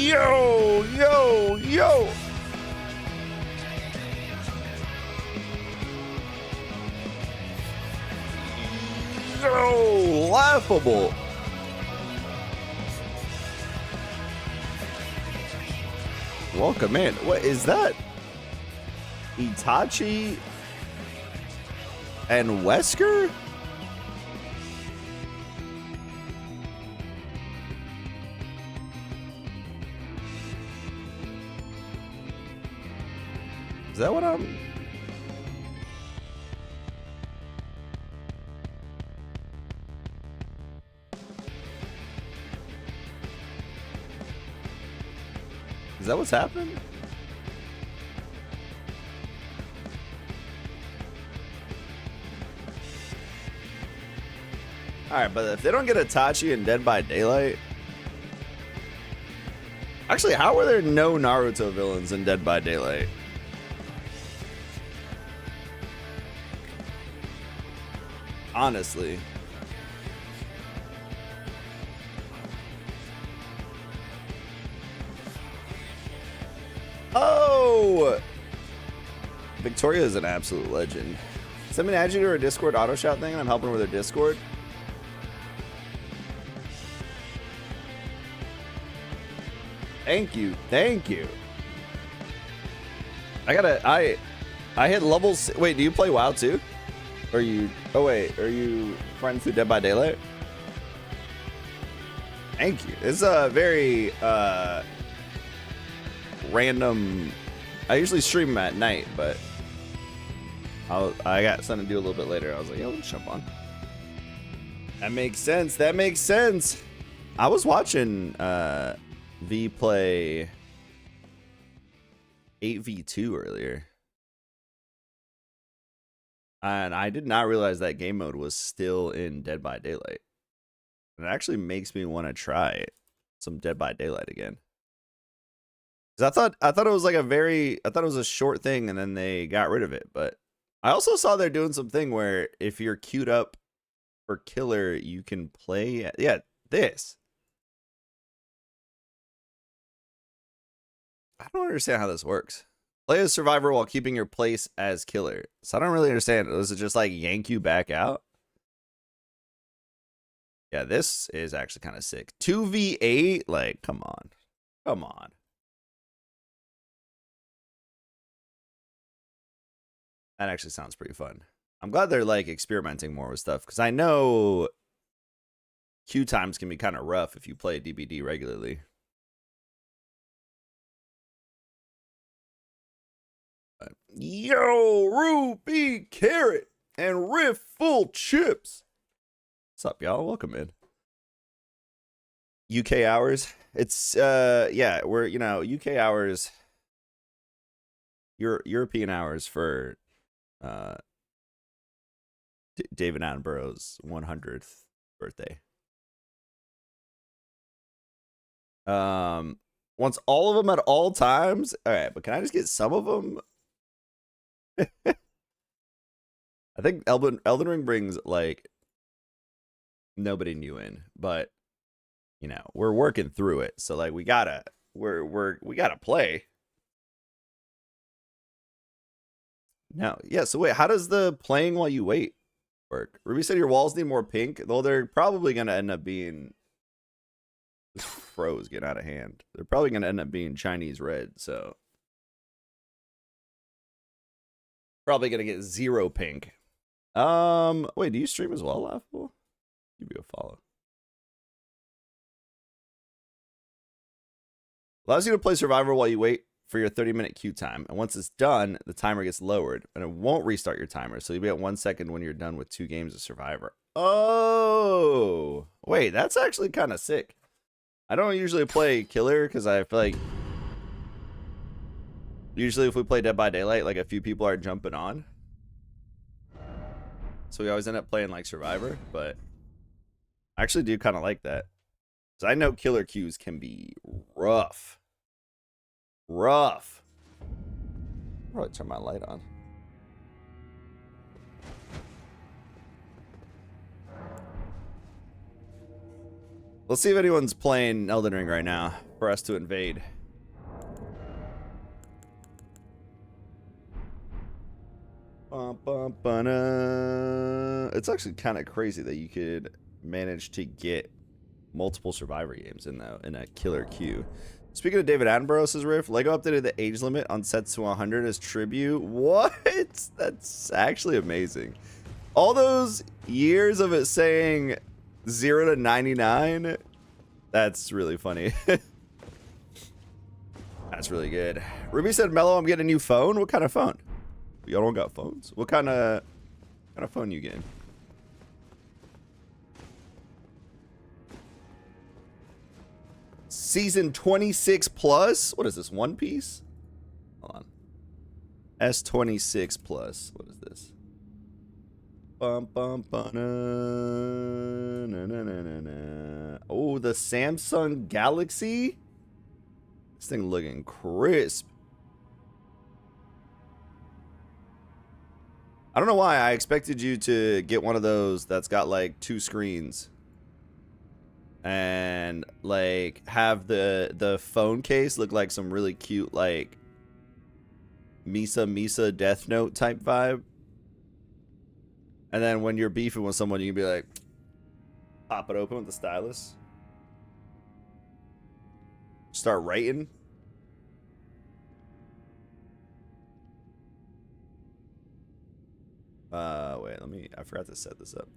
Yo, yo, yo. Yo, laughable. Welcome in. What is that? Itachi and Wesker? Is that what I'm... Is that what's happening? Alright, but if they don't get Itachi and Dead by Daylight... Actually, how were there no Naruto villains in Dead by Daylight? Honestly. Oh! Victoria is an absolute legend. Somebody add you to her Discord auto shout thing and I'm helping her with her Discord. Thank you. Thank you. I hit levels. Wait, do you play WoW too? Or you, oh wait, are you friends through Dead by Daylight? Thank you. It's a very random. I usually stream at night, but I got something to do a little bit later. I was like, yo, let's jump on. That makes sense. That makes sense. I was watching V play 8v2 earlier. And I did not realize that game mode was still in Dead by Daylight. It actually makes me want to try some Dead by Daylight again. Because I thought it was like I thought it was a short thing and then they got rid of it. But I also saw they're doing something where if you're queued up for killer, you can play. Yeah, this. I don't understand how this works. Play as survivor while keeping your place as killer. So I don't really understand. Does it just like yank you back out? Yeah, this is actually kind of sick. 2v8? Like, come on. Come on. That actually sounds pretty fun. I'm glad they're like experimenting more with stuff because I know queue times can be kind of rough if you play DBD regularly. Yo, Ruby Carrot and Riff Full Chips. What's up, y'all? Welcome in. UK hours. It's yeah, we're UK hours. European hours for David Attenborough's 100th birthday. Wants all of them at all times. All right, but can I just get some of them? I think Elden Ring brings like nobody new in, but we're working through it. So like we gotta play. No, yeah. So wait, how does the playing while you wait work? Ruby said your walls need more pink, though they're probably gonna end up being this froze getting out of hand. They're probably gonna end up being Chinese red, so probably gonna get 0 pink. Wait, do you stream as well, Laughable? Give you a follow. Allows you to play Survivor while you wait for your 30-minute queue time. And once it's done, the timer gets lowered. And it won't restart your timer. So you'll be at 1 second when you're done with 2 games of Survivor. Oh! Wait, that's actually kind of sick. I don't usually play Killer because I feel like usually if we play Dead by Daylight, like a few people are jumping on. So we always end up playing like Survivor. But I actually do kind of like that. So I know killer queues can be rough. Rough. I'll probably turn my light on. Let's see if anyone's playing Elden Ring right now. for us to invade. It's actually kind of crazy that you could manage to get multiple Survivor games in a killer queue. Speaking of David Attenborough's riff, Lego updated the age limit on sets to 100 as tribute. What? That's actually amazing. All those years of it saying 0 to 99, that's really funny. That's really good. Ruby said, Mello, I'm getting a new phone. What kind of phone? Y'all don't got phones? What kind of phone you getting? Season 26 plus? What is this, One Piece? Hold on. S26 plus. What is this? Bum, bum, bum, na, na, na, na, na. Oh, the Samsung Galaxy? This thing looking crisp. I don't know why I expected you to get one of those that's got like 2 screens and like have the phone case look like some really cute like Misa Death Note type vibe. And then when you're beefing with someone, you can be like, pop it open with the stylus. Start writing. Wait, I forgot to set this up.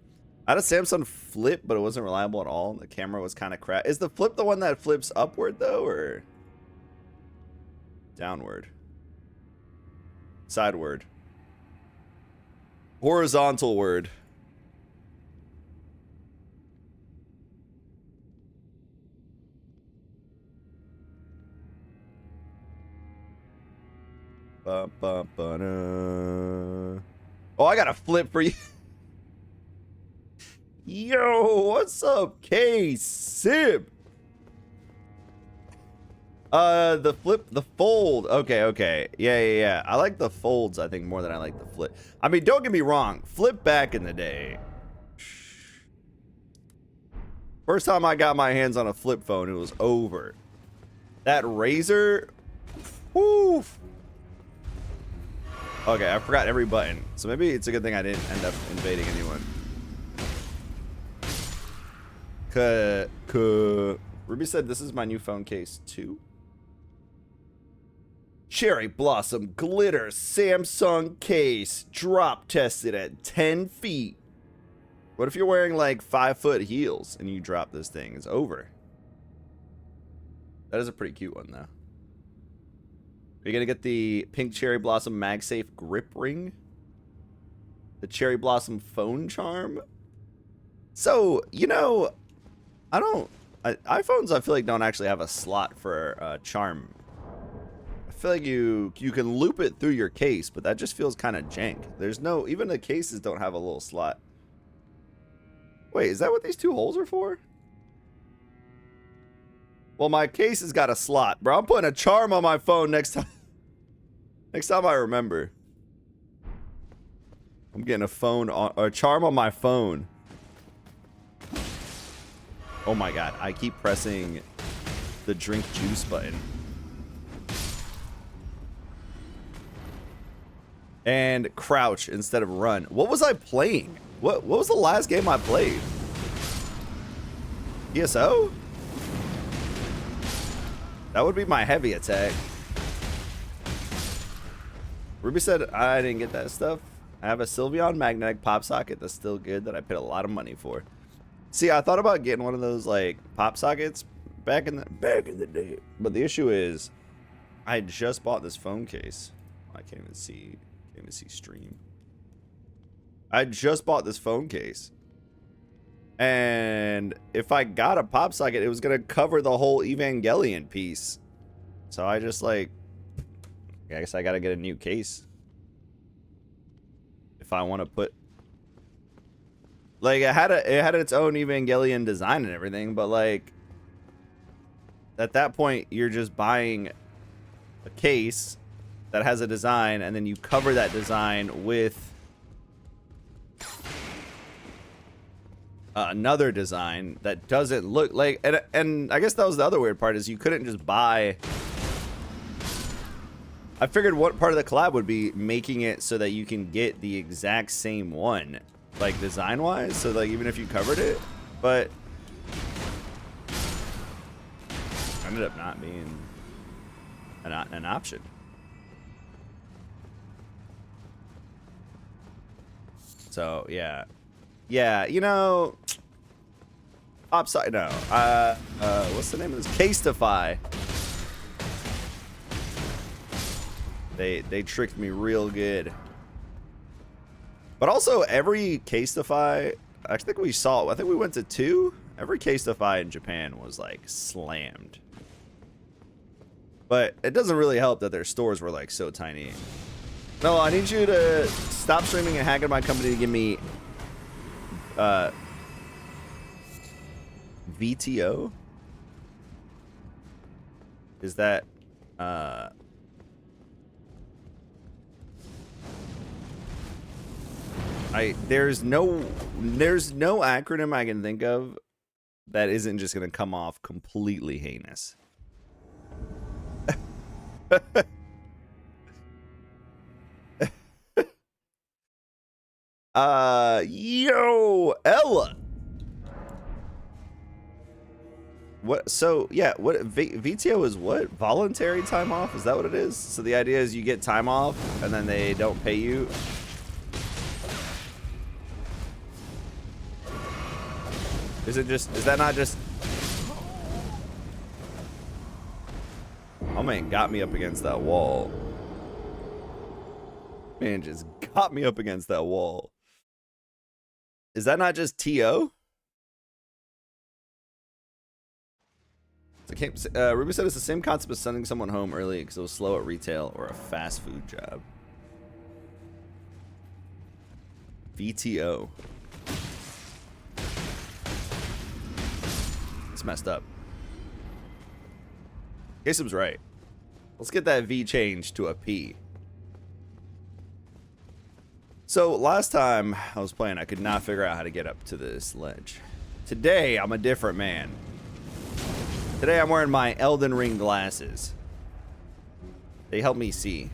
I had a Samsung Flip, but it wasn't reliable at all. The camera was kind of crap. Is the Flip the one that flips upward though, or downward? Sideward. Horizontal word. Oh, I got a flip for you. Yo, what's up, K-Sib? The flip, the fold. Okay. Yeah. I like the folds, I think, more than I like the flip. I mean, don't get me wrong. Flip back in the day. First time I got my hands on a flip phone, it was over. That Razor. Whoo. Okay, I forgot every button. So maybe it's a good thing I didn't end up invading anyone. Ruby said this is my new phone case too. Cherry Blossom Glitter Samsung case. Drop tested at 10 feet. What if you're wearing like 5-foot heels and you drop this thing? It's over. That is a pretty cute one though. Are you gonna get the pink Cherry Blossom MagSafe grip ring? The Cherry Blossom phone charm? So, you know, iPhones I feel like don't actually have a slot for charm. I feel like you can loop it through your case, but that just feels kind of jank. There's no, even the cases don't have a little slot. Wait, is that what these 2 holes are for? Well, my case has got a slot. Bro, I'm putting a charm on my phone next time. Next time I remember. I'm getting a charm on my phone. Oh my god, I keep pressing the drink juice button. And crouch instead of run. What was I playing? What was the last game I played? ESO? That would be my heavy attack. Ruby said I didn't get that stuff. I have a Sylveon magnetic pop socket that's still good that I paid a lot of money for. See, I thought about getting one of those like pop sockets back in the day. But the issue is I just bought this phone case. I can't even see stream. I just bought this phone case. And if I got a pop socket, it was going to cover the whole Evangelion piece. So I just like, I guess I got to get a new case. If I want to put, like, it had its own Evangelion design and everything, but like, at that point, you're just buying a case that has a design, and then you cover that design with another design that doesn't look like, and I guess that was the other weird part, is you couldn't just buy. I figured what part of the collab would be making it so that you can get the exact same one, like design wise, so like even if you covered it, but ended up not being an option. So yeah, you know, upside no. What's the name of this? Casetify. They tricked me real good. But also every Casetify, I think we went to 2. Every Casetify in Japan was like slammed. But it doesn't really help that their stores were like so tiny. No, I need you to stop streaming and hack into my company to give me VTO. Is that there's no acronym I can think of that isn't just gonna come off completely heinous. Yo, Ella. What? So yeah, what VTO is? What? Voluntary time off? Is that what it is? So the idea is you get time off and then they don't pay you. Is that not just... Oh man, got me up against that wall. Man just got me up against that wall. Is that not just TO? Ruby said it's the same concept as sending someone home early because it was slow at retail or a fast food job. VTO. It's messed up. Kasum's right. Let's get that V changed to a P. So last time I was playing, I could not figure out how to get up to this ledge. Today, I'm a different man. Today, I'm wearing my Elden Ring glasses. They help me see.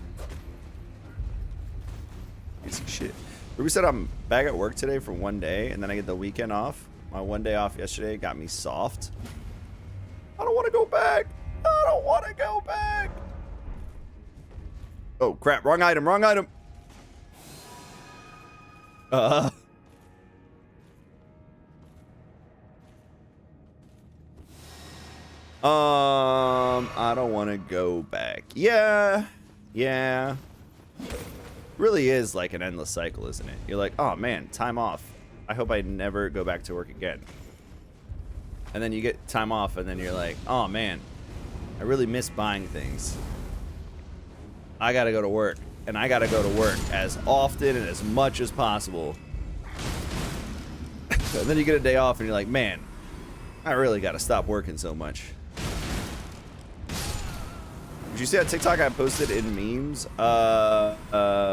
Piece of shit. Ruby said I'm back at work today for one day, and then I get the weekend off. My one day off yesterday got me soft. I don't want to go back. I don't want to go back. Oh, crap. Wrong item. Wrong item. I don't want to go back. Yeah. Really is like an endless cycle, isn't it? You're like, oh man, time off. I hope I never go back to work again. And then you get time off and then you're like, oh man, I really miss buying things. I gotta go to work. And I gotta go to work as often and as much as possible. And then you get a day off and you're like, man, I really gotta stop working so much. Did you see that TikTok I posted in memes?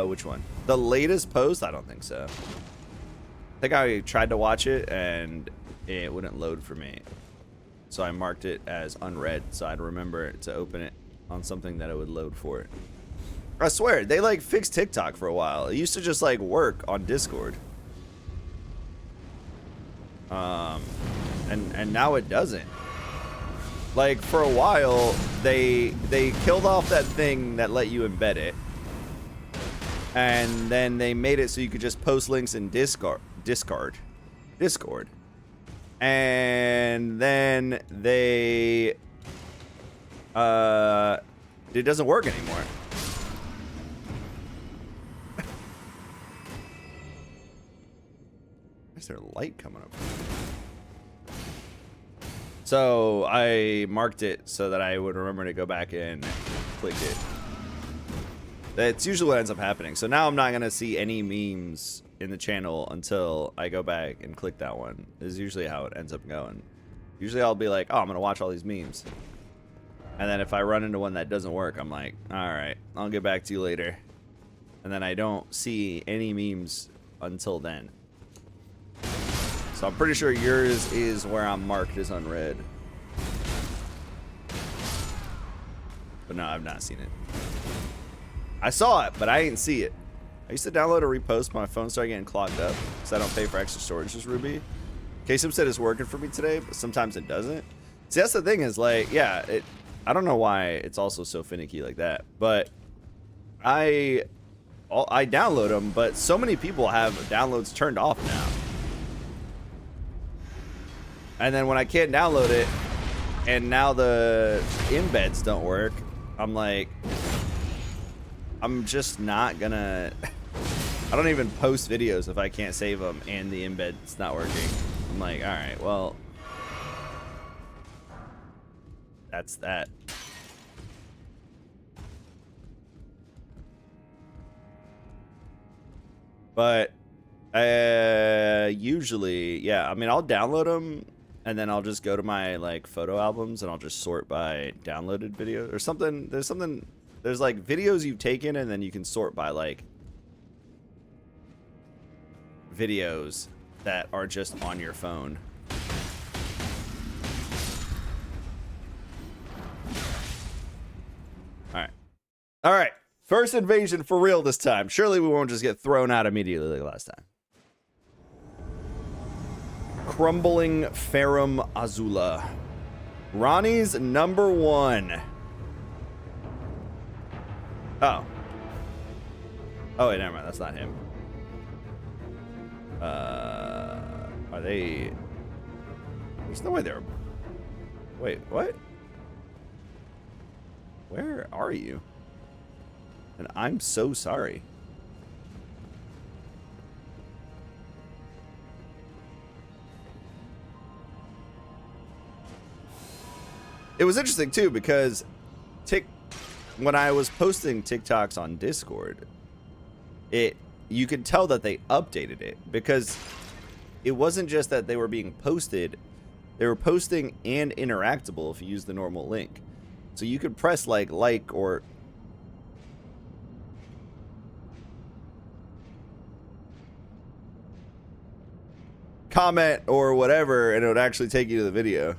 Which one? The latest post? I don't think so. I think I tried to watch it and it wouldn't load for me. So I marked it as unread so I'd remember to open it on something that it would load for it. I swear, they like fixed TikTok for a while. It used to just like work on Discord. And now it doesn't. Like for a while, they killed off that thing that let you embed it. And then they made it so you could just post links in Discord. And then it doesn't work anymore. Is there a light coming up? So I marked it so that I would remember to go back and click it. That's usually what ends up happening. So now I'm not gonna see any memes in the channel until I go back and click that one. This is usually how it ends up going. Usually I'll be like, oh, I'm gonna watch all these memes. And then if I run into one that doesn't work, I'm like, all right, I'll get back to you later. And then I don't see any memes until then. So I'm pretty sure yours is where I'm marked as unread. But no, I've not seen it. I saw it, but I didn't see it. I used to download a repost, but my phone started getting clogged up because I don't pay for extra storage this Ruby. Kasem said it's working for me today, but sometimes it doesn't. See, that's the thing is like, yeah, I don't know why it's also so finicky like that, but I download them, but so many people have downloads turned off now. And then when I can't download it, and now the embeds don't work, I'm like, I'm just not gonna, I don't even post videos if I can't save them and the embed's not working. I'm like, all right, well, that's that. But usually, yeah, I mean, I'll download them and then I'll just go to my like photo albums and I'll just sort by downloaded video or something. There's like videos you've taken and then you can sort by like videos that are just on your phone. All right. First invasion for real this time. Surely we won't just get thrown out immediately like last time. Crumbling Ferrum Azula. Ronnie's #1. Oh. Oh, wait, never mind. That's not him. Are they... There's no way they're... Wait, what? Where are you? And I'm so sorry. It was interesting too because when I was posting TikToks on Discord, you could tell that they updated it because it wasn't just that they were being posted, they were posting and interactable if you use the normal link. So you could press like or comment or whatever, and it would actually take you to the video.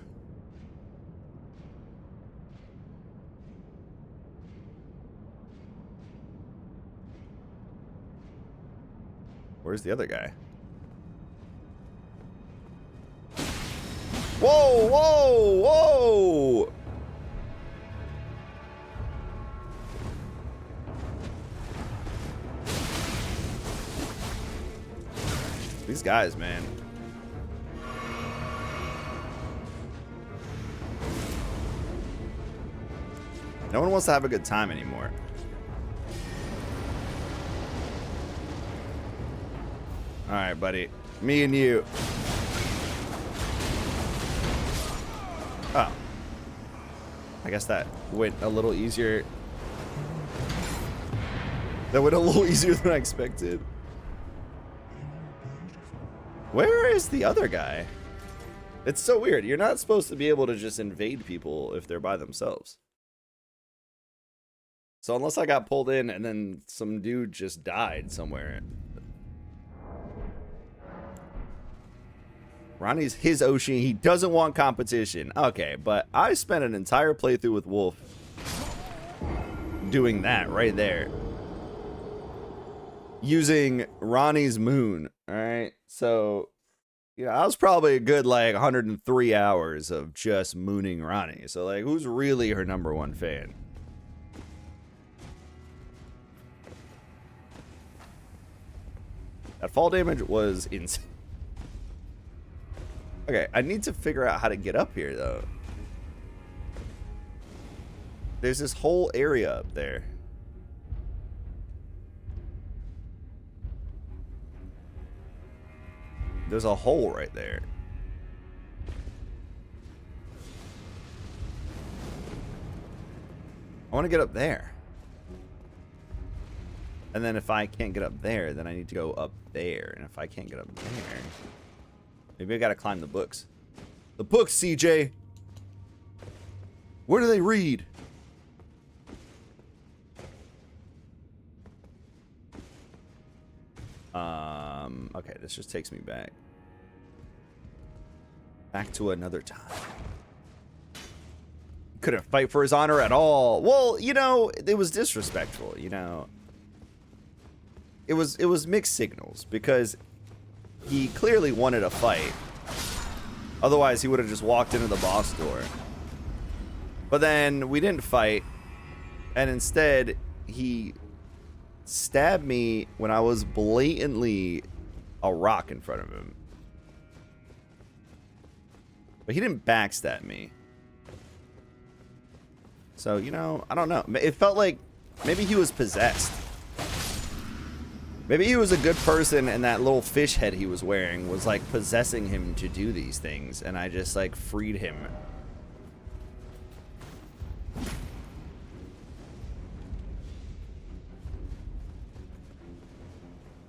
Where's the other guy? Whoa, whoa, whoa! These guys, man. No one wants to have a good time anymore. All right, buddy. Me and you. Oh. I guess that went a little easier. That went a little easier than I expected. Where is the other guy? It's so weird. You're not supposed to be able to just invade people if they're by themselves. So unless I got pulled in and then some dude just died somewhere. Ronnie's his Ocean. He doesn't want competition. Okay, but I spent an entire playthrough with Wolf doing that right there. Using Ronnie's Moon. Alright, so I was probably a good like 103 hours of just mooning Ronnie. So like, who's really her #1 fan? That fall damage was insane. Okay, I need to figure out how to get up here, though. There's this whole area up there. There's a hole right there. I want to get up there. And then if I can't get up there, then I need to go up there. And if I can't get up there, maybe I gotta climb the books. The books, CJ! Where do they read? Okay, this just takes me back. Back to another time. Couldn't fight for his honor at all. Well, you know, it was disrespectful, you know. It was mixed signals because he clearly wanted a fight. Otherwise, he would have just walked into the boss door. But then we didn't fight, and instead he stabbed me when I was blatantly a rock in front of him. But he didn't backstab me. So, you know, I don't know. It felt like maybe he was possessed. Maybe he was a good person and that little fish head he was wearing was like possessing him to do these things. And I just like freed him.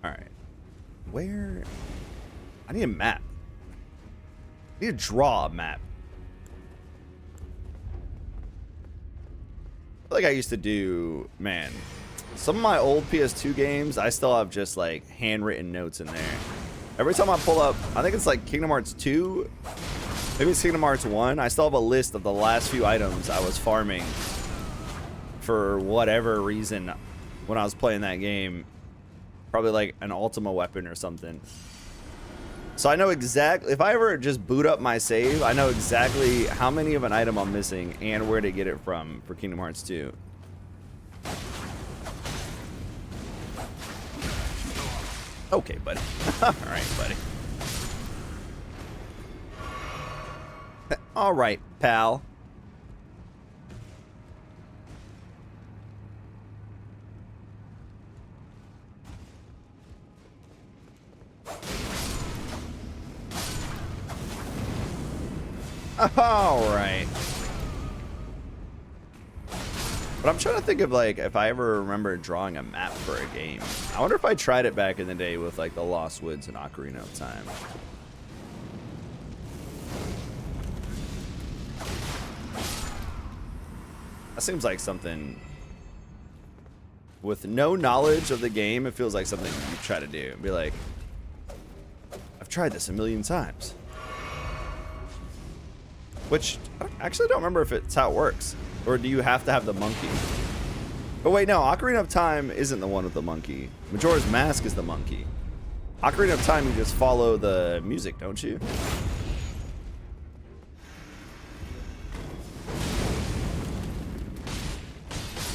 All right. Where? I need a map. I need to draw a map. I feel like I used to do, man, some of my old PS2 games, I still have just like handwritten notes in there. Every time I pull up, I think it's like Kingdom Hearts 2, maybe it's Kingdom Hearts 1, I still have a list of the last few items I was farming for whatever reason when I was playing that game. Probably like an Ultima weapon or something. So I know exactly, if I ever just boot up my save, I know exactly how many of an item I'm missing and where to get it from for Kingdom Hearts 2. Okay, buddy. All right, buddy. All right, pal. All right. But I'm trying to think of like if I ever remember drawing a map for a game. I wonder if I tried it back in the day with like the Lost Woods and Ocarina of Time. That seems like something with no knowledge of the game. It feels like something you try to do. Be like, I've tried this a million times. Which, I actually don't remember if it's how it works. Or do you have to have the monkey? But wait, no, Ocarina of Time isn't the one with the monkey. Majora's Mask is the monkey. Ocarina of Time, you just follow the music, don't you?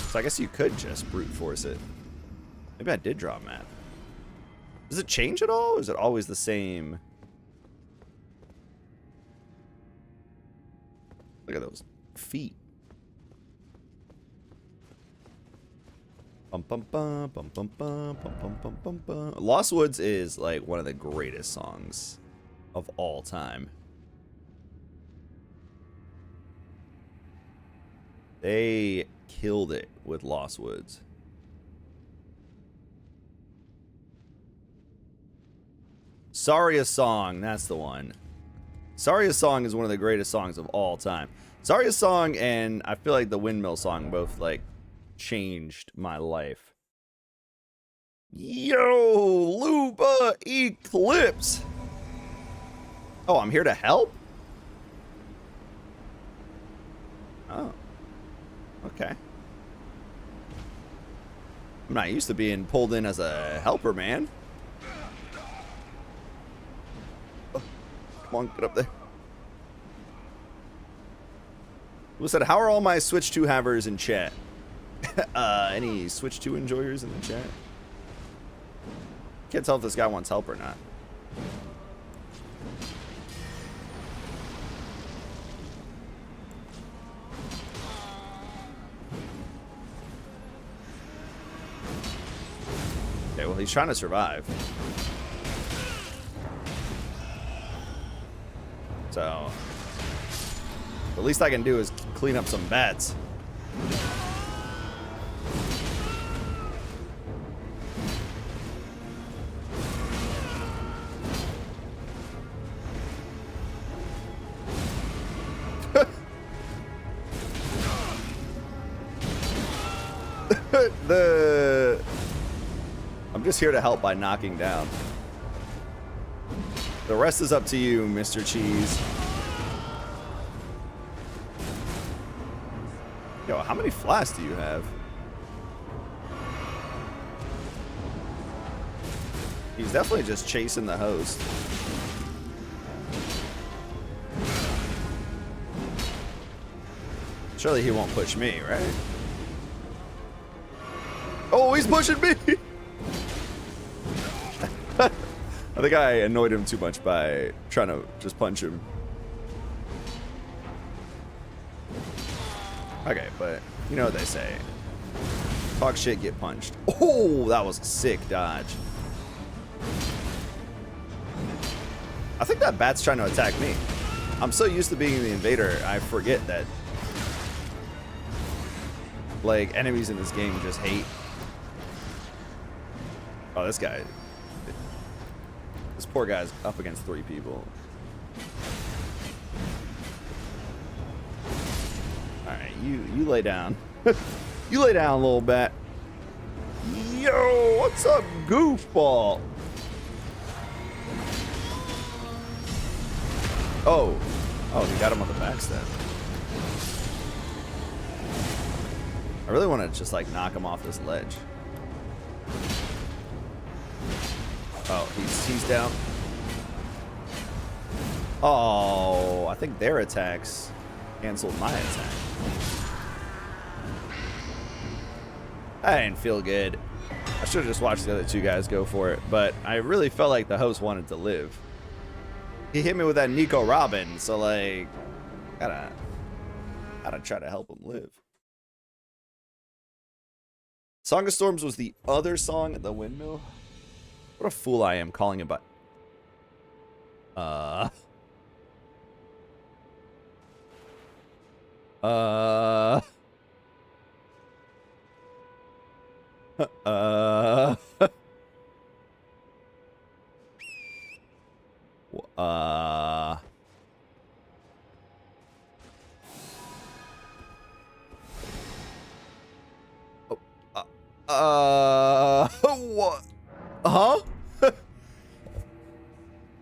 So I guess you could just brute force it. Maybe I did draw a map. Does it change at all, or is it always the same? Look at those feet. Bum, bum, bum, bum, bum, bum, bum, bum, bum, bum, bum. Lost Woods is like one of the greatest songs of all time. They killed it with Lost Woods. Saria's Song, that's the one. Saria's Song is one of the greatest songs of all time. Saria's Song and I feel like the Windmill Song both like changed my life. Yo, Luba Eclipse. Oh, I'm here to help? Oh. Okay. I'm not used to being pulled in as a helper, man. Come on, get up there. Who said, how are all my Switch 2 havers in chat? Any Switch 2 enjoyers in the chat? Can't tell if this guy wants help or not. Okay, well, he's trying to survive. So, the least I can do is clean up some bats. I'm just here to help by knocking down. The rest is up to you, Mr. Cheese. How many flasks do you have? He's definitely just chasing the host. Surely he won't push me, right? Oh, he's pushing me! I think I annoyed him too much by trying to just punch him. Okay, but you know what they say. Talk shit, get punched. Oh, that was a sick dodge. I think that bat's trying to attack me. I'm so used to being the invader, I forget that like enemies in this game just hate. Oh, this guy. This poor guy's up against 3 people. Alright, you lay down. You lay down, little bat. Yo, what's up, goofball? Oh. Oh, he got him on the backstab. I really want to just like knock him off this ledge. Oh, he's down. Oh, I think their attacks canceled my attack. That didn't feel good. I should have just watched the other 2 guys go for it, but I really felt like the host wanted to live. He hit me with that Nico Robin, so like, gotta try to help him live. Song of Storms was the other song at the windmill. What a fool I am calling it by. What? Huh?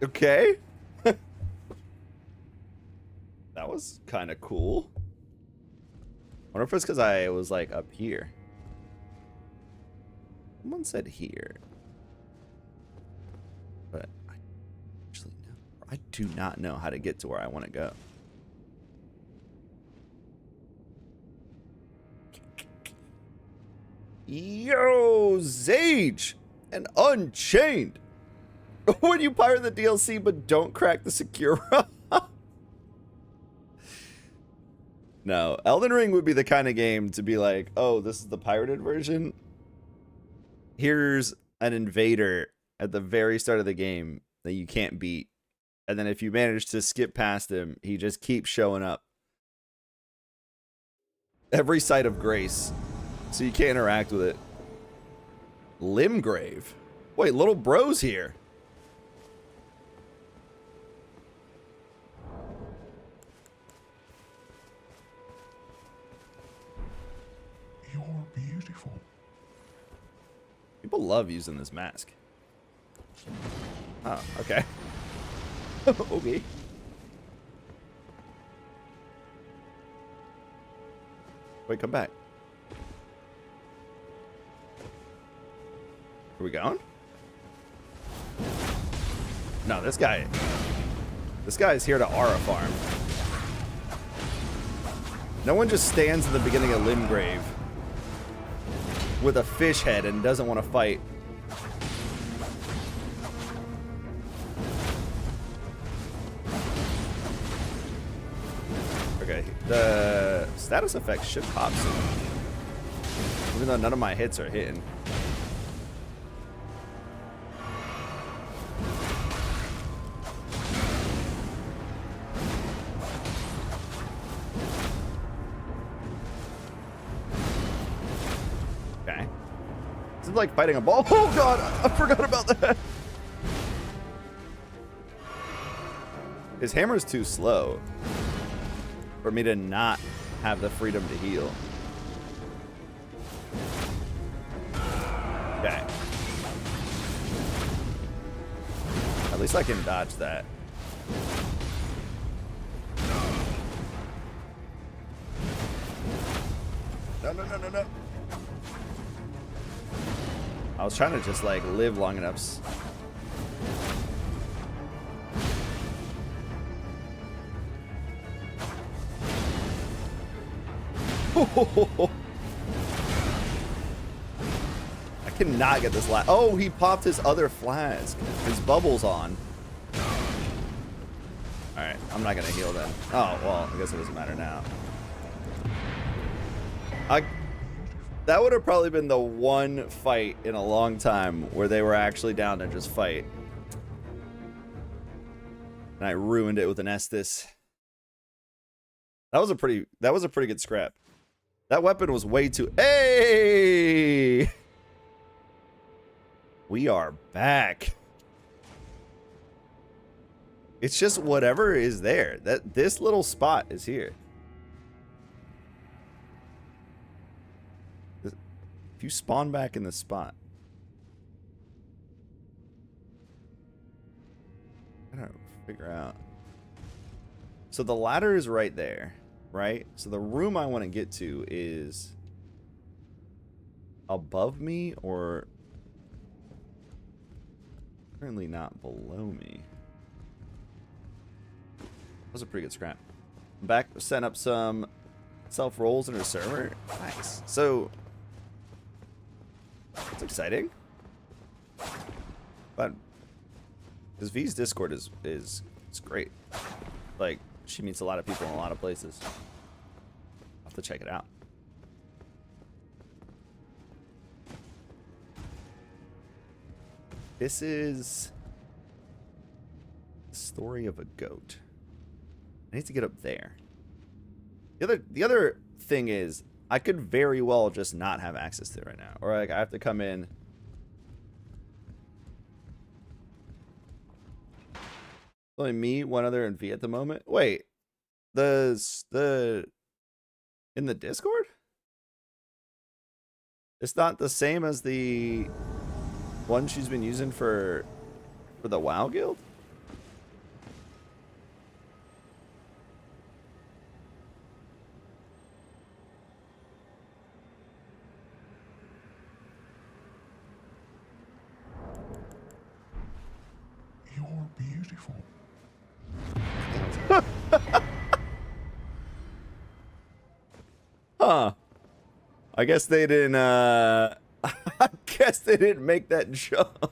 Okay. That was kind of cool. I wonder if it's because I was like up here. Someone said here. But I actually know. I do not know how to get to where I want to go. Yo, Zage and Unchained. When you pirate the DLC but don't crack the secure ROM. No, Elden Ring would be the kind of game to be like, oh, this is the pirated version. Here's an invader at the very start of the game that you can't beat. And then if you manage to skip past him, he just keeps showing up. Every site of grace. So you can't interact with it. Limgrave. Wait, little bro's here. You're beautiful. People love using this mask. Oh, okay. Okay. Wait, come back. Are we going? No, this guy's here to aura farm. No one just stands in the beginning of Limgrave with a fish head and doesn't want to fight. Okay, the status effect should pop soon, even though none of my hits are hitting. Okay, this is like fighting a ball. Oh god, I forgot about that. His hammer's too slow for me to not have the freedom to heal. Okay. At least I can dodge that. I was trying to just like live long enough. I cannot get this last. Oh, he popped his other flask. His bubble's on. Alright, I'm not gonna heal then. Oh, well, I guess it doesn't matter now. That would have probably been the one fight in a long time where they were actually down to just fight. And I ruined it with an Estus. That was a pretty good scrap. That weapon was way too. Hey! We are back. It's just whatever is there. This little spot is here. If you spawn back in the spot. I don't figure out. So the ladder is right there, right? So the room I want to get to is above me or currently not below me. That was a pretty good scrap. I'm back, setting up some self rolls in our server. Nice. So it's exciting. But because V's Discord is great. Like, she meets a lot of people in a lot of places. I'll have to check it out. This is the story of a goat. I need to get up there. The other thing is I could very well just not have access to it right now. Or like I have to come in. Only me, one other, and V at the moment. Wait. In the Discord? It's not the same as the one she's been using for the WoW guild? You're beautiful. Huh. I guess they didn't I guess they didn't make that jump.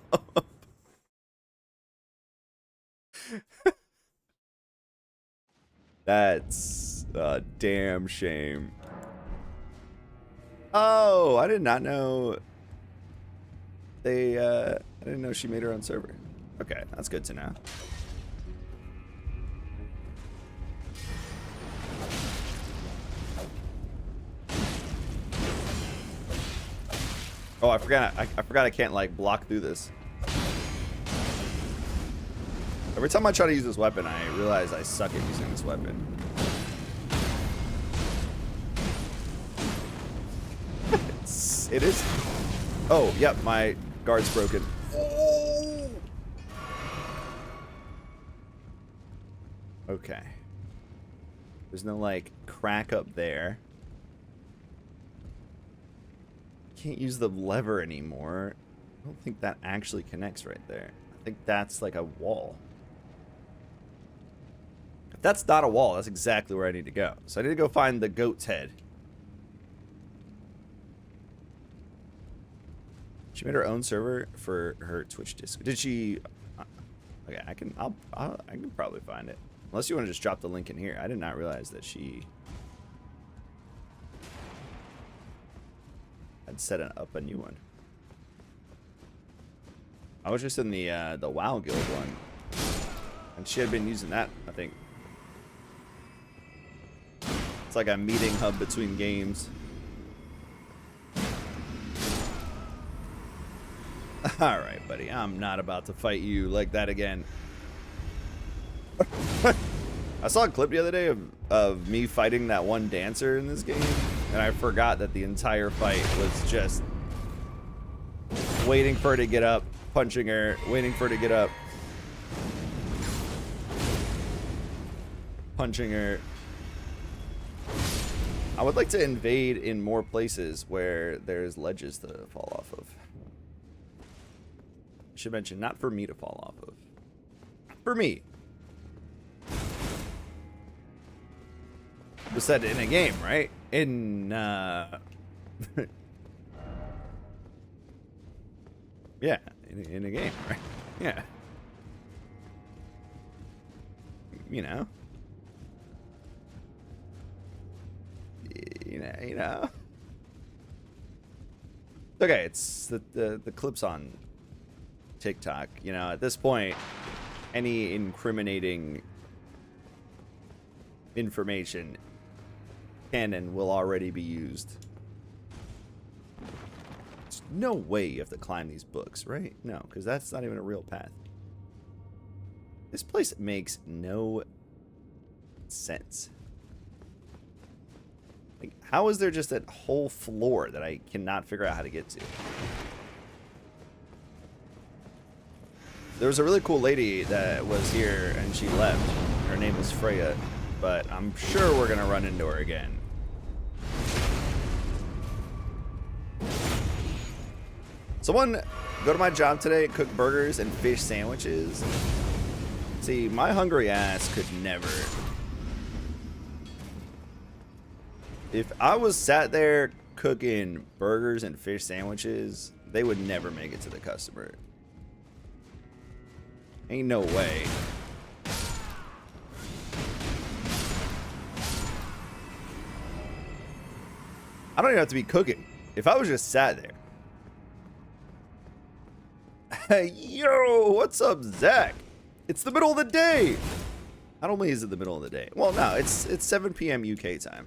That's a damn shame. Oh, I did not know I didn't know she made her own server. Okay, that's good to know. Oh, I forgot I can't like block through this. Every time I try to use this weapon, I realize I suck at using this weapon. It is. Oh, yep, my guard's broken. Oh! Okay. There's no like crack up there. Can't use the lever anymore. I don't think that actually connects right there. I think that's like a wall. If that's not a wall, that's exactly where I need to go. So I need to go find the goat's head. She made her own server for her Twitch Discord. Did she? Okay, I can probably find it. Unless you want to just drop the link in here. I did not realize that she had set up a new one. I was just in the WoW guild one, and she had been using that. I think it's like a meeting hub between games. All right, buddy. I'm not about to fight you like that again. I saw a clip the other day of me fighting that one dancer in this game, and I forgot that the entire fight was just waiting for her to get up, punching her, waiting for her to get up, punching her. I would like to invade in more places where there's ledges to fall off of. should mention, not for me to fall off of. For me. Was said in a game, right? In yeah, in a game, right? Yeah. You know. You know. Okay, it's the clips on TikTok. You know, at this point, any incriminating information can and will already be used. There's no way you have to climb these books, right? No, because that's not even a real path. This place makes no sense. Like, how is there just a whole floor that I cannot figure out how to get to? There was a really cool lady that was here and she left. Her name was Freya, but I'm sure we're gonna run into her again. Someone go to my job today, cook burgers and fish sandwiches. See, my hungry ass could never. If I was sat there cooking burgers and fish sandwiches, they would never make it to the customer. Ain't no way. I don't even have to be cooking. If I was just sat there. Hey, yo, what's up, Zach? It's the middle of the day. Not only is it the middle of the day. Well, no, it's 7 p.m. UK time.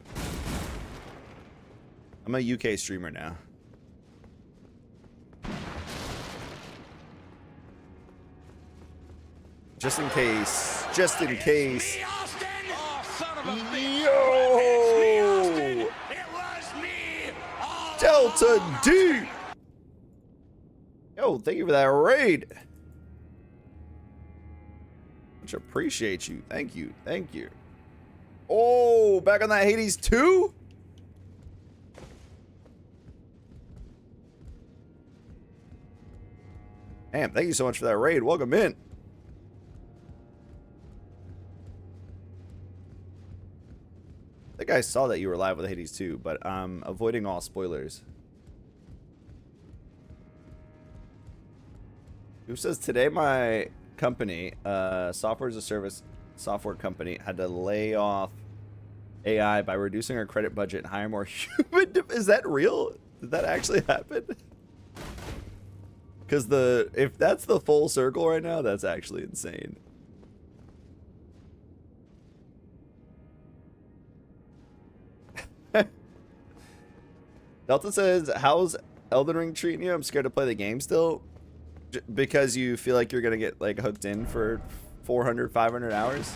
I'm a UK streamer now. Just in case. Just in case. Yo! Delta D! Yo, thank you for that raid. Much appreciate you. Thank you. Thank you. Oh, back on that Hades 2? Damn, thank you so much for that raid. Welcome in. I think I saw that you were live with Hades 2, but I'm avoiding all spoilers. Who says today my company, software as a service software company, had to lay off AI by reducing our credit budget and hire more human. Is that real? Did that actually happen? Because if that's the full circle right now, that's actually insane. Delta says, how's Elden Ring treating you? I'm scared to play the game still. Because you feel like you're going to get like hooked in for 400, 500 hours?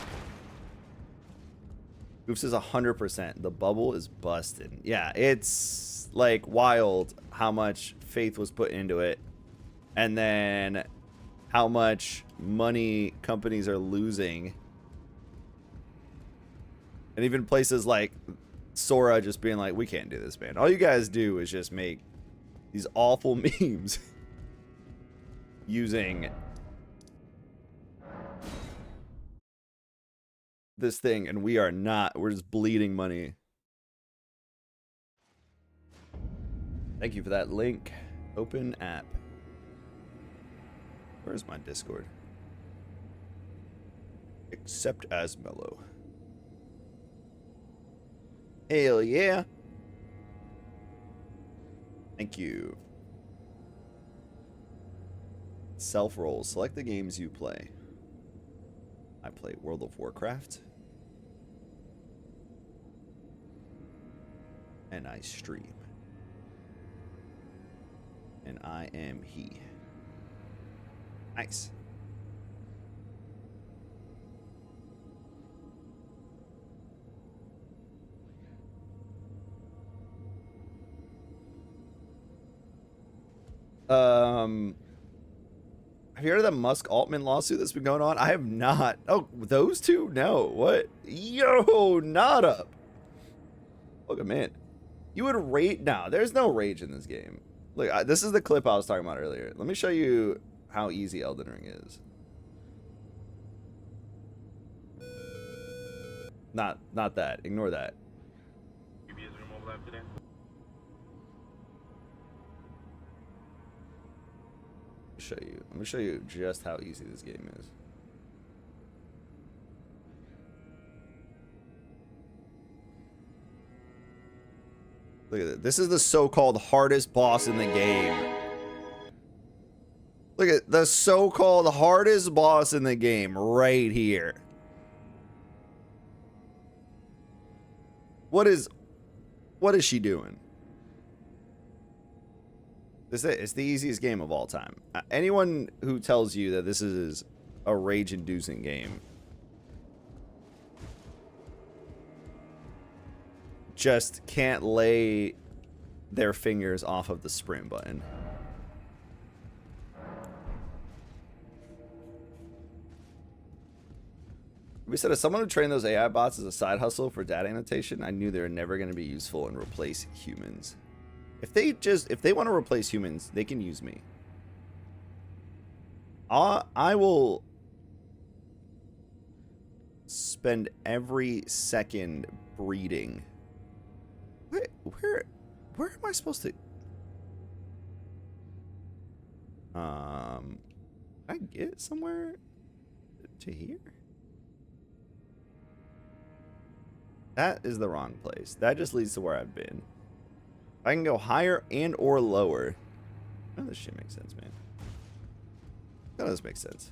Oof says 100%. The bubble is busted. Yeah, it's like wild how much faith was put into it. And then how much money companies are losing. And even places like Sora just being like, we can't do this, man. All you guys do is just make these awful memes using this thing, and we are not. We're just bleeding money. Thank you for that link. Open app. Where's my Discord? Accept as mellow. Hell yeah. Thank you. Self-roll. Select the games you play. I play World of Warcraft. And I stream. And I am he. Nice. Have you heard of the Musk Altman lawsuit that's been going on? I have not. Oh, those two? No. What? Yo, not up. Welcome in. You would rate? No, there's no rage in this game. Look, this is the clip I was talking about earlier. Let me show you how easy Elden Ring is. Not that. Ignore that. You be using your mobile app today? Show you. I'm gonna show you just how easy this game is. Look at it. This is the so-called hardest boss in the game. Look at the so-called hardest boss in the game right here. What is she doing? It's the easiest game of all time. Anyone who tells you that this is a rage-inducing game just can't lay their fingers off of the sprint button. We said, as someone who trained those AI bots as a side hustle for data annotation, I knew they were never going to be useful and replace humans. If they want to replace humans, they can use me. I will spend every second breeding. Where am I supposed to? Can I get somewhere to here? That is the wrong place. That just leads to where I've been. I can go higher and or lower. Oh, this shit makes sense, man. None of this makes sense.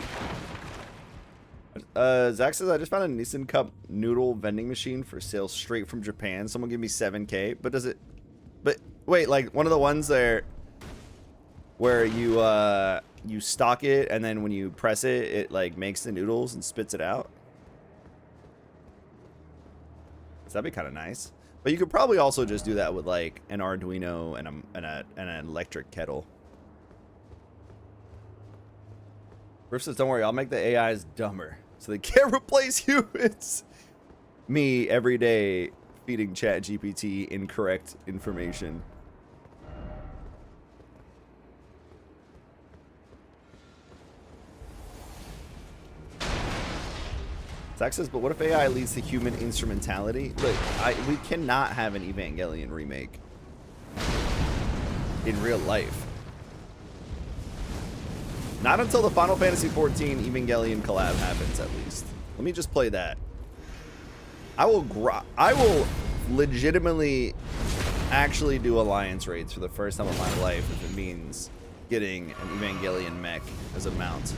Zach says, I just found a Nissan Cup noodle vending machine for sale straight from Japan. Someone give me 7K. But does it... But, wait, like, one of the ones there where you stock it, and then when you press it, it, like, makes the noodles and spits it out? So that'd be kind of nice. But you could probably also just do that with, like, an Arduino and an electric kettle. Riff says, don't worry, I'll make the AIs dumber so they can't replace humans. Me, every day, feeding ChatGPT incorrect information. Zach says, but what if AI leads to human instrumentality? Look, we cannot have an Evangelion remake in real life. Not until the Final Fantasy XIV Evangelion collab happens, at least. Let me just play that. I will legitimately actually do alliance raids for the first time of my life if it means getting an Evangelion mech as a mount.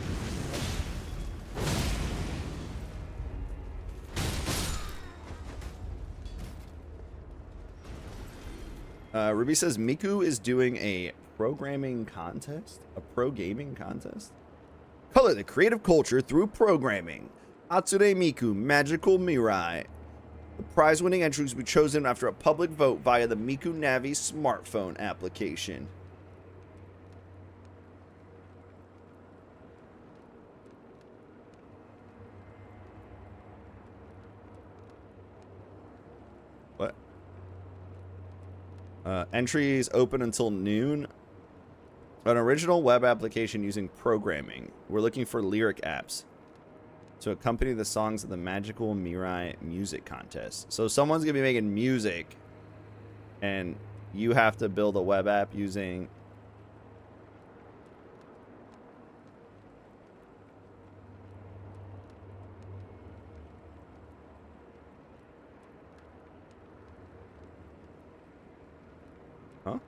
Ruby says Miku is doing a programming contest? A pro gaming contest? Color the creative culture through programming. Atsure Miku, Magical Mirai. The prize-winning entries will be chosen after a public vote via the Miku Navi smartphone application. What? Entries open until noon. An original web application using programming. We're looking for lyric apps to accompany the songs of the Magical Mirai music contest. So someone's gonna be making music, and you have to build a web app using... Huh?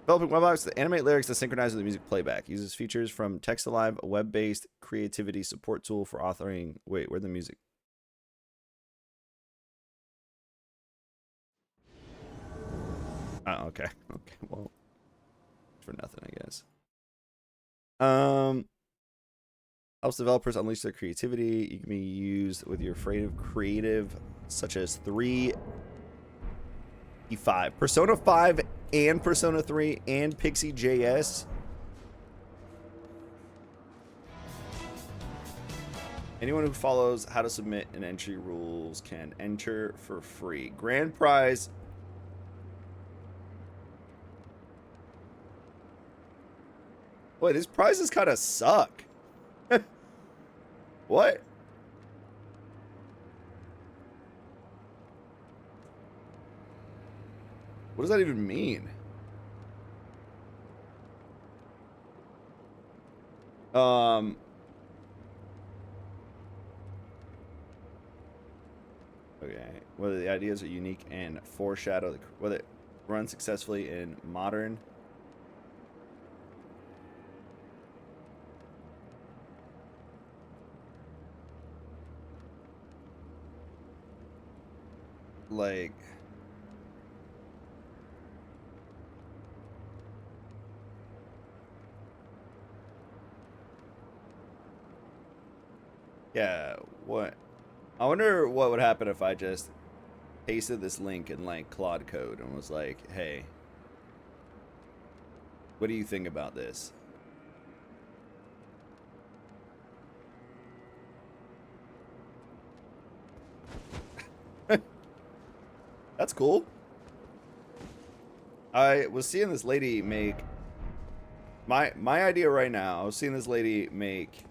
Developing web apps to animate lyrics to synchronize with the music playback. Uses features from Text Alive, a web-based creativity support tool for authoring. Wait, where'd the music? Oh, okay. Okay, well, for nothing, I guess. Helps developers unleash their creativity. You can be used with your creative, such as 3, E5, Persona 5, and Persona 3, and Pixie.js. Anyone who follows how to submit an entry rules can enter for free. Grand prize. Wait, these prizes kind of suck. What? What does that even mean? Okay. Whether the ideas are unique and foreshadow whether it runs successfully in modern. Like. Yeah, what? I wonder what would happen if I just pasted this link in like Claude code and was like, hey, what do you think about this? That's cool. I was seeing this lady make my idea right now. I was seeing this lady make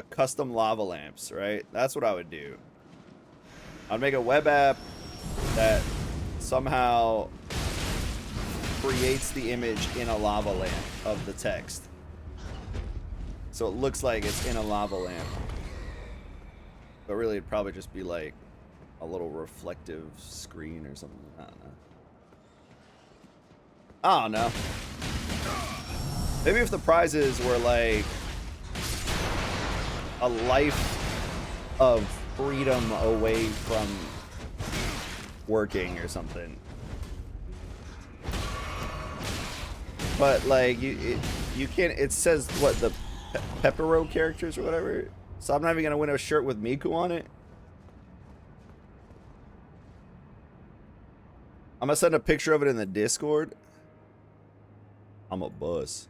custom lava lamps, right? That's what I would do. I'd make a web app that somehow creates the image in a lava lamp of the text. So it looks like it's in a lava lamp. But really it'd probably just be like a little reflective screen or something. I don't know. Maybe if the prizes were like a life of freedom away from working or something. But like you can't. It says what, the Pepero characters or whatever. So I'm not even gonna win a shirt with Miku on it. I'm gonna send a picture of it in the Discord. I'm a bus.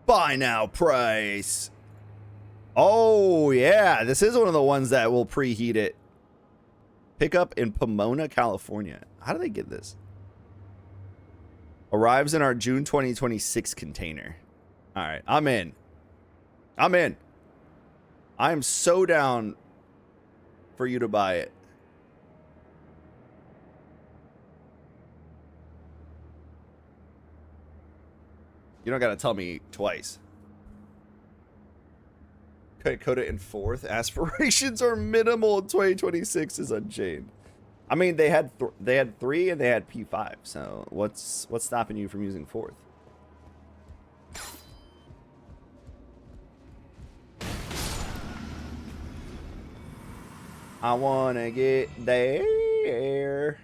Buy now price. Oh yeah, this is one of the ones that will preheat it. Pick up in Pomona, California. How do they get this? Arrives in our June 2026 container. All right, I'm in. I'm in. I am so down for you to buy it. You don't gotta tell me twice. Code it in 4th. Aspirations are minimal in 2026 is unchained. I mean, they had 3 and they had P5. So what's stopping you from using 4th? I wanna get there.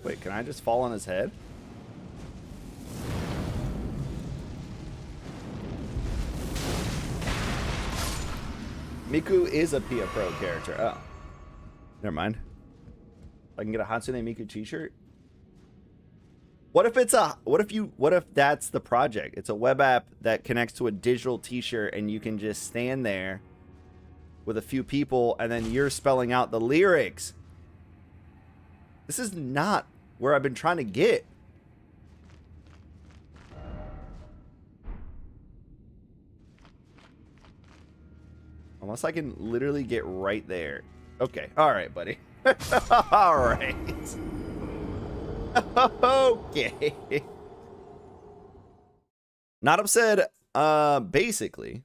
Wait, can I just fall on his head? Miku is a Pia Pro character. Oh. Never mind. I can get a Hatsune Miku t-shirt. What if that's the project? It's a web app that connects to a digital t-shirt and you can just stand there with a few people and then you're spelling out the lyrics. This is not where I've been trying to get. Unless I can literally get right there. Okay. All right, buddy. All right. Okay. Not upset. Basically,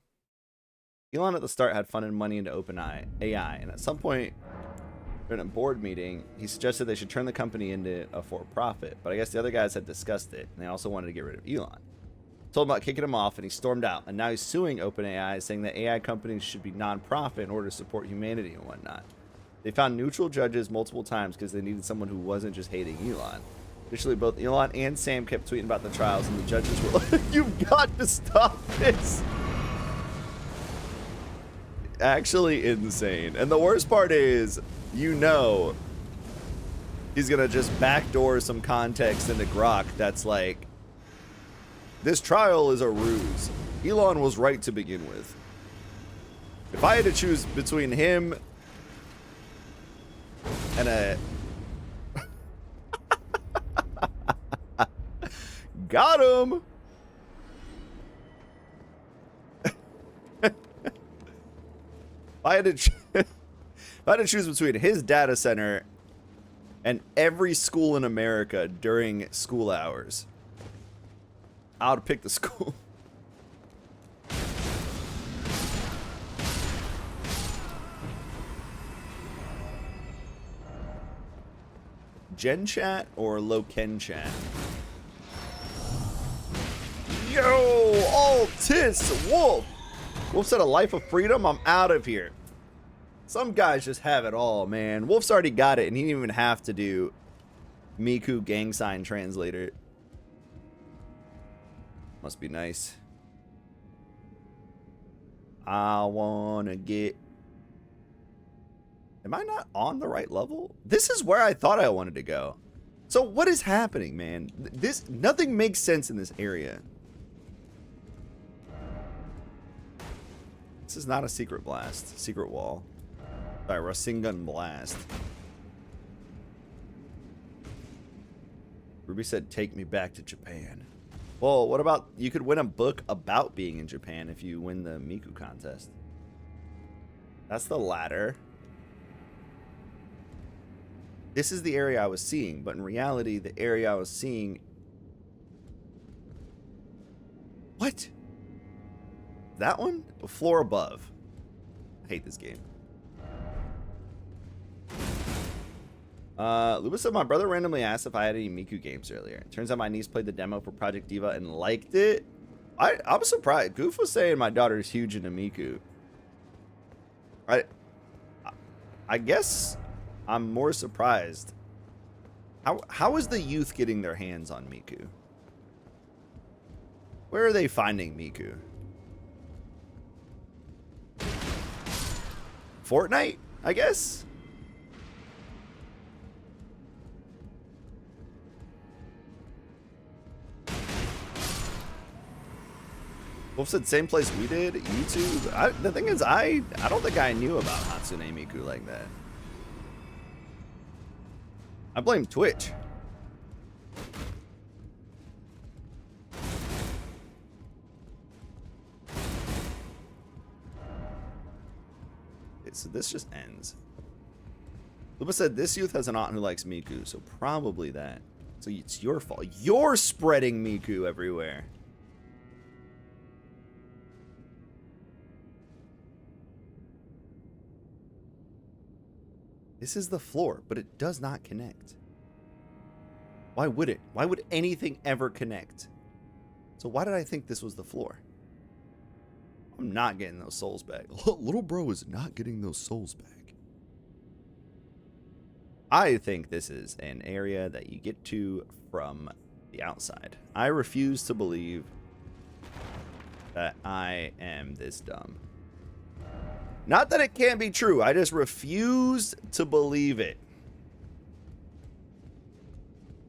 Elon at the start had funded money into OpenAI, and at some point in a board meeting, he suggested they should turn the company into a for-profit. But I guess the other guys had discussed it, and they also wanted to get rid of Elon. Told him about kicking him off, and he stormed out. And now he's suing OpenAI, saying that AI companies should be non-profit in order to support humanity and whatnot. They found neutral judges multiple times because they needed someone who wasn't just hating Elon. Additionally, both Elon and Sam kept tweeting about the trials, and the judges were like, "You've got to stop this." Actually insane. And the worst part is, you know, he's gonna just backdoor some context into Grok that's like, this trial is a ruse. Elon was right to begin with. If I had to choose between him and a... Got him! If I had to choose between his data center and every school in America during school hours, I would pick the school. Gen chat or Loken chat? Yo, all tits, Wolf. Wolf said a life of freedom. I'm out of here. Some guys just have it all, man. Wolf's already got it, and he didn't even have to do Miku gang sign translator. Must be nice. I wanna get... Am I not on the right level? This is where I thought I wanted to go. So what is happening, man? Nothing makes sense in this area. This is not a secret blast. Secret wall. Sorry, Rasengan blast. Ruby said, take me back to Japan. Well, what about, you could win a book about being in Japan if you win the Miku contest. That's the ladder. This is the area I was seeing, but in reality, the area I was seeing... What? That one? The floor above. I hate this game. Lewis said, my brother randomly asked if I had any Miku games earlier. Turns out my niece played the demo for Project Diva and liked it. I was surprised. Goof was saying my daughter's huge into Miku. I guess I'm more surprised. How is the youth getting their hands on Miku? Where are they finding Miku? Fortnite, I guess? Wolf said same place we did, YouTube. The thing is, I don't think I knew about Hatsune Miku like that. I blame Twitch. So this just ends. Lupa said this youth has an aunt who likes Miku, so probably that. So it's your fault. You're spreading Miku everywhere. This is the floor, but it does not connect. Why would it? Why would anything ever connect? So why did I think this was the floor? I'm not getting those souls back. Little bro is not getting those souls back. I think this is an area that you get to from the outside. I refuse to believe that I am this dumb. Not that it can't be true. I just refuse to believe it.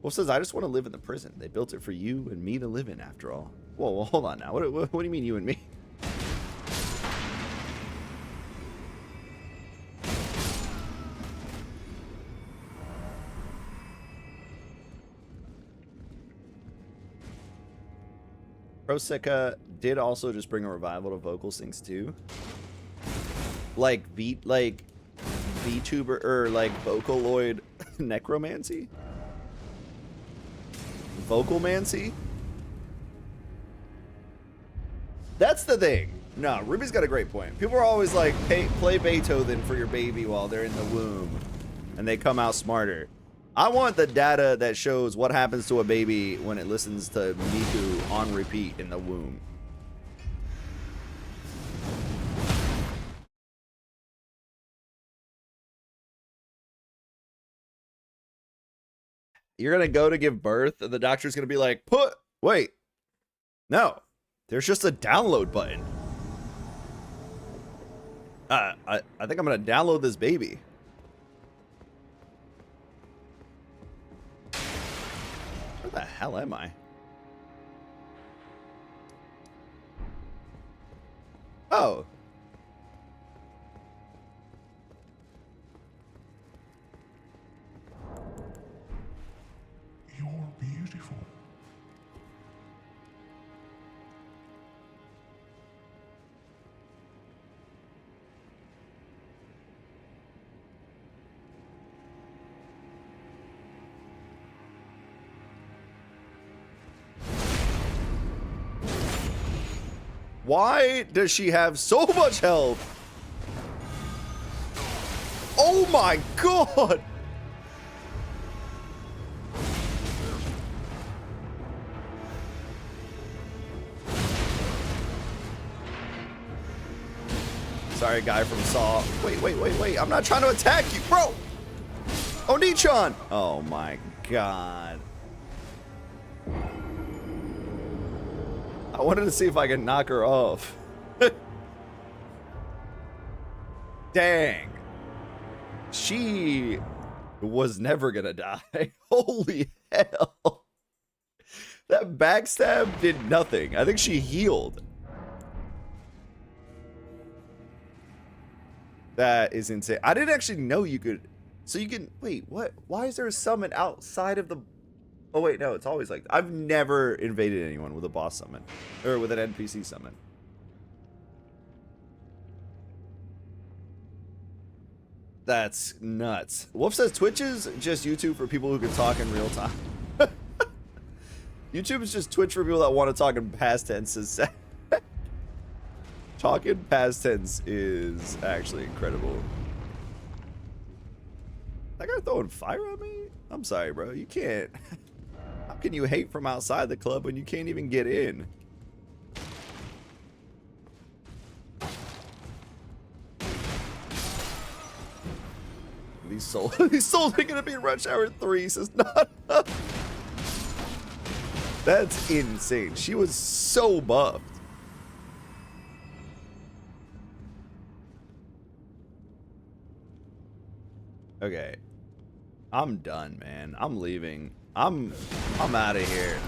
Wolf says, I just want to live in the prison. They built it for you and me to live in after all. Whoa, well, hold on now. What do you mean you and me? Prosecca did also just bring a revival to vocal syncs too. Like VTuber or like Vocaloid necromancy? Vocalmancy? That's the thing. No, Ruby's got a great point. People are always like, play Beethoven for your baby while they're in the womb. And they come out smarter. I want the data that shows what happens to a baby when it listens to Miku on repeat in the womb. You're going to go to give birth and the doctor's going to be like, wait, no, there's just a download button. I think I'm going to download this baby. Where the hell am I? Oh. Why does she have so much health? Oh my god! Sorry, guy from Saw. Wait. I'm not trying to attack you, bro. Oni-chan. Oh my god. I wanted to see if I could knock her off. Dang. She was never gonna die. Holy hell. That backstab did nothing. I think she healed. That is insane. I didn't actually know you could. So you can. Wait, what? Why is there a summon outside of the. Oh, wait, no, it's always like. I've never invaded anyone with a boss summon. Or with an NPC summon. That's nuts. Wolf says Twitch is just YouTube for people who can talk in real time. YouTube is just Twitch for people that want to talk in past tenses. Talking past tense is actually incredible. That guy throwing fire at me? I'm sorry, bro. You can't. How can you hate from outside the club when you can't even get in? These souls are gonna be in Rush Hour 3, says not. That's insane. She was so buffed. Okay. I'm done, man. I'm leaving. I'm out of here.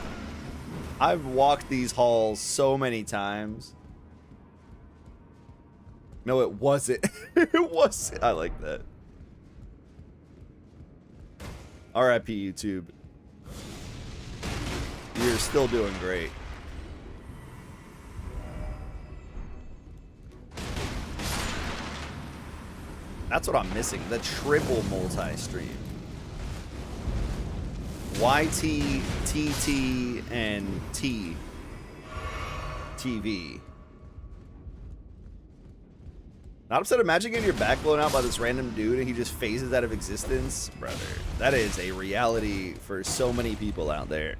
I've walked these halls so many times. No, it wasn't. It was. I like that. RIP YouTube. You're still doing great. That's what I'm missing. The triple multi-stream. YT, TT, and T. TV. Not upset. Imagine getting your back blown out by this random dude and he just phases out of existence. Brother, that is a reality for so many people out there.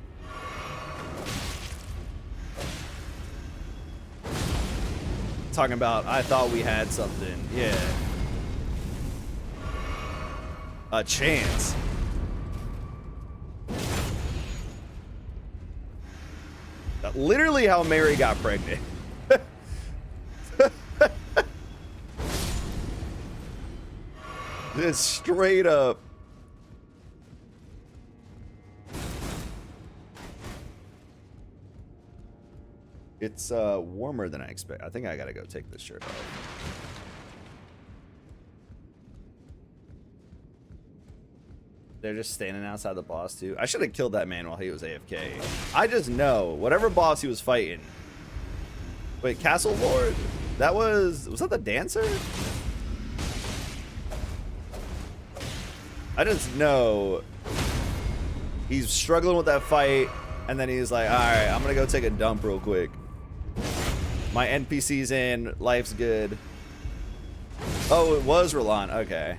Talking about, I thought we had something. Yeah. A chance. That's literally how Mary got pregnant. Just straight up. It's warmer than I expect. I think I gotta go take this shirt off. They're just standing outside the boss too. I should have killed that man while he was AFK. I just know whatever boss he was fighting. Wait, Castle Lord? That was that the dancer? I just know he's struggling with that fight, and then he's like, all right, I'm gonna go take a dump real quick. My NPC's in, life's good. Oh, it was Rolana, okay.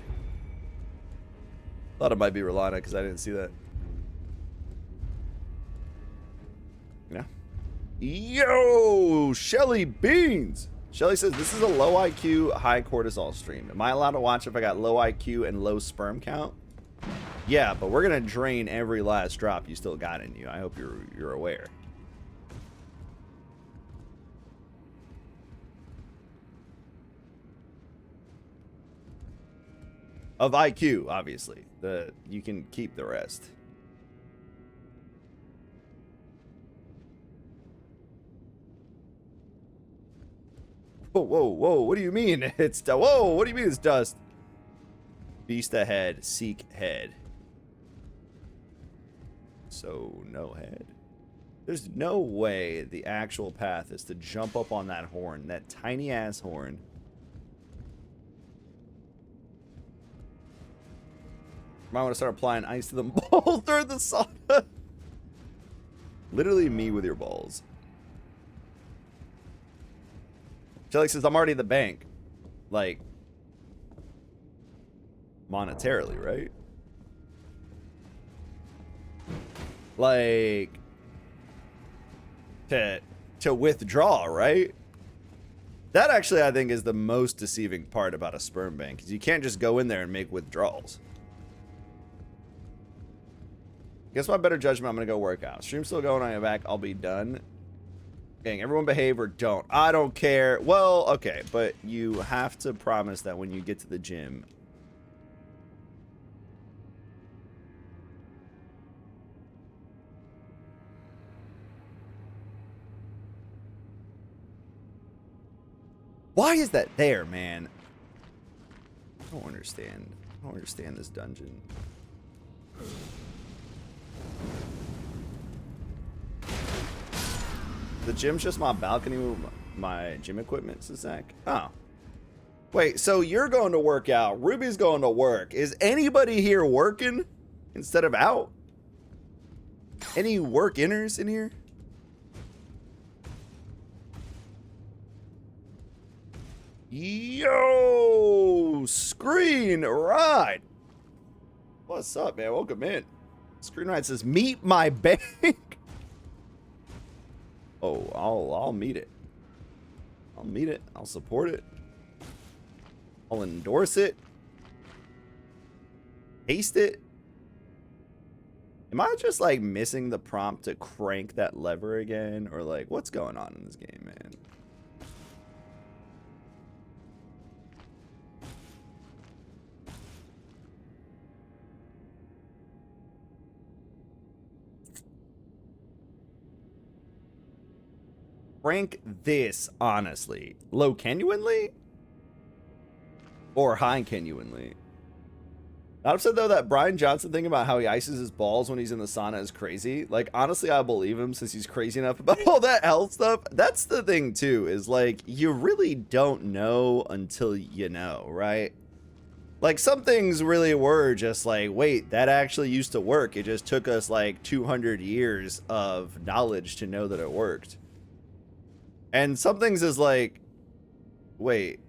Thought it might be Rolana because I didn't see that. Yeah. Yo, Shelly Beans. Shelly says, this is a low IQ, high cortisol stream. Am I allowed to watch if I got low IQ and low sperm count? Yeah, but we're going to drain every last drop you still got in you. I hope you're aware. Of IQ, obviously. You can keep the rest. Whoa, whoa, whoa, what do you mean? It's whoa, what do you mean it's dust? Beast ahead, seek head. So, no head. There's no way the actual path is to jump up on that horn, that tiny ass horn. Might want to start applying ice to them balls during the sauna. Literally me with your balls. Shelly says, I'm already the bank. Like, monetarily, right? Like, to withdraw, right? That actually, I think, is the most deceiving part about a sperm bank, because you can't just go in there and make withdrawals. Guess my better judgment, I'm going to go work out. Stream's still going on your back. I'll be done. Gang, everyone behave or don't. I don't care. Well, okay, but you have to promise that when you get to the gym... Why is that there, man? I don't understand. I don't understand this dungeon. The gym's just my balcony with my gym equipment, says Zach. Oh. Wait, so you're going to work out. Ruby's going to work. Is anybody here working instead of out? Any work-inners in here? Yo, Screen Ride. What's up, man? Welcome in. Screen Ride says, meet my bank. Oh, I'll meet it. I'll meet it. I'll support it. I'll endorse it. Taste it. Am I just like missing the prompt to crank that lever again? Or like, what's going on in this game, man? Rank this, honestly. Low genuinely? Or high genuinely? Not upset, though, that Brian Johnson thing about how he ices his balls when he's in the sauna is crazy. Like, honestly, I believe him since he's crazy enough about all that health stuff. That's the thing, too, is, like, you really don't know until you know, right? Like, some things really were just like, wait, that actually used to work. It just took us, like, 200 years of knowledge to know that it worked. And some things is like, wait,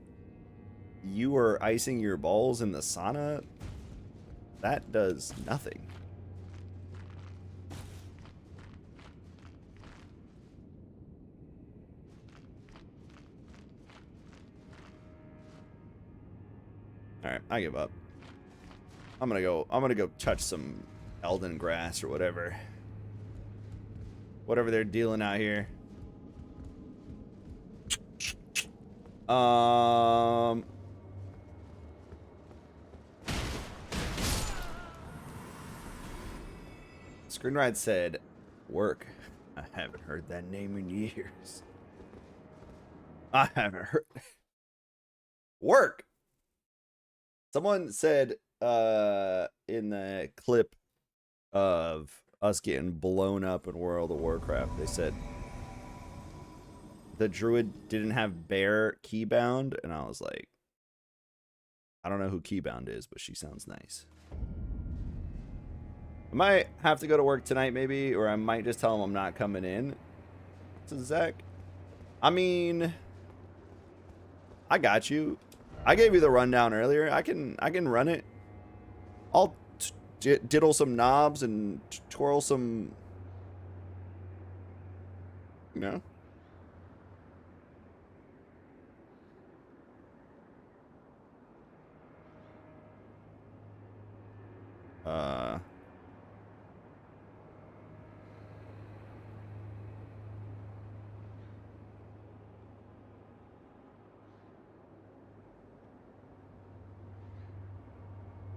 you were icing your balls in the sauna? That does nothing. All right, I give up. I'm gonna go touch some Elden grass or whatever. Whatever they're dealing out here. Screen Ride said, work. I haven't heard that name in years. I haven't heard. Work. Someone said in the clip of us getting blown up in World of Warcraft, they said the druid didn't have bear keybound, and I was like, I don't know who keybound is, but she sounds nice. I might have to go to work tonight, maybe, or I might just tell him I'm not coming in. To Zach, I mean, I got you. I gave you the rundown earlier. I can run it. I'll diddle some knobs and twirl some, you know.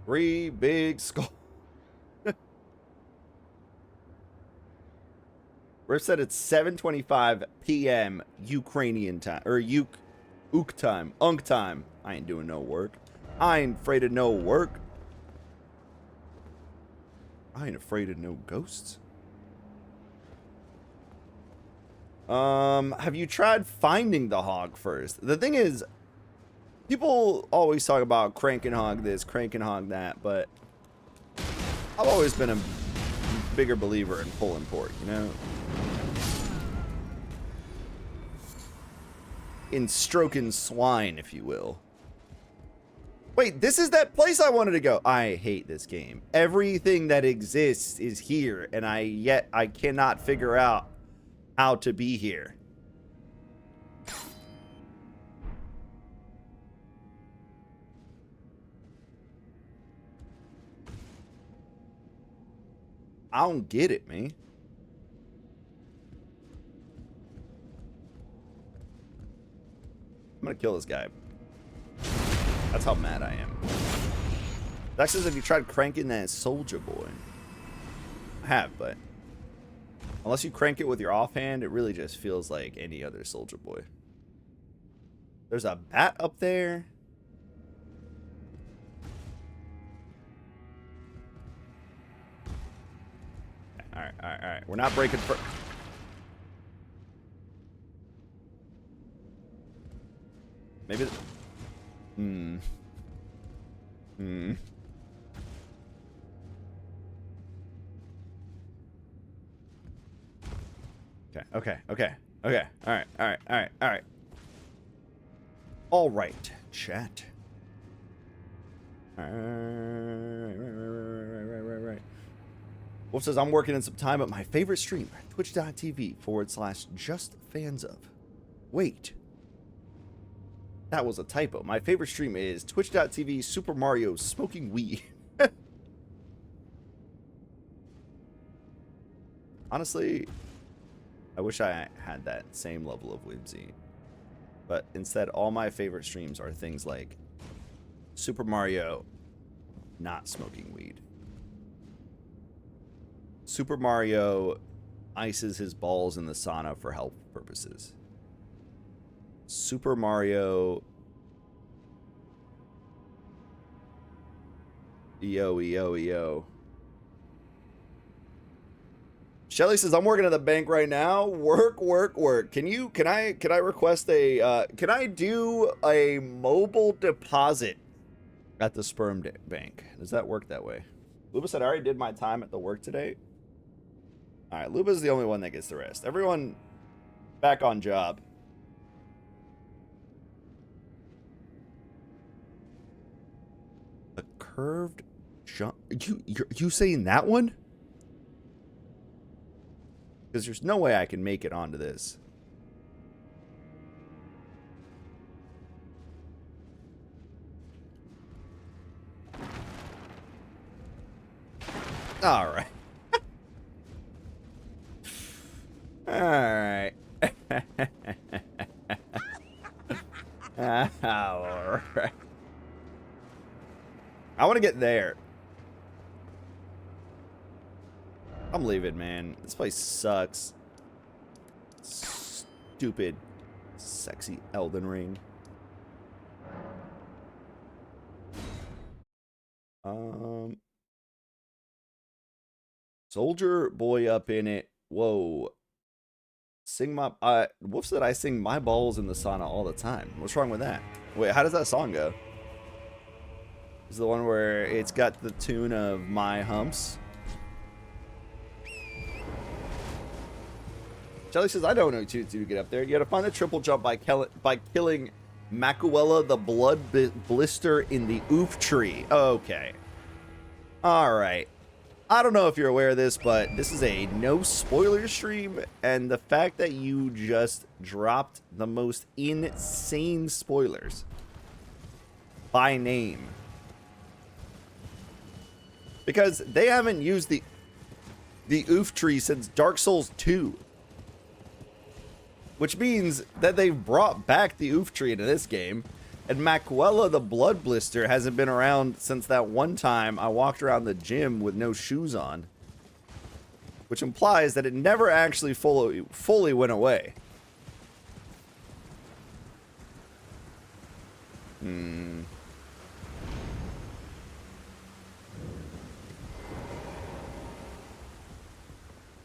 Three big skull. Riff said it's 7:25 p.m. Ukrainian time, or Uk time, Unk time. I ain't doing no work. I ain't afraid of no work. I ain't afraid of no ghosts. Have you tried finding the hog first? The thing is, people always talk about crank and hog this, crank and hog that, but I've always been a bigger believer in pulling pork, you know? in stroking swine, if you will. Wait, this is that place I wanted to go. I hate this game. Everything that exists is here, and I cannot figure out how to be here. I don't get it, man. I'm gonna kill this guy. That's how mad I am. That says, have you tried cranking that Soldier Boy? I have, but unless you crank it with your offhand, it really just feels like any other Soldier Boy. There's a bat up there. Alright, alright, alright. We're not breaking for... Maybe... Okay. Alright. Alright, chat. Right. Wolf says, I'm working in some time at my favorite stream, twitch.tv/justfansof. Wait. That was a typo. My favorite stream is twitch.tv Super Mario smoking weed. Honestly, I wish I had that same level of whimsy. But instead, all my favorite streams are things like Super Mario not smoking weed. Super Mario ices his balls in the sauna for health purposes. Super Mario... EO. Shelly says, I'm working at the bank right now. Work. Can I request a, can I do a mobile deposit at the sperm bank? Does that work that way? Luba said, I already did my time at the work today. All right, Luba's the only one that gets the rest. Everyone back on job. A curved jump. You saying that one? Because there's no way I can make it onto this. All right. All right. All right. I want to get there. I'm leaving, man. This place sucks. Stupid, sexy Elden Ring. Soldier Boy up in it. Whoa. Sing my... Wolf said I sing my balls in the sauna all the time. What's wrong with that? Wait, how does that song go? Is the one where it's got the tune of My Humps? Shelly says, I don't know to get up there. You gotta find the triple jump by killing Macuella the blood blister in the oof tree. Okay. Alright. I don't know if you're aware of this, but this is a no spoiler stream, and the fact that you just dropped the most insane spoilers by name. Because they haven't used the oof tree since Dark Souls 2. Which means that they've brought back the oof tree into this game. And Macuella the blood blister hasn't been around since that one time I walked around the gym with no shoes on. Which implies that it never actually fully went away.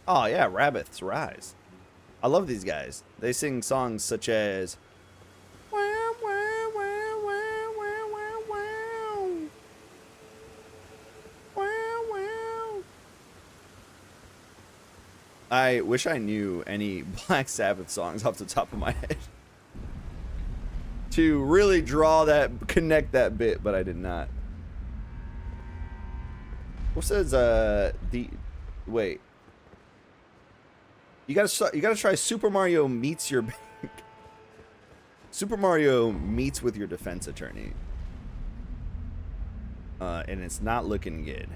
Oh yeah, Rabbits Rise. I love these guys. They sing songs such as wow, wow, wow, wow, wow, wow, wow, wow. I wish I knew any Black Sabbath songs off the top of my head. to really connect that bit, but I did not. What says wait. You gotta try Super Mario meets your bank. Super Mario meets with your defense attorney. And it's not looking good.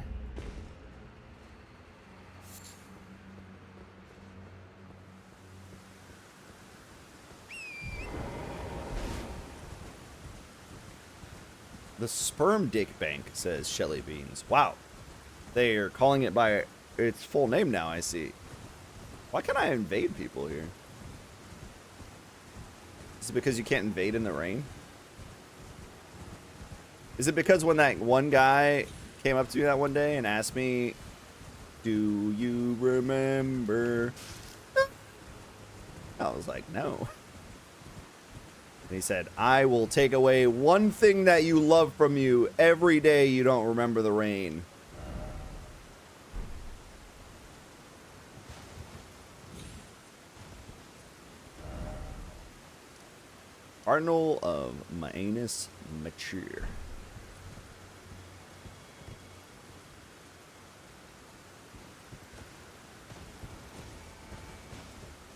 The Sperm Dick Bank, says Shelly Beans. Wow. They are calling it by its full name now, I see. Why can't I invade people here? Is it because you can't invade in the rain? Is it because when that one guy came up to me that one day and asked me, do you remember? I was like, no. And he said, I will take away one thing that you love from you every day you don't remember the rain. Cardinal of Maenus Mature.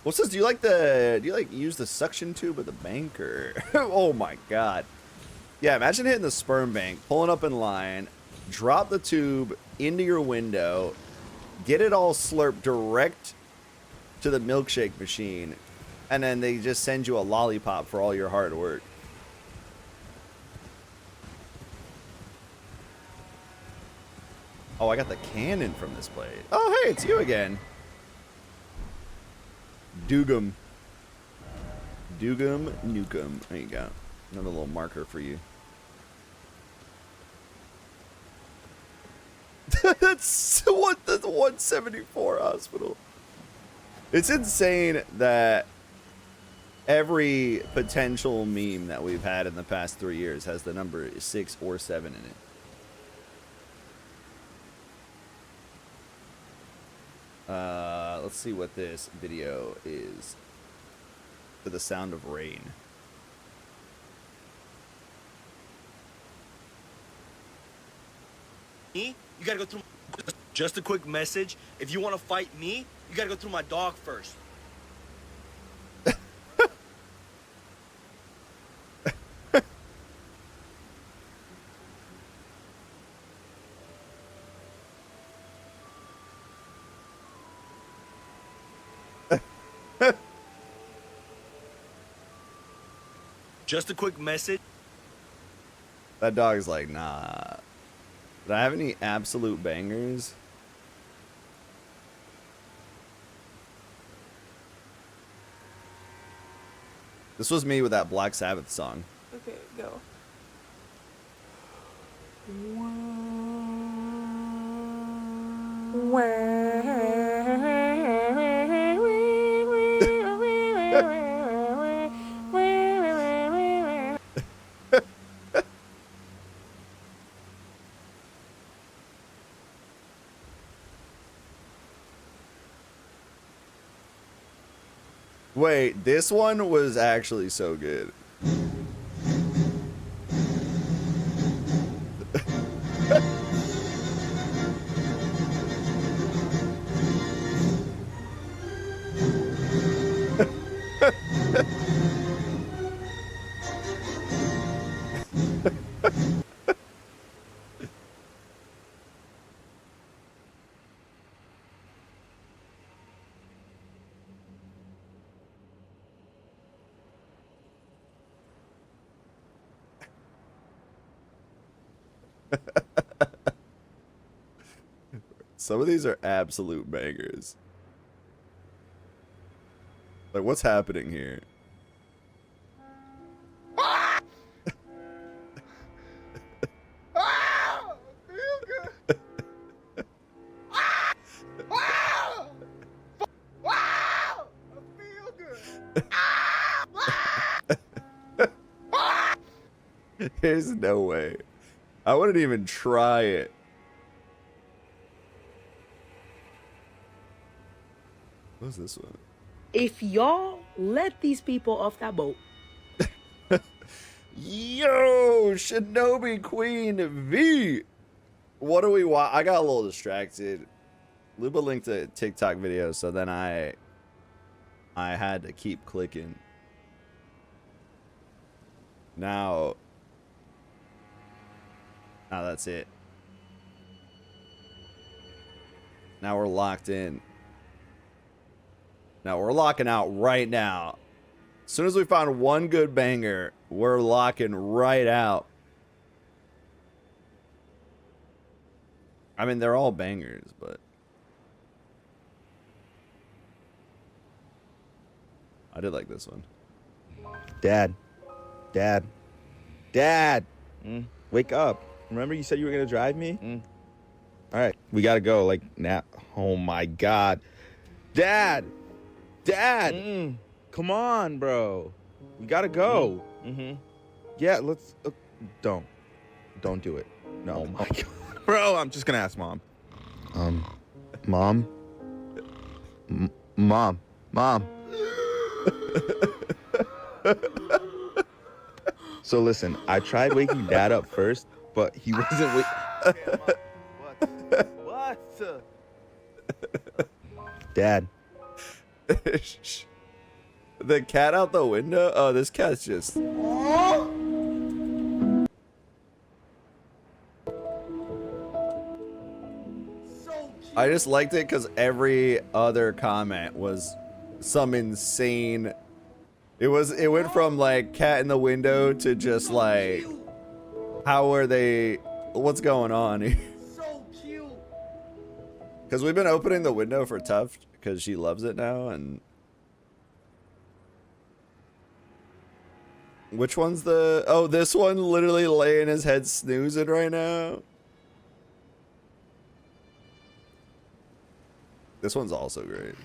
Well, it says, do you like use the suction tube at the bank, or oh my god. Yeah, imagine hitting the sperm bank, pulling up in line, drop the tube into your window, get it all slurped direct to the milkshake machine, and then they just send you a lollipop for all your hard work. Oh, I got the cannon from this place. Oh, hey, it's you again. Dugum. Dugum Nukem. There you go. Another little marker for you. That's what the 174 hospital. It's insane that every potential meme that we've had in the past 3 years has the number 6 or 7 in it. Let's see what this video is for the sound of rain. Me, you gotta go through. Just a quick message. If you want to fight me, you gotta go through my dog first. Just a quick message. That dog's like, nah. Did I have any absolute bangers? This was me with that Black Sabbath song. Okay, go. Wait, this one was actually so good. Some of these are absolute bangers. Like, what's happening here? There's no way. I wouldn't even try it. What's this one? If y'all let these people off that boat, Yo, Shinobi Queen V. What do we want? I got a little distracted. Luba linked a TikTok video, so then I had to keep clicking. Now that's it. Now we're locked in. Now we're locking out right now. As soon as we found one good banger, we're locking right out. I mean, they're all bangers, but I did like this one. Dad. Wake up. Remember you said you were going to drive me? All right, we got to go like now. Oh my God. Dad. Come on, bro. We got to go. Yeah, let's don't do it. No. Oh my God. Bro, I'm just going to ask Mom. Mom? Mom. So listen, I tried waking Dad up first, but he wasn't What? Dad. The cat out the window? Oh, this cat's just... I just liked it because every other comment was some insane... It went from like cat in the window to just like, how are they, what's going on here? So cute. Because we've been opening the window for Tuft because she loves it now. And which one's the, oh, this one literally laying his head snoozing right now. This one's also great.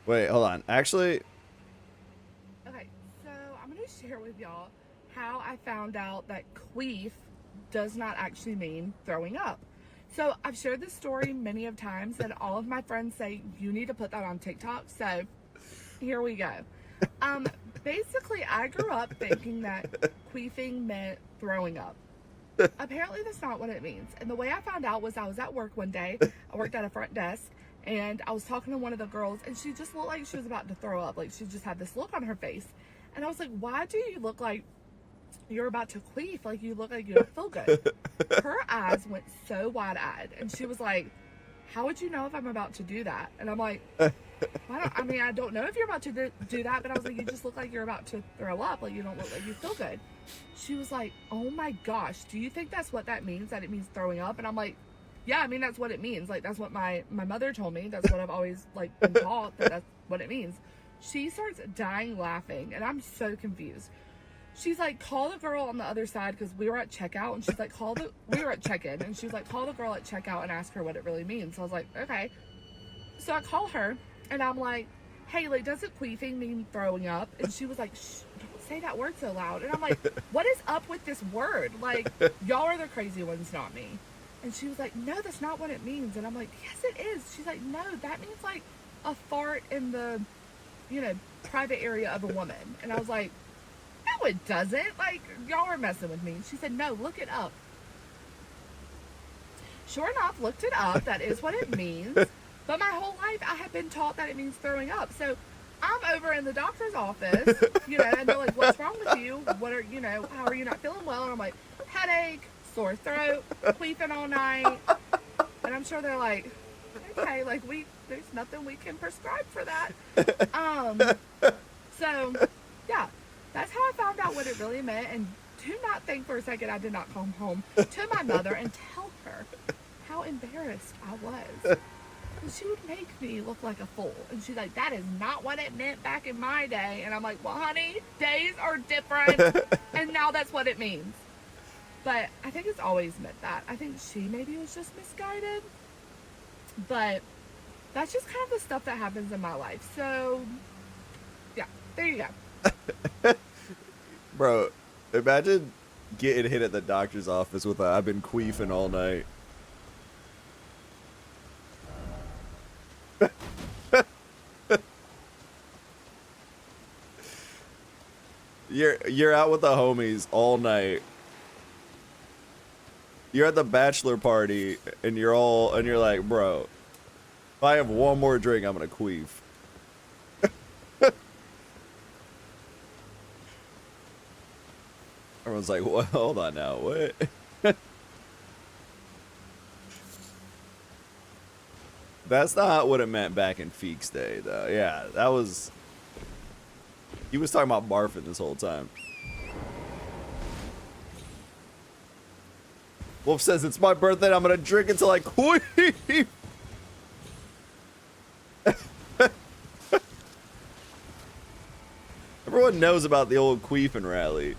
Wait, hold on. Actually, okay, so I'm going to share with y'all how I found out that queef does not actually mean throwing up. So I've shared this story many of times, and all of my friends say you need to put that on TikTok. So here we go. Basically, I grew up thinking that queefing meant throwing up. Apparently, that's not what it means. And the way I found out was I was at work one day. I worked at a front desk. And I was talking to one of the girls, and she just looked like she was about to throw up. Like, she just had this look on her face. And I was like, why do you look like you're about to queef? Like, you look like you don't feel good. Her eyes went so wide-eyed. And she was like, how would you know if I'm about to do that? And I'm like, I don't know if you're about to do that. But I was like, you just look like you're about to throw up. Like, you don't look like you feel good. She was like, oh, my gosh. Do you think that's what that means, that it means throwing up? And I'm like, yeah, I mean, that's what it means. Like, that's what my mother told me. That's what I've always, like, been taught, that that's what it means. She starts dying laughing, and I'm so confused. She's like, call the girl on the other side, because we were at checkout, and she's like, we were at check-in, and she was like, call the girl at checkout and ask her what it really means. So I was like, okay. So I call her, and I'm like, hey, like, doesn't queefing mean throwing up? And she was like, shh, don't say that word so loud. And I'm like, what is up with this word? Like, y'all are the crazy ones, not me. And she was like, no, that's not what it means. And I'm like, yes, it is. She's like, no, that means like a fart in the, private area of a woman. And I was like, no, it doesn't. Like, y'all are messing with me. And she said, no, look it up. Sure enough, looked it up. That is what it means. But my whole life, I have been taught that it means throwing up. So I'm over in the doctor's office, and they're like, what's wrong with you? What are, how are you not feeling well? And I'm like, headache, sore throat, queefing all night. And I'm sure they're like, okay, like there's nothing we can prescribe for that. So yeah, that's how I found out what it really meant. And do not think for a second I did not come home to my mother and tell her how embarrassed I was. And she would make me look like a fool. And she's like, that is not what it meant back in my day. And I'm like, well, honey, days are different. And now that's what it means. But I think it's always meant that. I think she maybe was just misguided. But that's just kind of the stuff that happens in my life. So, yeah, there you go. Bro, imagine getting hit at the doctor's office with a, I've been queefing all night. You're out with the homies all night. You're at the bachelor party and you're like, bro, if I have one more drink, I'm gonna queef. Everyone's like, what? Hold on now, what? That's not what it meant back in Feek's day, though. Yeah, that was... He was talking about barfing this whole time. Wolf says, it's my birthday, I'm gonna drink until I queef! Everyone knows about the old queefing rally.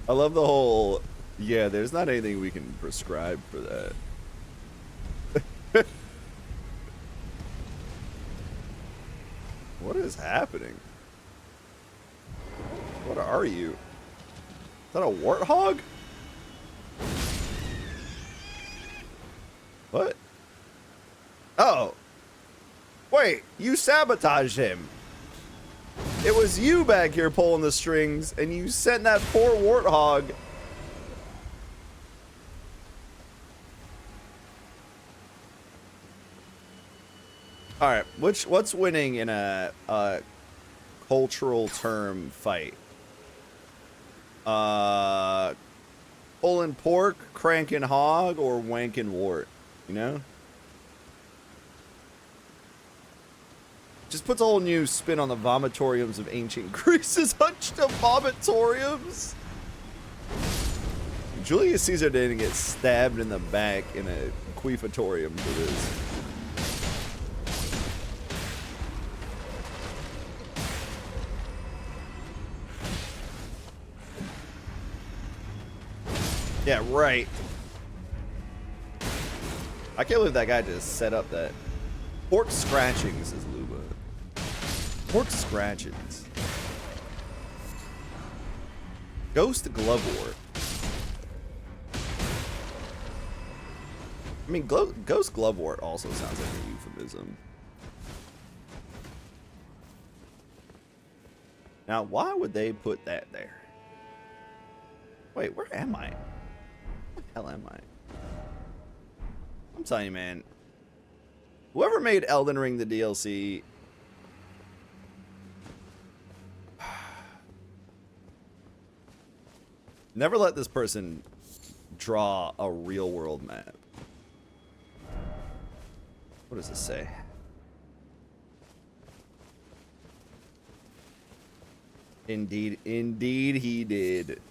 I love the whole, yeah, there's not anything we can prescribe for that. What is happening? What are you? Is that a warthog? What? Oh. Wait, you sabotaged him. It was you back here pulling the strings, and you sent that poor warthog. All right, what's winning in a cultural term fight? Pulling pork, cranking hog, or wanking wart? You know? Just puts a whole new spin on the vomitoriums of ancient Greece. Is hunched to vomitoriums. Julius Caesar didn't get stabbed in the back in a queefatorium for this. Yeah, right. I can't believe that guy just set up that. Pork scratchings, says Luba. Pork scratchings. Ghost Glovewort. I mean, Ghost Glovewort also sounds like a euphemism. Now, why would they put that there? Wait, where am I? Where the hell am I? I'm telling you, man. Whoever made Elden Ring the DLC... Never let this person draw a real-world map. What does this say? Indeed he did.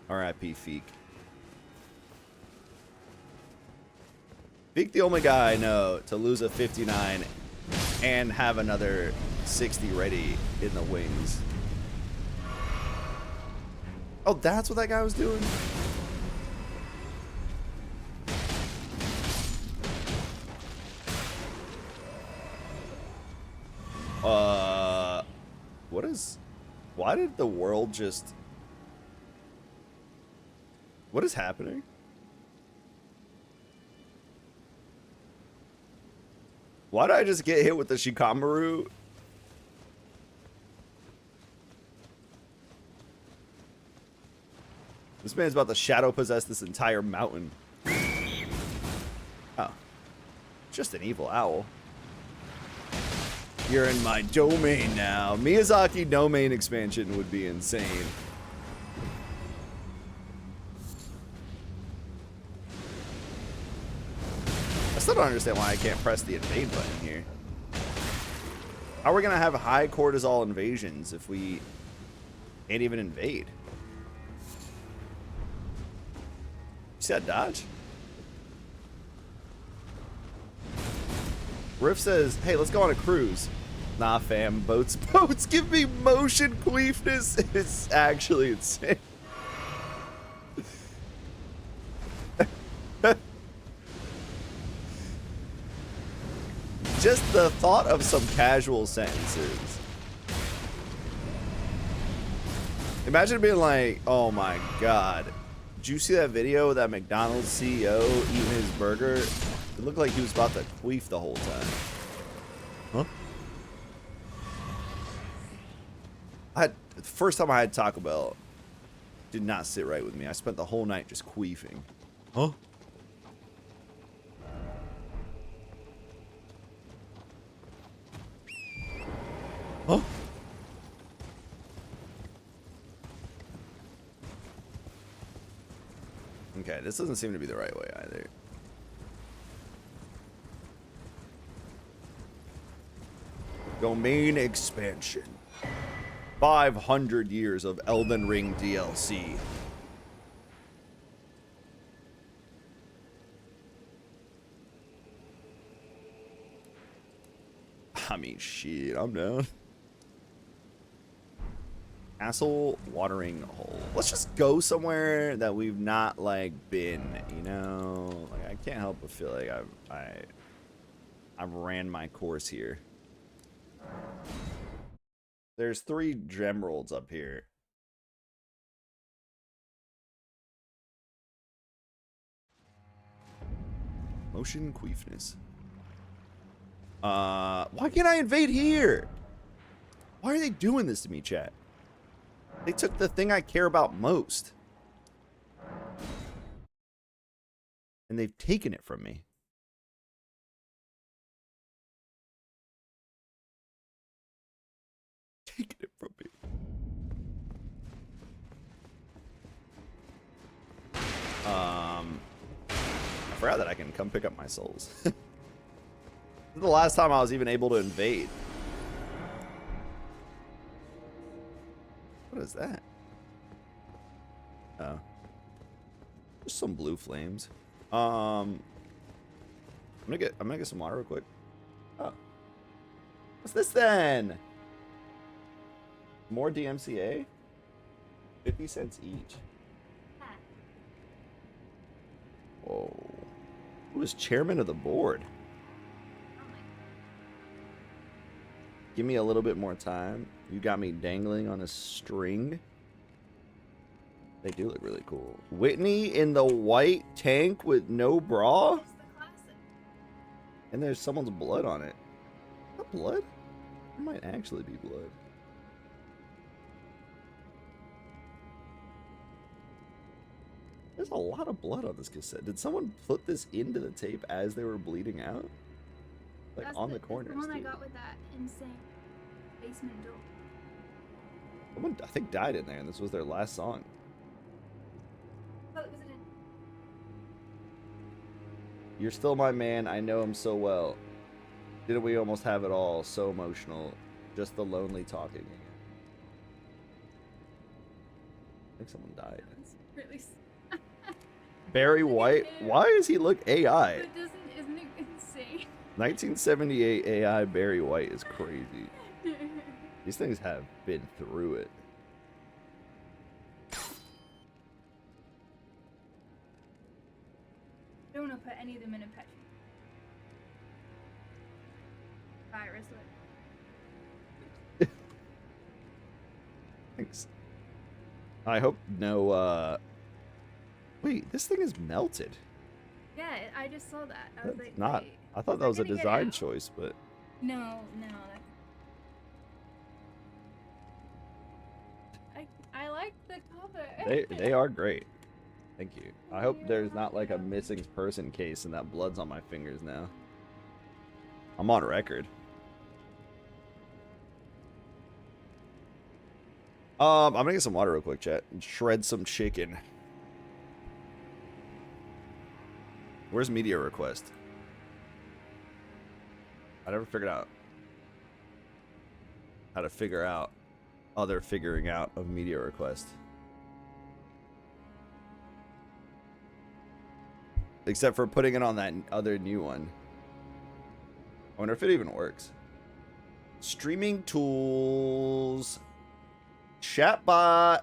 R.I.P. Feek. Feek the only guy I know to lose a 59 and have another 60 ready in the wings. Oh, that's what that guy was doing? What is... Why did the world just... What is happening? Why did I just get hit with the Shikamaru? This man's about to shadow possess this entire mountain. Oh. Just an evil owl. You're in my domain now. Miyazaki domain expansion would be insane. I still don't understand why I can't press the invade button here. How are we gonna have high cortisol invasions if we can't even invade? You see that dodge? Riff says, hey, let's go on a cruise. Nah, fam, boats give me motion queefness. It's actually insane. Just the thought of some casual sentences. Imagine being like, oh my god. Did you see that video of that McDonald's CEO eating his burger? It looked like he was about to queef the whole time. Huh? The first time I had Taco Bell, did not sit right with me. I spent the whole night just queefing. Huh? Huh? Okay, this doesn't seem to be the right way either. Domain expansion. 500 years of Elden Ring DLC. I mean, shit, I'm down. Castle watering hole. Let's just go somewhere that we've not, like, been, you know? Like, I can't help but feel like I've ran my course here. There's 3 gem rolls up here. Motion queefness. Why can't I invade here? Why are they doing this to me, chat? They took the thing I care about most. And they've taken it from me. Taken it from me. I forgot that I can come pick up my souls. This is the last time I was even able to invade. What is that? Oh. Just some blue flames. I'm gonna get some water real quick. Oh. What's this then? More DMCA? 50 cents each. Whoa. Who is chairman of the board? Give me a little bit more time. You got me dangling on a string. They do look really cool. Whitney in the white tank with no bra? And there's someone's blood on it. Is that blood? It might actually be blood. There's a lot of blood on this cassette. Did someone put this into the tape as they were bleeding out? Like That's on the corners. That's the one dude. I got with that insane basement door. Someone, I think, died in there, and this was their last song. Oh, was it in? You're still my man. I know him so well. Didn't we almost have it all? So emotional. Just the lonely talking. I think someone died. It's really. Barry White. Why does he look AI? It doesn't. Isn't it insane? 1978 AI Barry White is crazy. These things have been through it. I don't want to put any of them in a pet. Virus. Thanks. I hope no, Wait, this thing is melted. Yeah, I just saw that. I was like, Not. wait, I thought is that was a gonna get design out? choice, but No, no. I like the cover. they are great. Thank you. I hope there's not like a missing person case and that blood's on my fingers now. I'm on record. I'm gonna get some water real quick, chat, and shred some chicken. Where's media request? I never figured out how to figure out other figuring out of media request. Except for putting it on that other new one. I wonder if it even works. Streaming tools. Chatbot.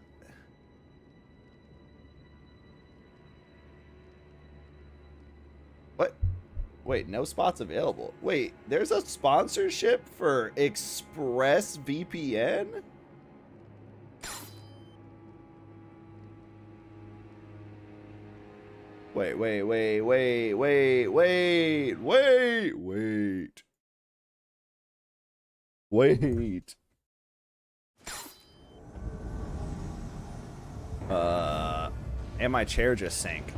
What? Wait, no spots available. Wait, there's a sponsorship for ExpressVPN? Wait. Wait, wait, wait, wait, wait, wait, wait, wait. Wait. And my chair just sank.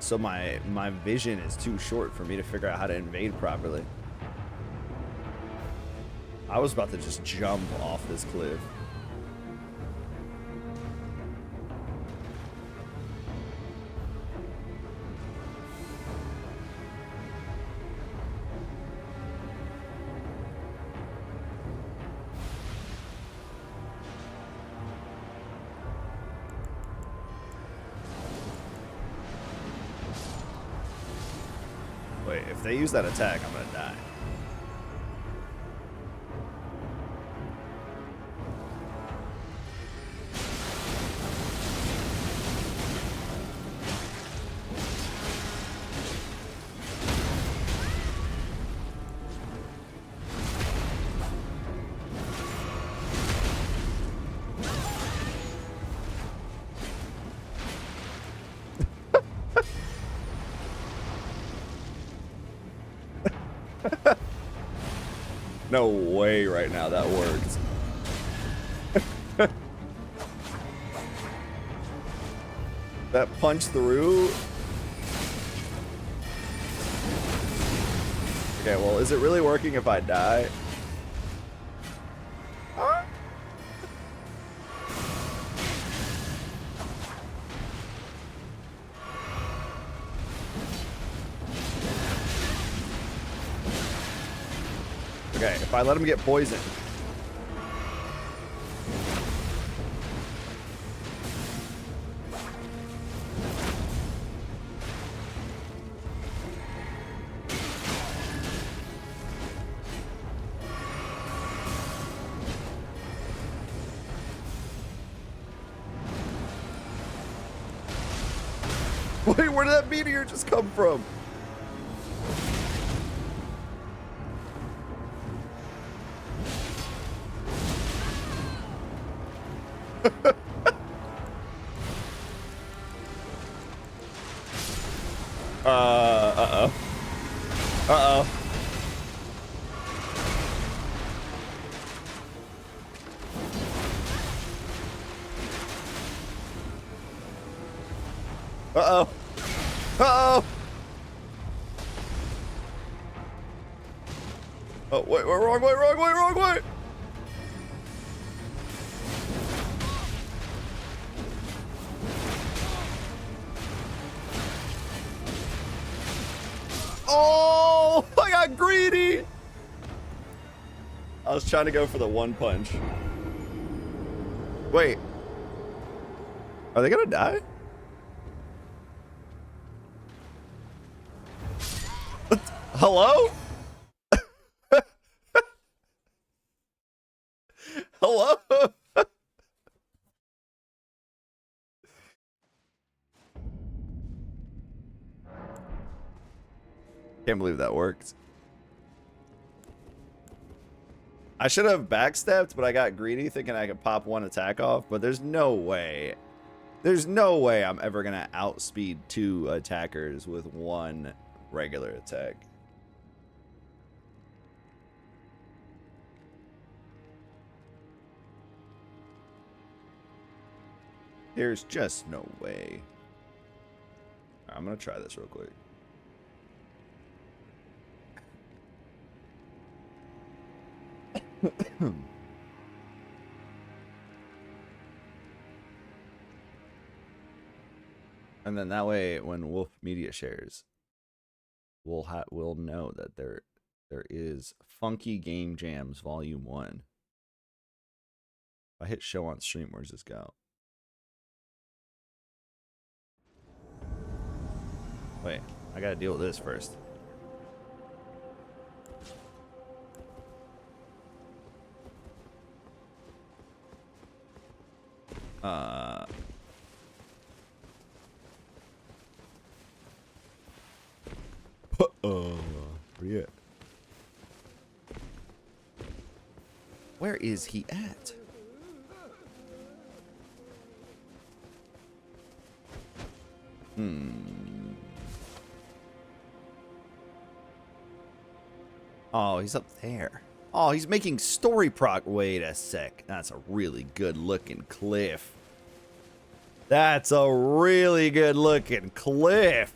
So my vision is too short for me to figure out how to invade properly. I was about to just jump off this cliff. Wait, if they use that attack, I'm gonna die. No way right now that worked. That punch through. Okay, well, is it really working if I die? Ah. Okay, if I let him get poisoned. Wait, where did that meteor just come from? Uh-oh. Uh-oh. Uh-oh. Uh-oh. Oh, wait, wrong way, wrong way, wrong way. Oh, I got greedy. I was trying to go for the one punch. Wait. Are they gonna die? Hello? Hello? Can't believe that worked. I should have backstepped, but I got greedy thinking I could pop one attack off, but there's no way. There's no way I'm ever gonna outspeed two attackers with one regular attack. There's just no way. I'm gonna try this real quick. And then that way, when Wolf Media shares, we'll know that there is Funky Game Jams Volume 1. If I hit show on stream, where's this go? Wait, I gotta deal with this first. Yeah. Where is he at? Oh, he's up there. Oh, he's making story prog. Wait a sec. That's a really good looking cliff. That's a really good looking cliff.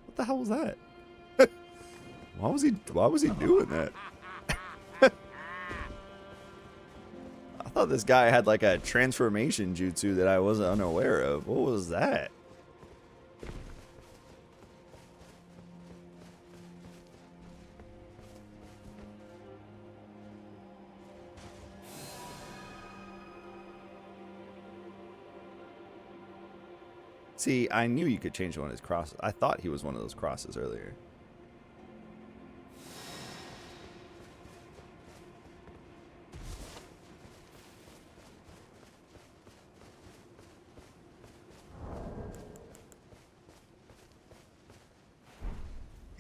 What the hell was that? Why was he doing that? I thought this guy had like a transformation jutsu that I wasn't unaware of. What was that? See, I knew you could change one of his crosses. I thought he was one of those crosses earlier.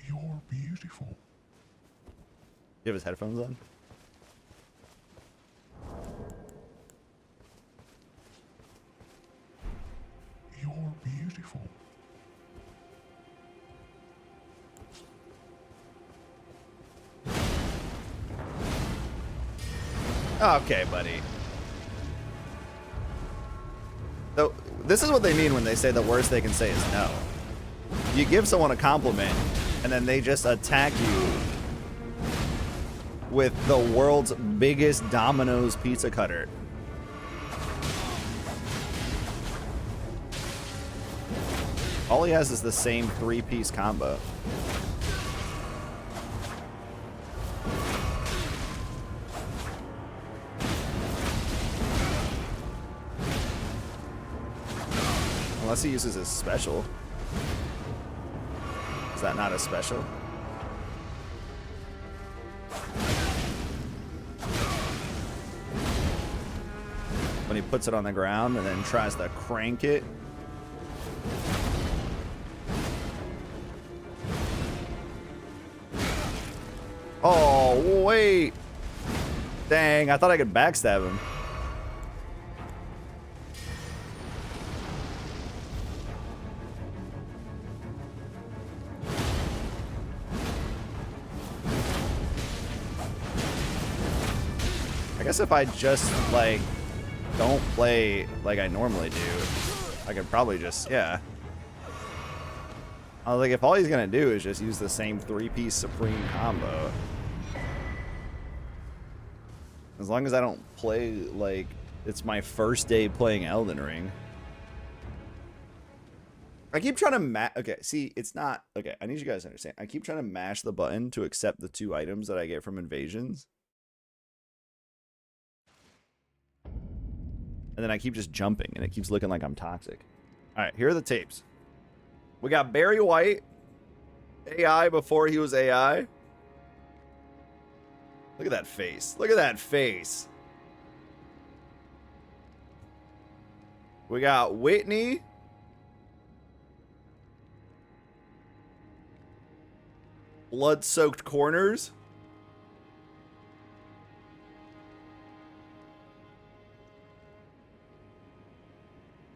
You're beautiful. You have his headphones on? You're beautiful. Okay, buddy. So, this is what they mean when they say the worst they can say is no. You give someone a compliment, and then they just attack you with the world's biggest Domino's pizza cutter. All he has is the same 3-piece combo. Unless he uses his special. Is that not a special? When he puts it on the ground and then tries to crank it. Oh, wait. Dang, I thought I could backstab him. I guess if I just, like, don't play like I normally do, I could probably just, yeah. I was like, if all he's gonna do is just use the same 3-piece Supreme combo. As long as I don't play like it's my first day playing Elden Ring. I keep trying to okay, see, it's not, okay, I need you guys to understand. I keep trying to mash the button to accept the 2 items that I get from invasions. And then I keep just jumping, and it keeps looking like I'm toxic. All right, here are the tapes. We got Barry White, AI before he was AI. Look at that face. Look at that face. We got Whitney. Blood-soaked corners.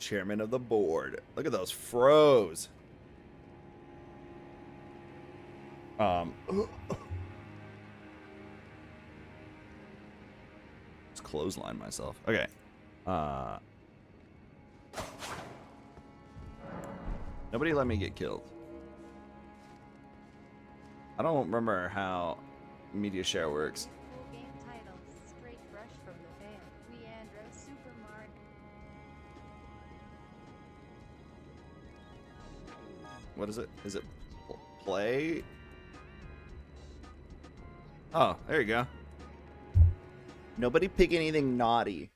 Chairman of the board. Look at those froze. Just clothesline myself. Okay. Nobody let me get killed. I don't remember how media share works. Game title, straight fresh from the fan. Leandro Super Mario. What is it? Is it play? Oh, there you go. Nobody pick anything naughty.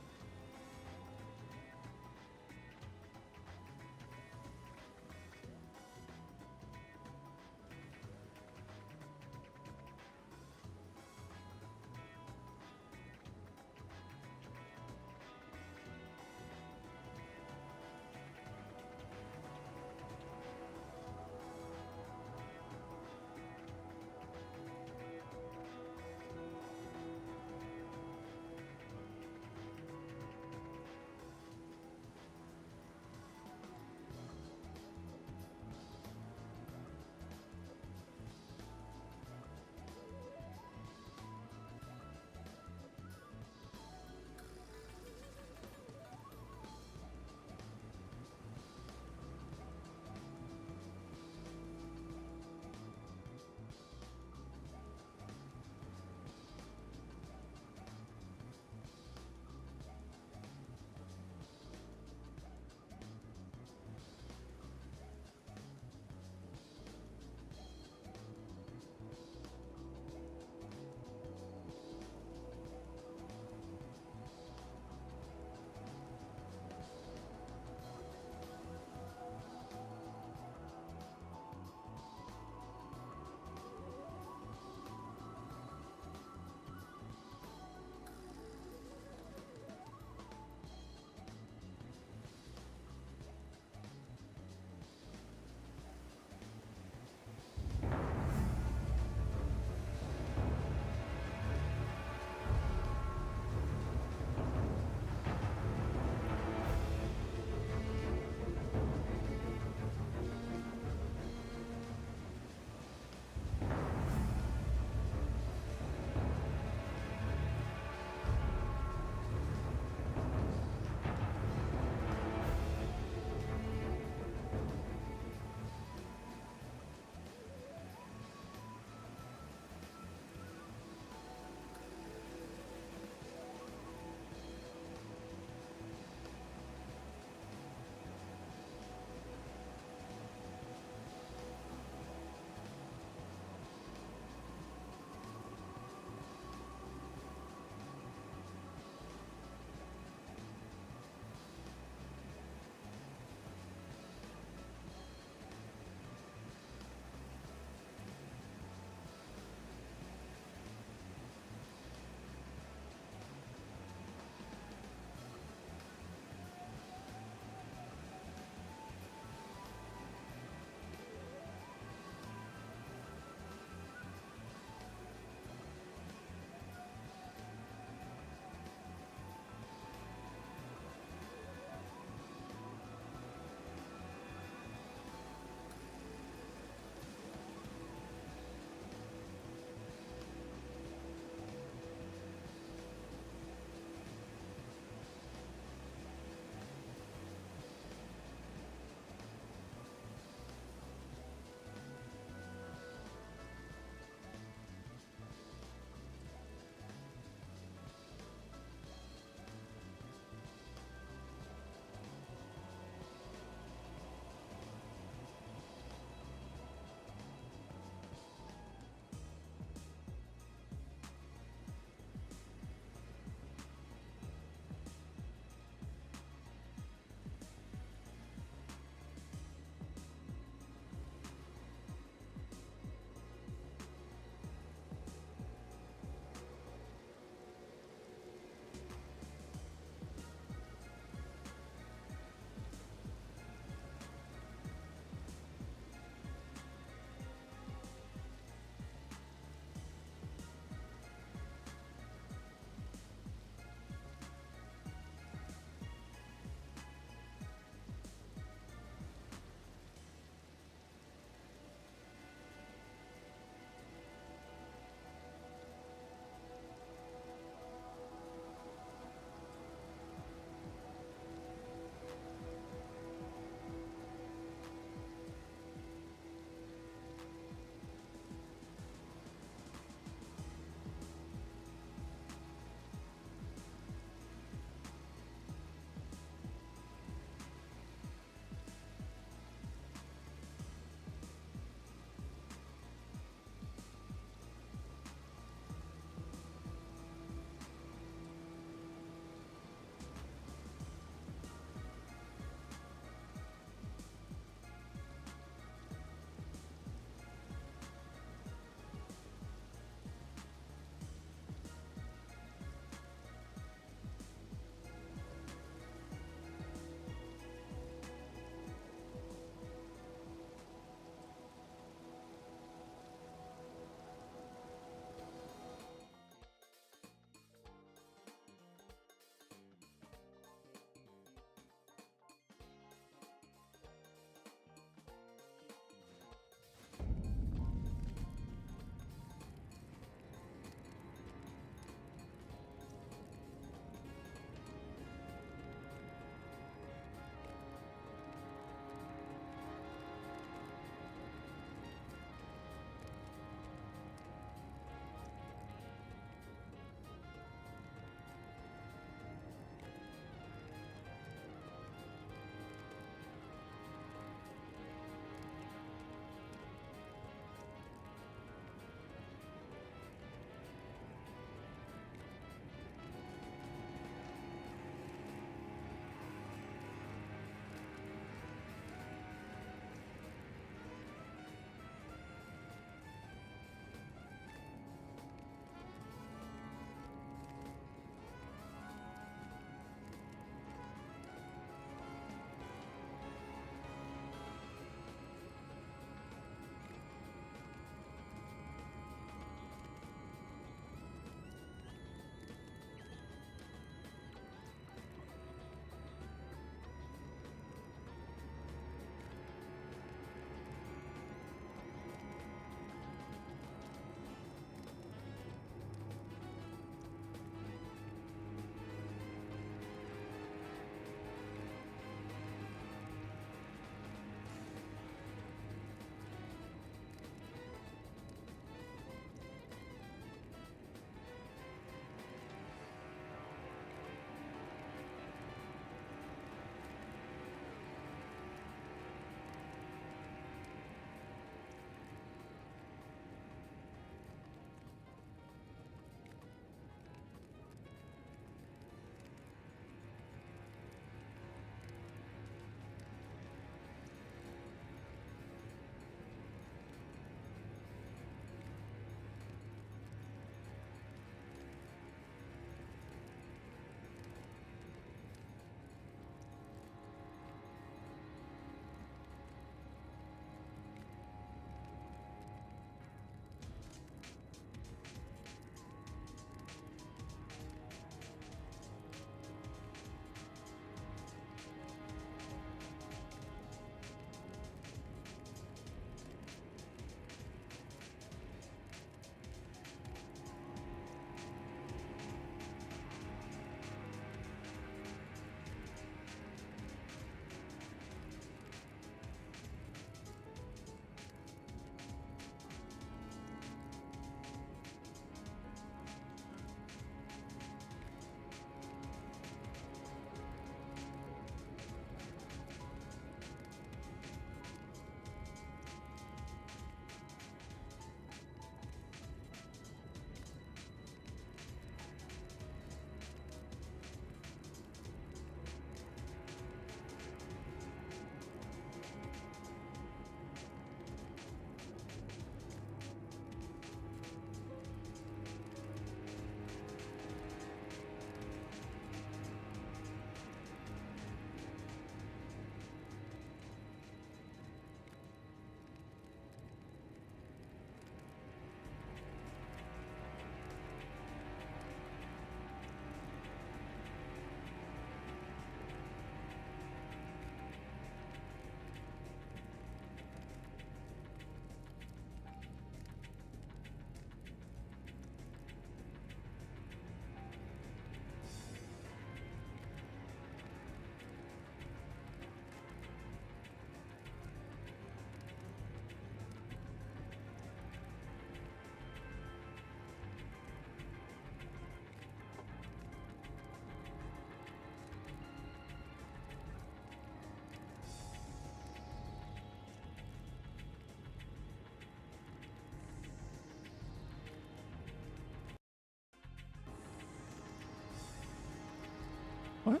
What?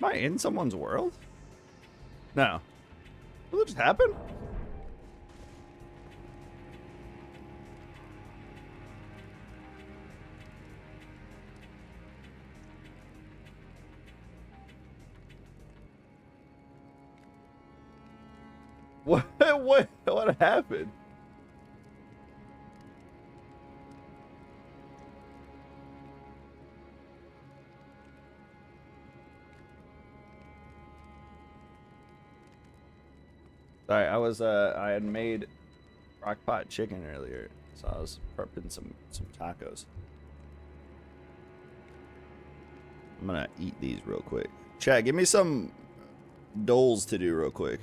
Am I in someone's world? No. What did just happen? What? What happened? Sorry, I had made crock pot chicken earlier, so I was prepping some tacos. I'm gonna eat these real quick. Chat, give me some doles to do real quick.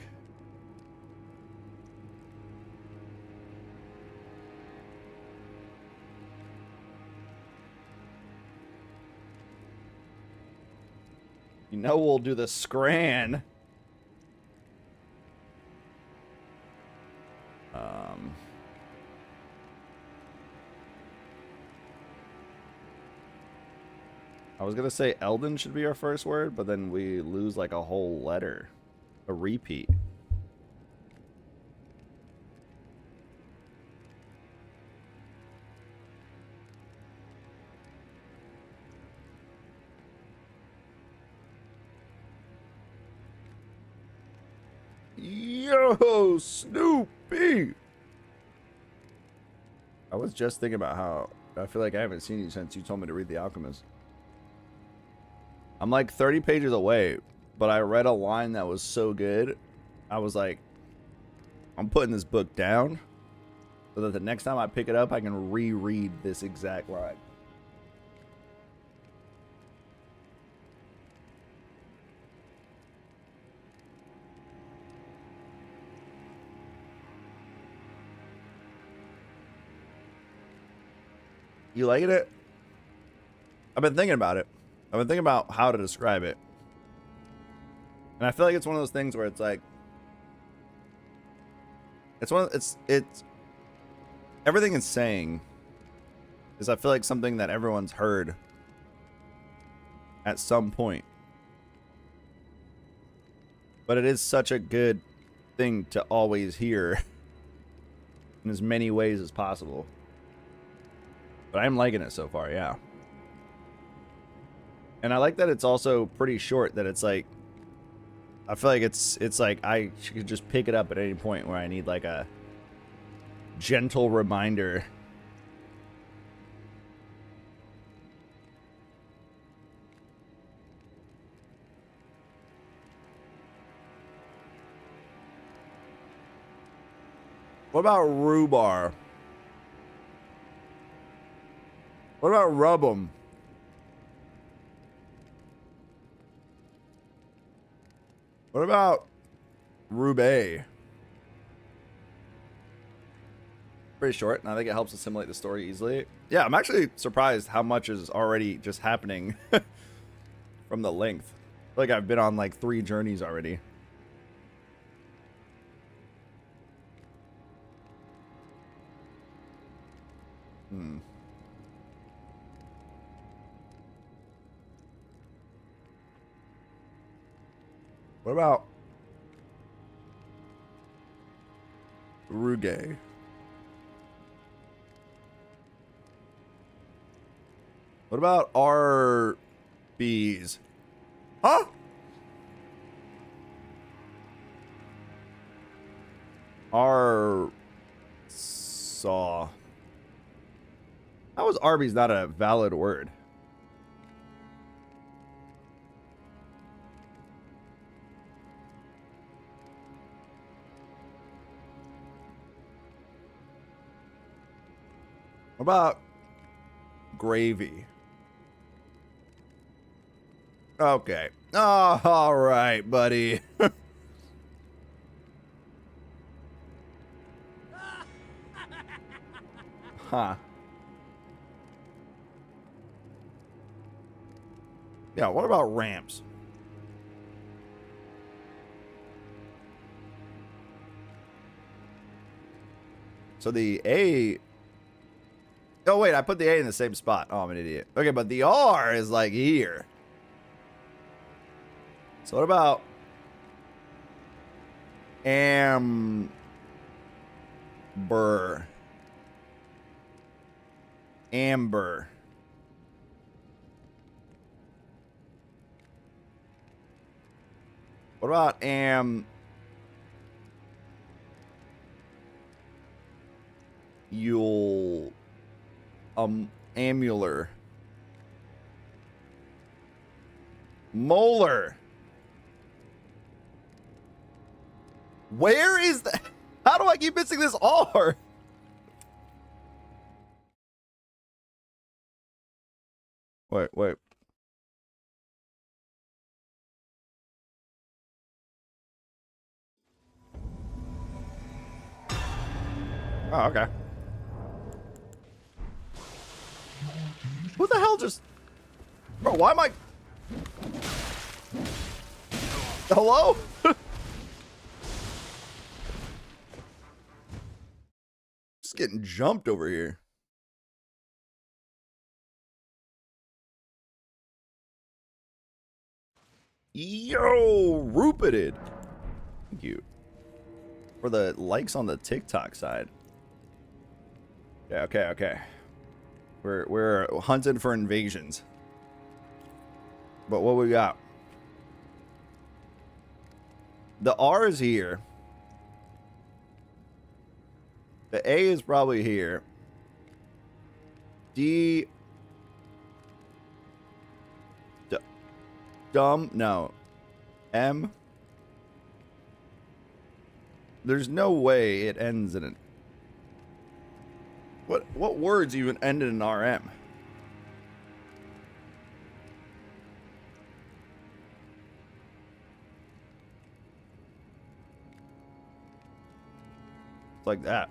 You know we'll do the scran. I was gonna say Elden should be our first word, but then we lose like a whole letter. A repeat. Yo, Snoopy! I was just thinking about how I feel like I haven't seen you since you told me to read The Alchemist. I'm like 30 pages away, but I read a line that was so good. I was like, I'm putting this book down so that the next time I pick it up, I can reread this exact line. You liking it? I've been thinking about it. I've been thinking about how to describe it. And I feel like it's one of those things where it's like it's everything it's saying is, I feel like, something that everyone's heard at some point. But it is such a good thing to always hear in as many ways as possible. But I'm liking it so far, yeah. And I like that it's also pretty short, that it's like, I feel like it's like I could just pick it up at any point where I need like a gentle reminder. What about rhubarb? What about rubum? What about Roubaix? Pretty short, and I think it helps assimilate the story easily. Yeah, I'm actually surprised how much is already just happening from the length. I feel like I've been on like 3 journeys already. What about Rouge? What about Arby's? Huh? Saw. How is Arby's not a valid word? What about gravy? Okay. Oh, all right, buddy. Huh. Yeah, what about ramps? So the A Oh, wait, I put the A in the same spot. Oh, I'm an idiot. Okay, but the R is like here. So what about Amber? Amber. What about Yule? Amular. Molar. Where is that? How do I keep missing this R? Wait. Oh, okay. Who the hell just... Bro, why am I... Hello? Just getting jumped over here. Yo, Rupited. Thank you for the likes on the TikTok side. Yeah, okay. We're hunting for invasions. But what we got? The R is here. The A is probably here. D. Dumb. No. M. There's no way it ends in an... What words even end in an RM? It's like that.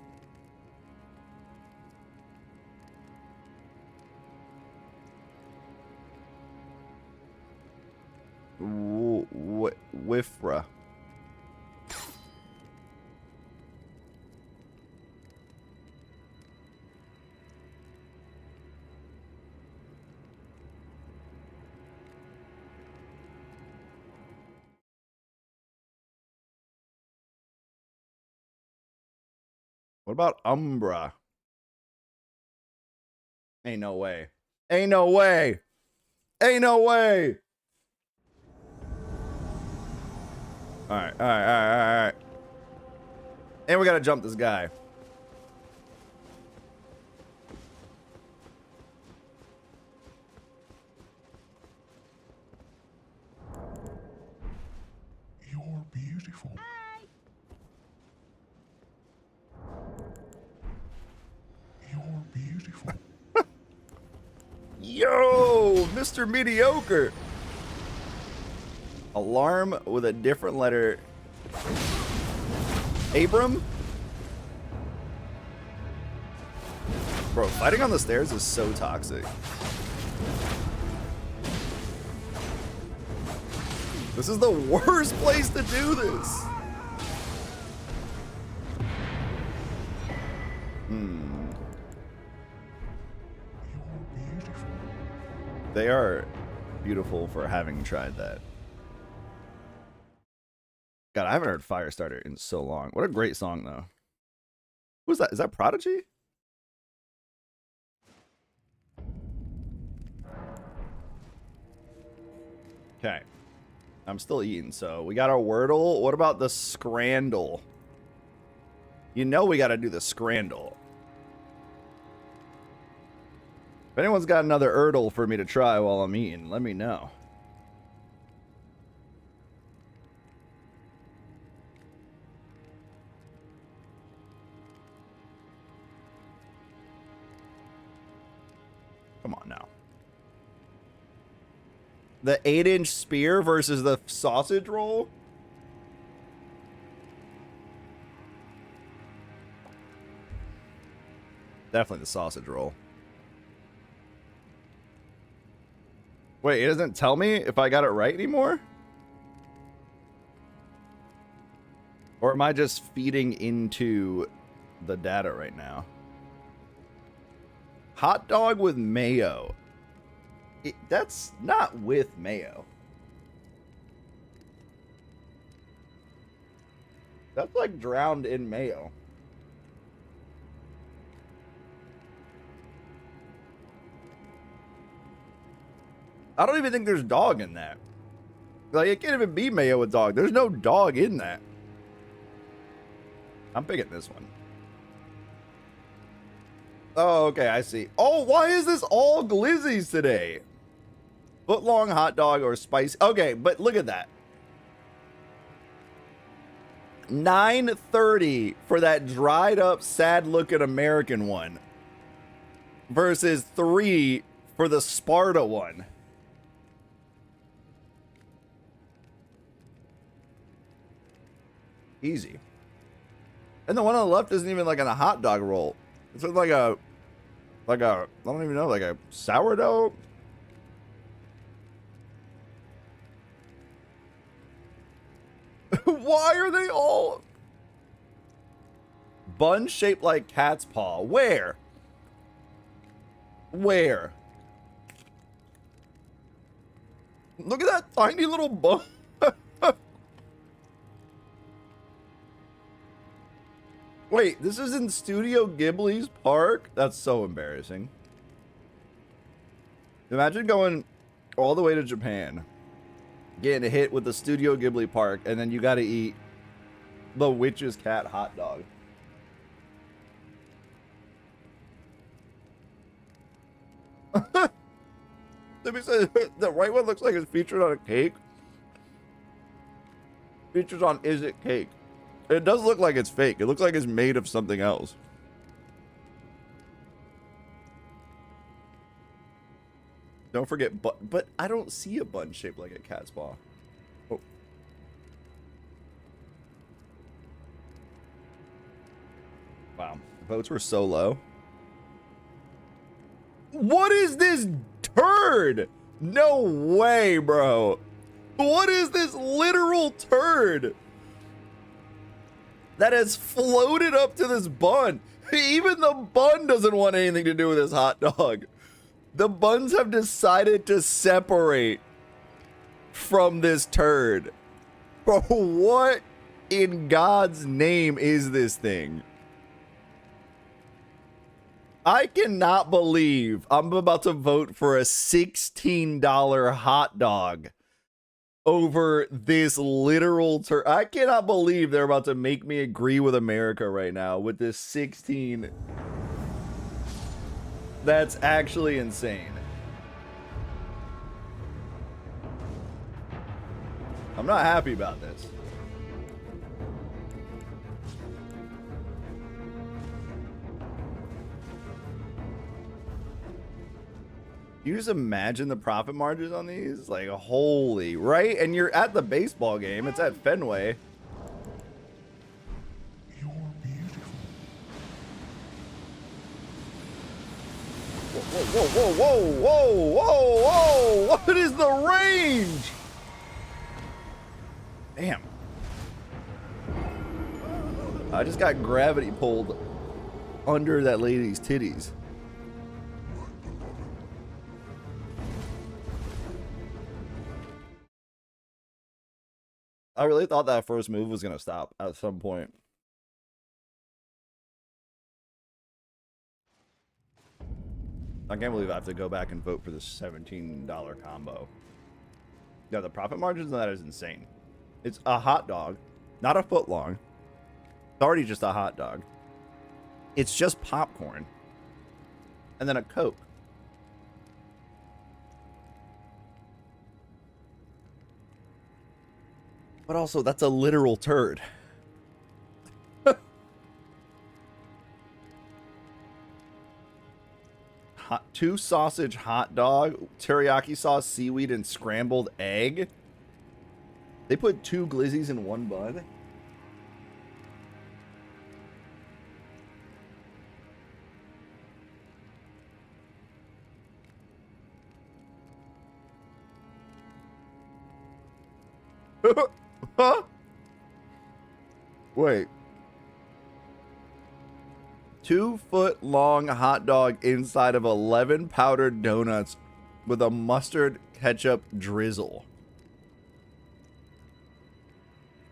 Wifra. What about Umbra? Ain't no way. Ain't no way. Ain't no way. All right. And we gotta jump this guy. You're beautiful. You're beautiful. Yo, Mr. Mediocre. Alarm with a different letter. Abram? Bro, fighting on the stairs is so toxic. This is the worst place to do this. You're beautiful. They are beautiful for having tried that. God, I haven't heard Firestarter in so long. What a great song, though. Who's that? Is that Prodigy? Okay. I'm still eating, so we got our Wordle. What about the Scrandle? You know we got to do the Scrandle. If anyone's got another Erdle for me to try while I'm eating, let me know. Come on now. The 8-inch spear versus the sausage roll? Definitely the sausage roll. Wait, it doesn't tell me if I got it right anymore? Or am I just feeding into the data right now? Hot dog with mayo. That's not with mayo. That's like drowned in mayo. I don't even think there's dog in that. Like, it can't even be mayo with dog. There's no dog in that. I'm picking this one. Oh, okay, I see. Oh, why is this all glizzies today? Foot-long hot dog or spicy. Okay, but look at that. $9.30 for that dried up, sad-looking American one versus $3 for the Sparta one. Easy. And the one on the left isn't even like in a hot dog roll. It's like a, I don't even know, like a sourdough. Why are they all bun shaped like cat's paw? Where? Where? Look at that tiny little bun. Wait, this is in Studio Ghibli's park? That's so embarrassing. Imagine going all the way to Japan, getting hit with the Studio Ghibli park, and then you gotta eat the witch's cat hot dog. Let me say, the right one looks like it's featured on a cake. Features on Is It Cake. It does look like it's fake. It looks like it's made of something else. Don't forget, but I don't see a bun shaped like a cat's paw. Oh. Wow. Votes were so low. What is this turd? No way, bro. What is this literal turd that has floated up to this bun? Even the bun doesn't want anything to do with this hot dog. The buns have decided to separate from this turd. Bro, what in God's name is this thing? I cannot believe I'm about to vote for a $16 hot dog over this literal turd. I cannot believe they're about to make me agree with America right now with this 16. That's actually insane. I'm not happy about this. You just imagine the profit margins on these? Like, holy, right? And you're at the baseball game. It's at Fenway. You're beautiful. Whoa, whoa, whoa, whoa, whoa, whoa, whoa! What is the range? Damn. I just got gravity pulled under that lady's titties. I really thought that first move was going to stop at some point. I can't believe I have to go back and vote for this $17 combo. Yeah, the profit margins on that is insane. It's a hot dog, not a foot long. It's already just a hot dog. It's just popcorn. And then a Coke. But also, that's a literal turd. Two sausage hot dog, teriyaki sauce, seaweed, and scrambled egg. They put 2 glizzies in one bun. Huh? Wait. 2-foot long hot dog inside of 11 powdered donuts with a mustard ketchup drizzle.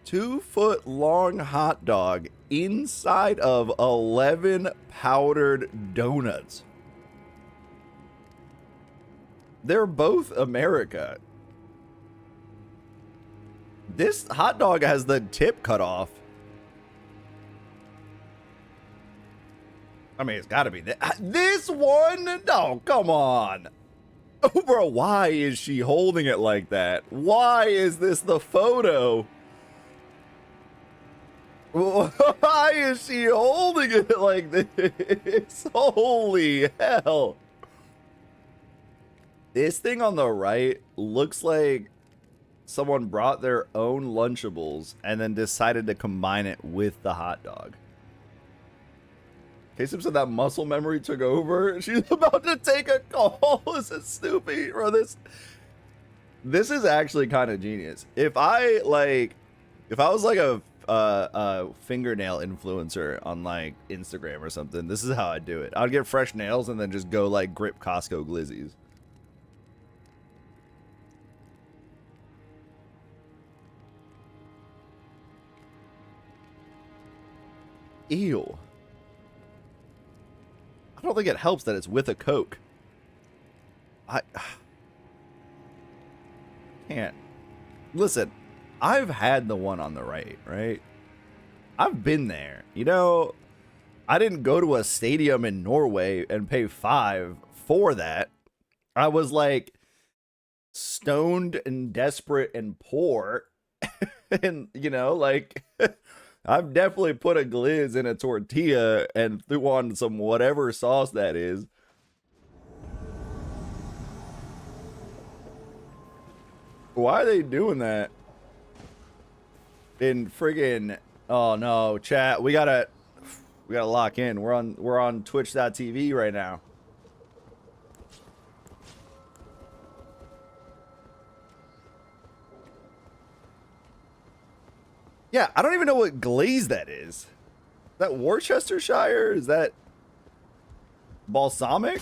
2-foot long hot dog inside of 11 powdered donuts. They're both America. This hot dog has the tip cut off. I mean, it's got to be this one. No, come on. Oh, bro, why is she holding it like that? Why is this the photo? Why is she holding it like this? Holy hell. This thing on the right looks like someone brought their own Lunchables and then decided to combine it with the hot dog. Kasem said that muscle memory took over. She's about to take a call. This is stupid, bro. This is actually kind of genius. If I was like a fingernail influencer on like Instagram or something, this is how I'd do it. I'd get fresh nails and then just go like grip Costco glizzies. Ew. I don't think it helps that it's with a Coke. I can't. Listen, I've had the one on the right? I've been there. You know, I didn't go to a stadium in Norway and pay $5 for that. I was like stoned and desperate and poor. And, you know, like... I've definitely put a glizz in a tortilla and threw on some whatever sauce that is. Why are they doing that? In friggin'... Oh no, chat. We gotta lock in. We're on twitch.tv right now. Yeah, I don't even know what glaze that is. Is that Worcestershire? Is that balsamic?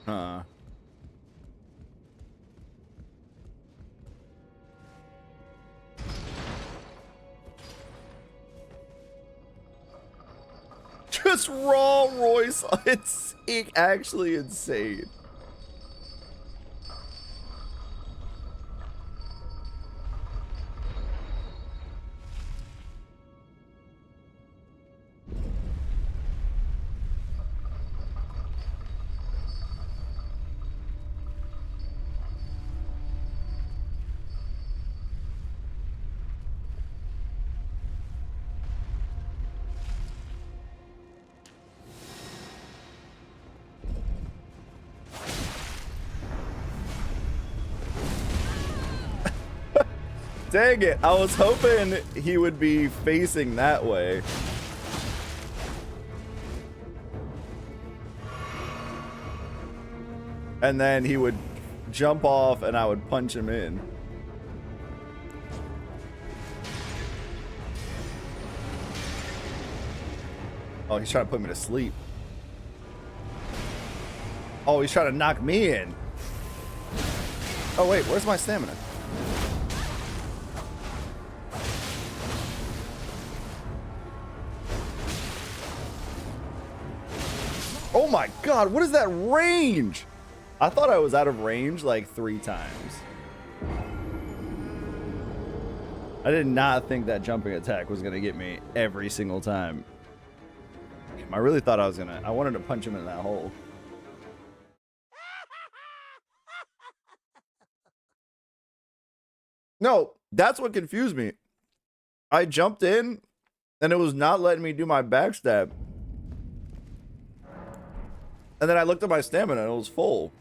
Huh. Just raw Royce. It's actually insane. Dang it, I was hoping he would be facing that way. And then he would jump off and I would punch him in. Oh, he's trying to put me to sleep. Oh, he's trying to knock me in. Oh wait, where's my stamina? Oh my god, what is that range? I thought I was out of range like 3 times. I did not think that jumping attack was gonna get me every single time. I really thought I wanted to punch him in that hole. No, that's what confused me. I jumped in and it was not letting me do my backstab. And then I looked at my stamina and it was full.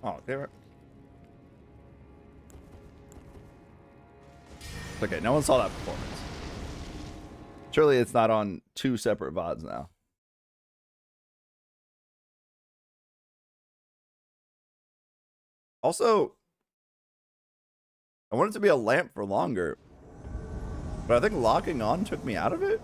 Oh, damn it. Okay, no one saw that performance. Surely it's not on 2 separate VODs now. Also, I want it to be a lamp for longer. But I think locking on took me out of it.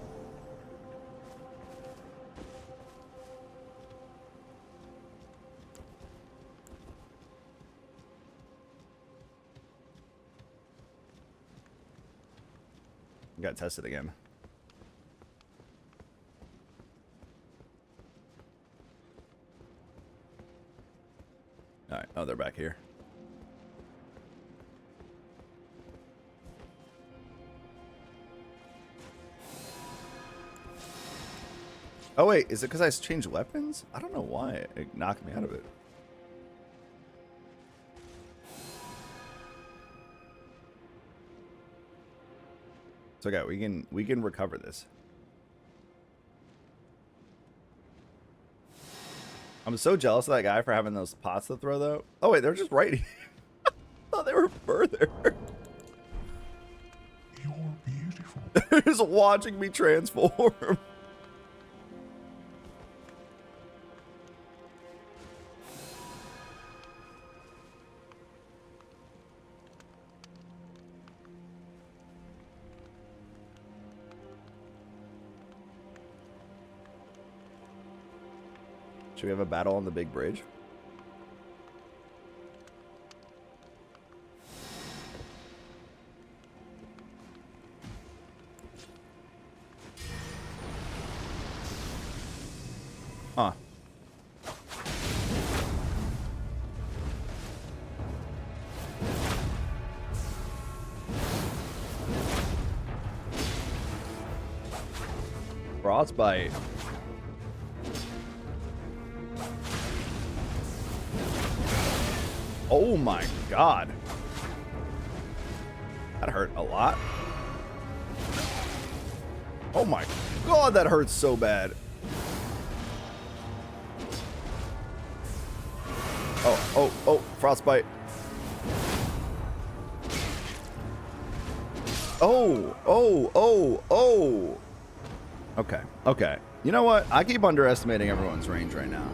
Gotta test it again. Alright, oh, they're back here. Oh wait, is it because I changed weapons? I don't know why it knocked me out of it. It's okay, we can recover this. I'm so jealous of that guy for having those pots to throw though. Oh wait, they're just right here. I thought they were further. You're beautiful. They're just watching me transform. Should we have a battle on the big bridge? Huh. Frostbite. Oh my god. That hurt a lot. Oh my god, that hurts so bad. Oh, frostbite. Oh. Okay. You know what? I keep underestimating everyone's range right now.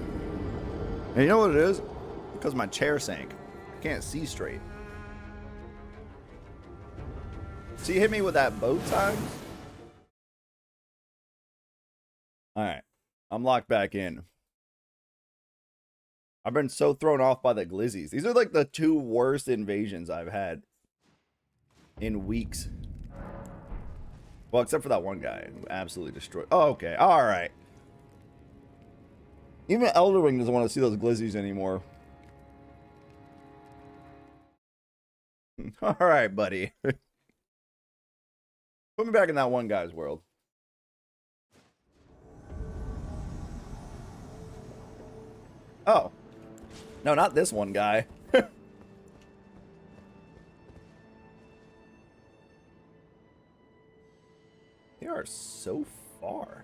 And you know what it is? Because my chair sank. I can't see straight. So you hit me with that both times? Alright. I'm locked back in. I've been so thrown off by the glizzies. These are like the 2 worst invasions I've had in weeks. Well, except for that one guy who absolutely destroyed. Oh, okay. Alright. Even Elden doesn't want to see those glizzies anymore. Alright, buddy. Put me back in that one guy's world. Oh. No, not this one guy. They are so far.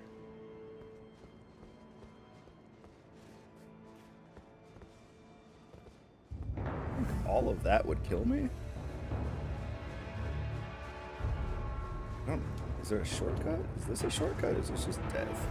All of that would kill me? Is there a shortcut? Is this a shortcut? Or is this just death?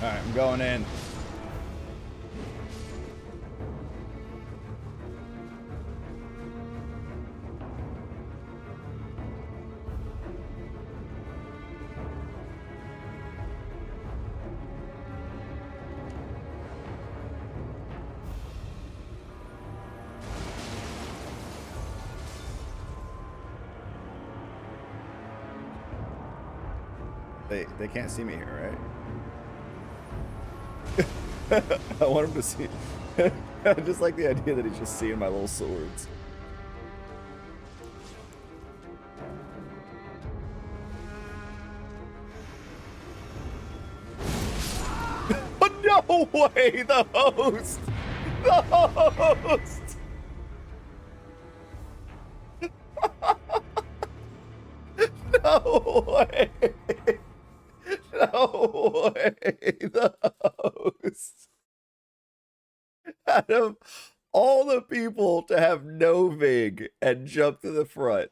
Alright, I'm going in. They can't see me here, right? I want him to see. I just like the idea that he's just seeing my little swords. way, the host! The host! No way! No way! The host! Out of all the people to have no vig and jump to the front.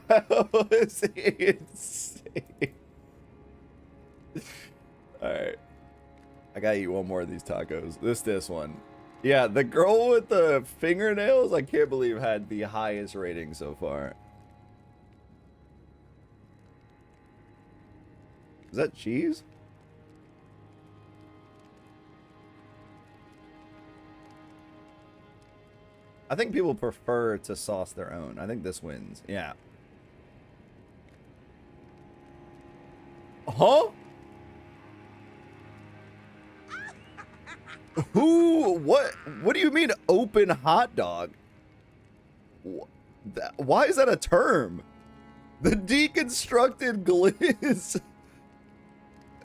That was insane. Alright. I gotta eat one more of these tacos. This one. Yeah, the girl with the fingernails, I can't believe had the highest rating so far. Is that cheese? I think people prefer to sauce their own. I think this wins. Yeah. Huh? Who? What do you mean open hot dog? Why is that a term? The deconstructed glizz.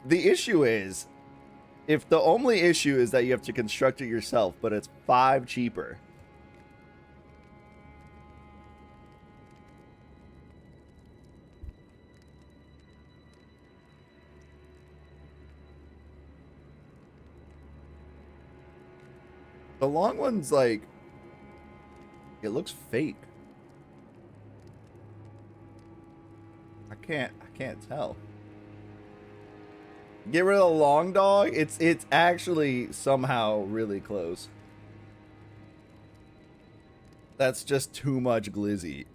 The issue is, if the only issue is that you have to construct it yourself, but it's $5 cheaper. The long one's like, it looks fake. I can't tell. Get rid of the long dog. It's actually somehow really close. That's just too much glizzy.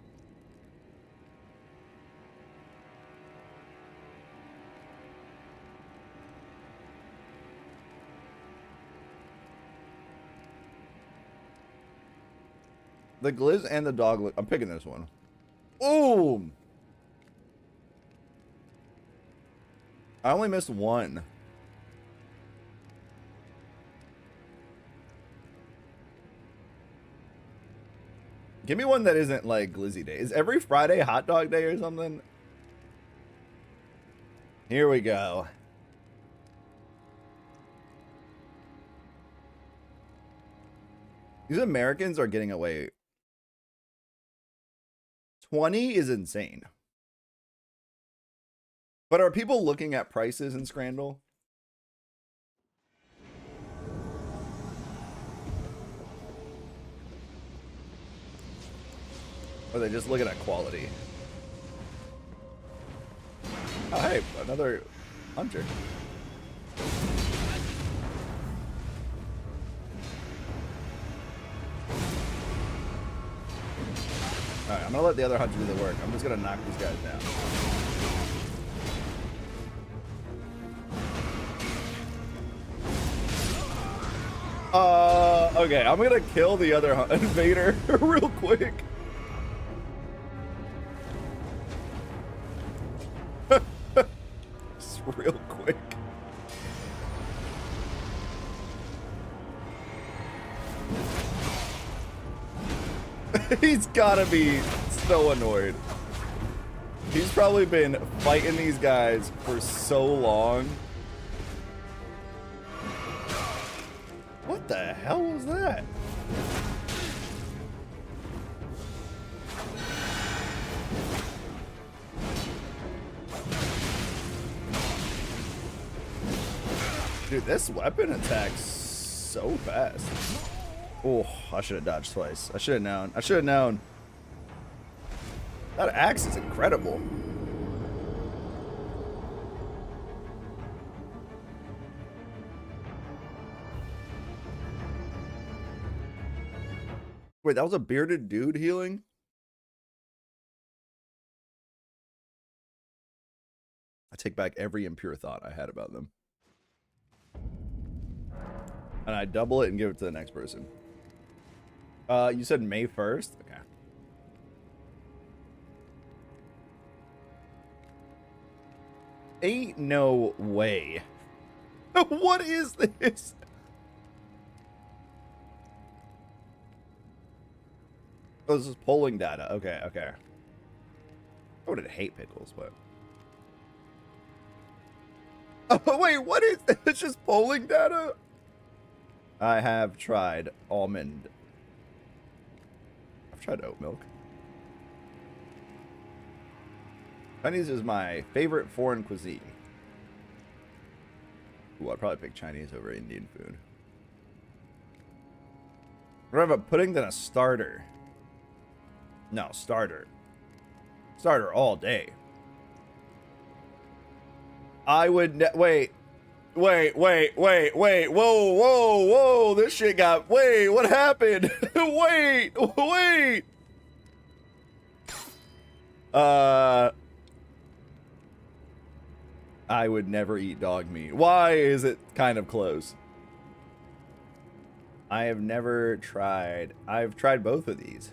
The glizz and the dog look. I'm picking this one. Boom! I only missed one. Give me one that isn't like glizzy day. Is every Friday hot dog day or something? Here we go. These Americans are getting away. 20 is insane. But are people looking at prices in Scrandle? Or are they just looking at quality? Oh, hey, another hunter. Alright, I'm gonna let the other hunter do the work. I'm just gonna knock these guys down. Okay, I'm gonna kill the other invader real quick. Just real quick. He's gotta be so annoyed. He's probably been fighting these guys for so long. What the hell was that? Dude, this weapon attacks so fast. Oh, I should have dodged twice. I should have known. I should have known. That axe is incredible. Wait, that was a bearded dude healing? I take back every impure thought I had about them. And I double it and give it to the next person. You said May 1st? Okay. Ain't no way. What is this? Oh, this is polling data. Okay, okay. I wouldn't hate pickles, but... Oh, wait, what is this? It's just polling data? I have tried almond. I've tried oat milk. Chinese is my favorite foreign cuisine. Ooh, I'd probably pick Chinese over Indian food. I'd rather have a pudding than a starter. No, starter. Starter all day. I would wait. Wait. Whoa, whoa. This shit got. Wait, what happened? wait. I would never eat dog meat. Why is it kind of close? I have never tried. I've tried both of these.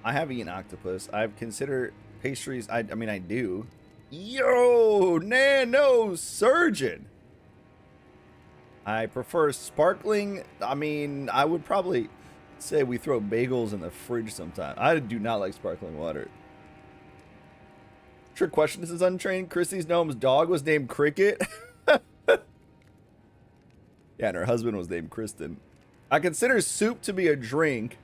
I have eaten octopus. I've considered pastries. I mean, I do. Yo, nano surgeon. I prefer sparkling. I mean, I would probably say we throw bagels in the fridge sometime. I do not like sparkling water. Trick question. This is untrained. Christy's gnome's dog was named Cricket. Yeah, and her husband was named Kristen. I consider soup to be a drink.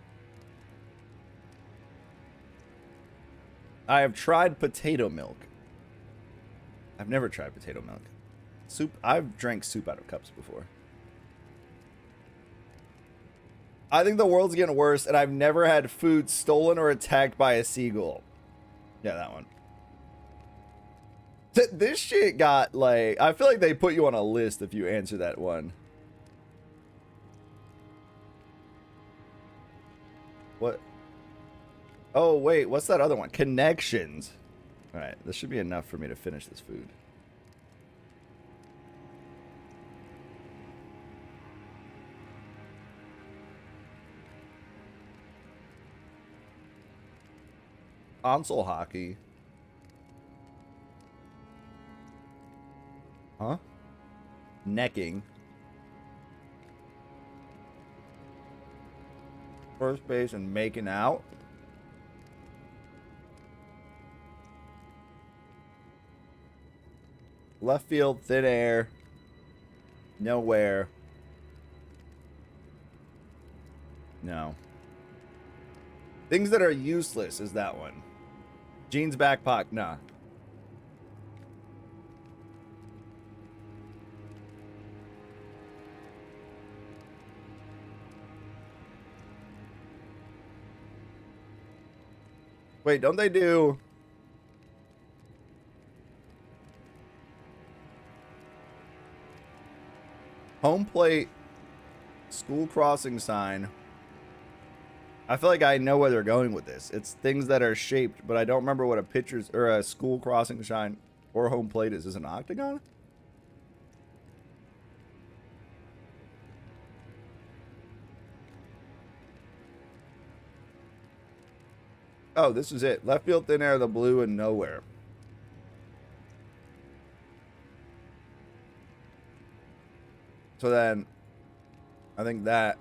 I have tried potato milk. I've never tried potato milk. Soup. I've drank soup out of cups before. I think the world's getting worse, and I've never had food stolen or attacked by a seagull. Yeah, that one. This shit got, like... I feel like they put you on a list if you answer that one. What? Oh, wait. What's that other one? Connections. Alright, this should be enough for me to finish this food. Console hockey. Huh? Necking. First base and making out. Left field, thin air. Nowhere. No. Things that are useless is that one. Jeans back pocket, nah. Wait, don't they do... home plate, school crossing sign. I feel like I know where they're going with this. It's things that are shaped, but I don't remember what a pitcher's or a school crossing sign or home plate is. Is it an octagon? Oh, this is it. Left field, thin air, the blue, and nowhere. So then, I think that...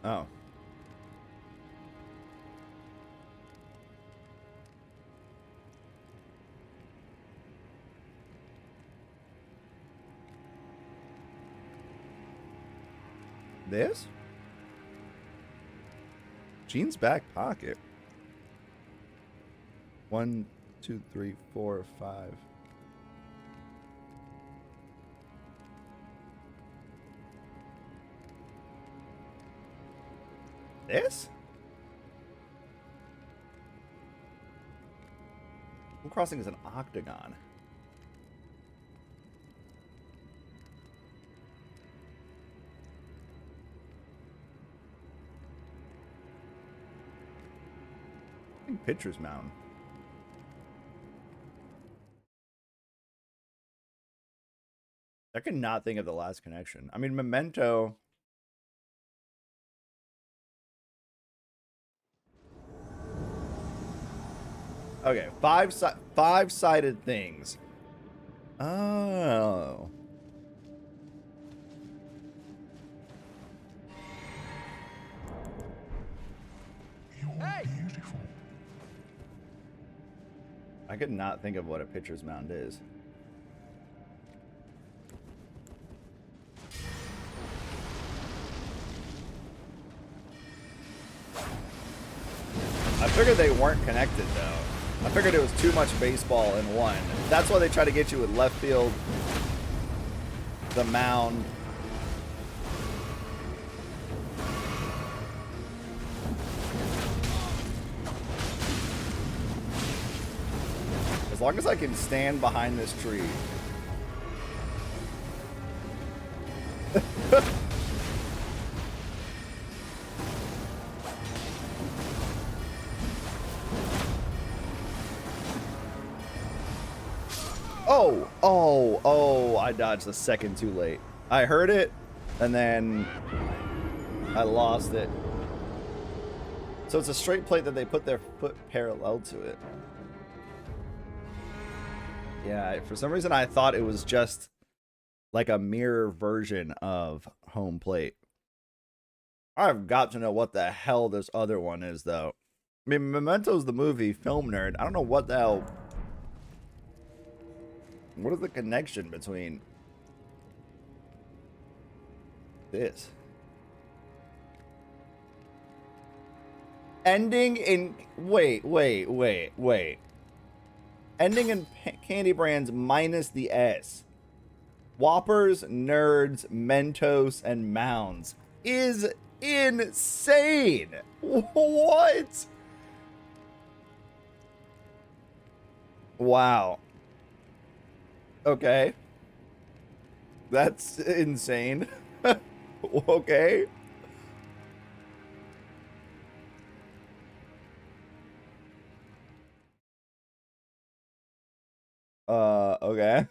Oh. This? Jeans back pocket. 1, 2, 3, 4, 5. This? School crossing is an octagon. I think pitcher's mound. I could not think of the last connection. I mean, Memento. Okay, five-sided things. Oh. You're beautiful. I could not think of what a pitcher's mound is. I figured they weren't connected though. I figured it was too much baseball in one. That's why they try to get you with left field, the mound. As long as I can stand behind this tree. Oh, I dodged a second too late. I heard it, and then I lost it. So it's a straight plate that they put their foot parallel to it. Yeah, for some reason I thought it was just like a mirror version of home plate. I've got to know what the hell this other one is, though. I mean, Memento's the movie, film nerd. I don't know what the hell. What is the connection between this? Ending in... Wait. Ending in candy brands minus the S. Whoppers, Nerds, Mentos, and Mounds is insane. What? Wow. Okay. That's insane. Okay. Okay.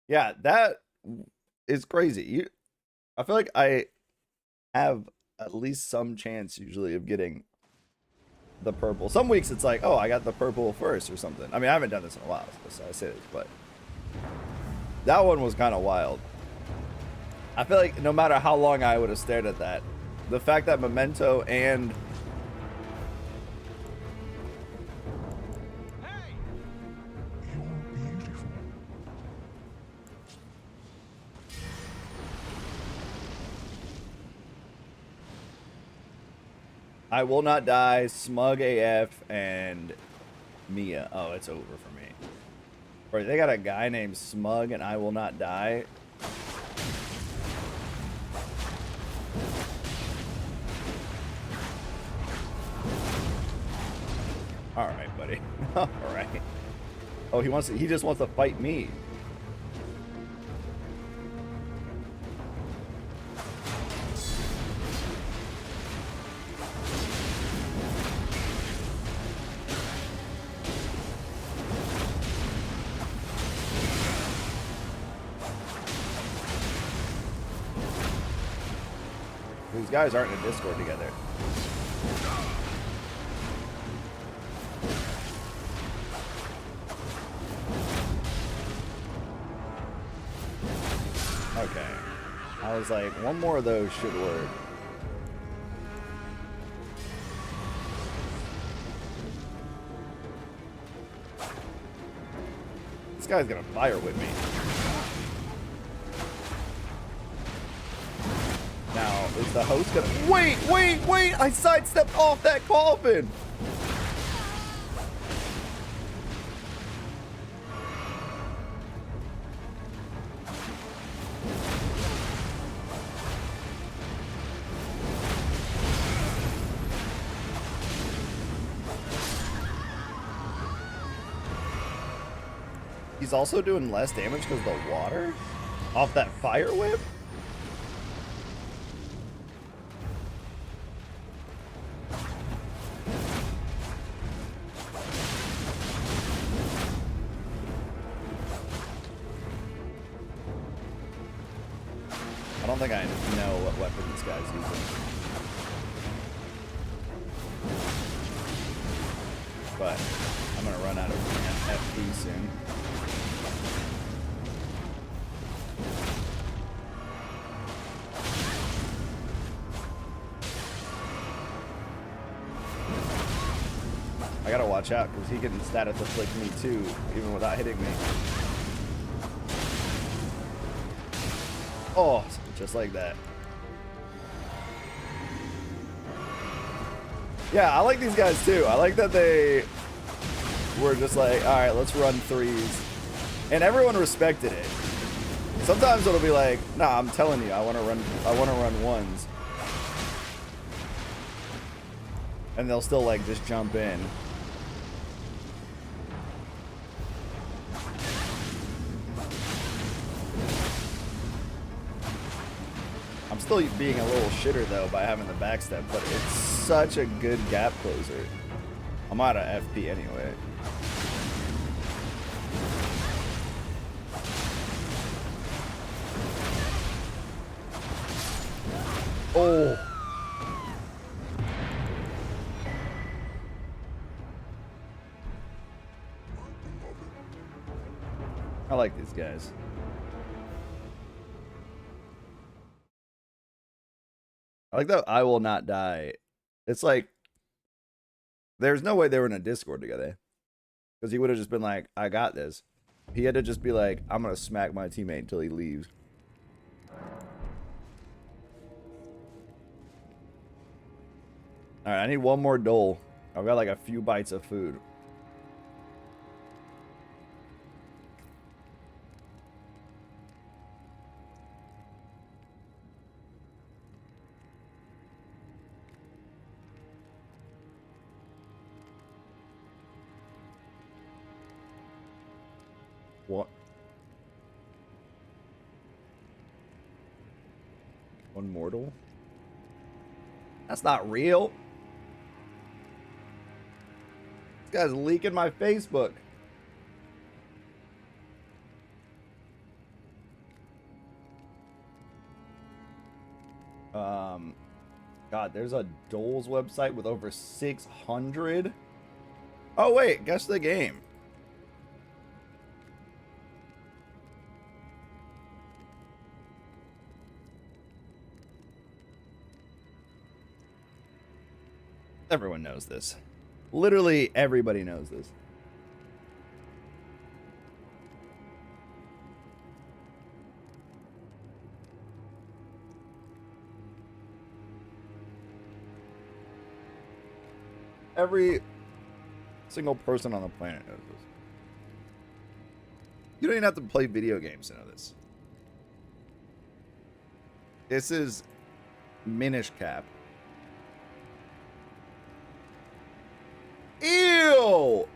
Yeah, that is crazy. I feel like I have at least some chance usually of getting the purple. Some weeks it's like, oh, I got the purple first or something. I mean, I haven't done this in a while, so I say this, but that one was kind of wild. I feel like no matter how long I would have stared at that, the fact that Memento and You're beautiful. I Will Not Die, Smug AF, and Mia. Oh, it's over for me. Or they got a guy named Smug and I Will Not Die. All right, buddy. All right. Oh, he just wants to fight me. These guys aren't in a Discord together. Okay. I was like, one more of those should work. This guy's gonna fire with me. Now, is the host gonna... Wait! I sidestepped off that coffin! He's also doing less damage because of the water? Off that fire whip? I don't think I know what weapon this guy's using. But I'm gonna run out of FP soon. watch out because he can status afflict me too, even without hitting me. Oh, just like that. Yeah, I like these guys too. I like that they were just like, all right, let's run threes. And everyone respected it. Sometimes it'll be like, nah, I'm telling you, I want to run ones. And they'll still like just jump in. I'm still being a little shitter though by having the backstep, but it's such a good gap closer. I'm out of FP anyway. Oh. I like these guys. I like that I will not die. It's like, there's no way they were in a Discord together. Because he would have just been like, I got this. He had to just be like, I'm going to smack my teammate until he leaves. Alright, I need one more dole. I've got like a few bites of food. What? One mortal? That's not real. This guy's leaking my Facebook. God, there's a Dole's website with over 600. Oh wait, guess the game. Everyone knows this. Literally everybody knows this. Every single person on the planet knows this. You don't even have to play video games to know this. This is Minish Cap. Ew!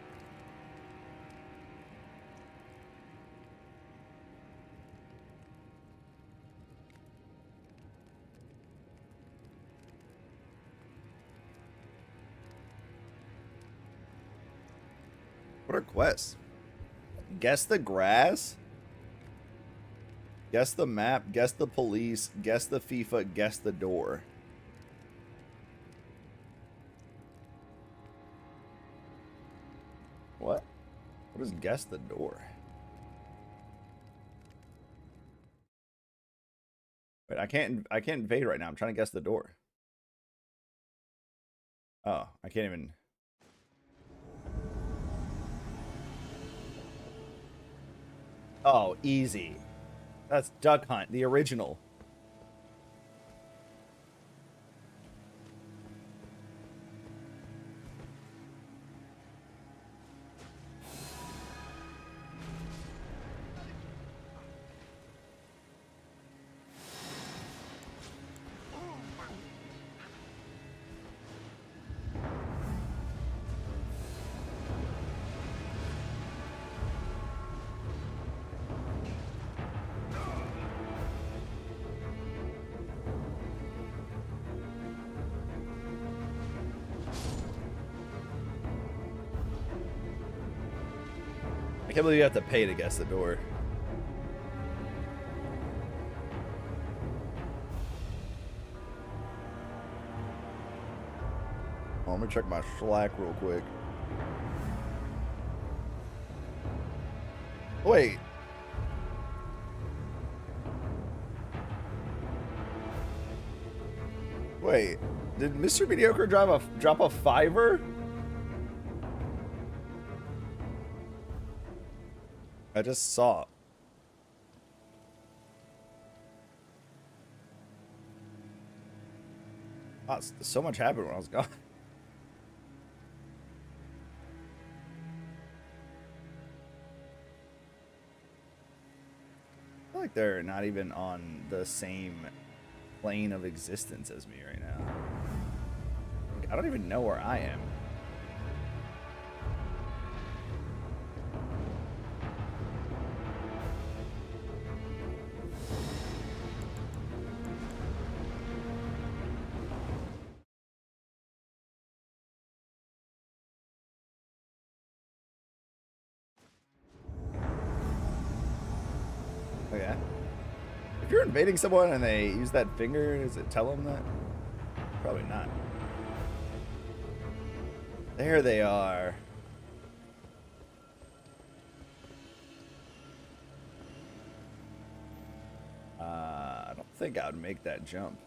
What are quests? Guess the grass? Guess the map? Guess the police? Guess the FIFA? Guess the door? What? What is guess the door? Wait, I can't invade right now. I'm trying to guess the door. Oh, I can't even. Oh, easy. That's Duck Hunt, the original. I can't believe you have to pay to guess the door. Oh, let me check my Slack real quick. Wait. Wait. Did Mr. Mediocre drop a fiver? I just saw. Wow, so much happened when I was gone. I feel like they're not even on the same plane of existence as me right now. Like, I don't even know where I am. Oh yeah? If you're invading someone and they use that finger, does it tell them that? Probably not. There they are. I don't think I would make that jump.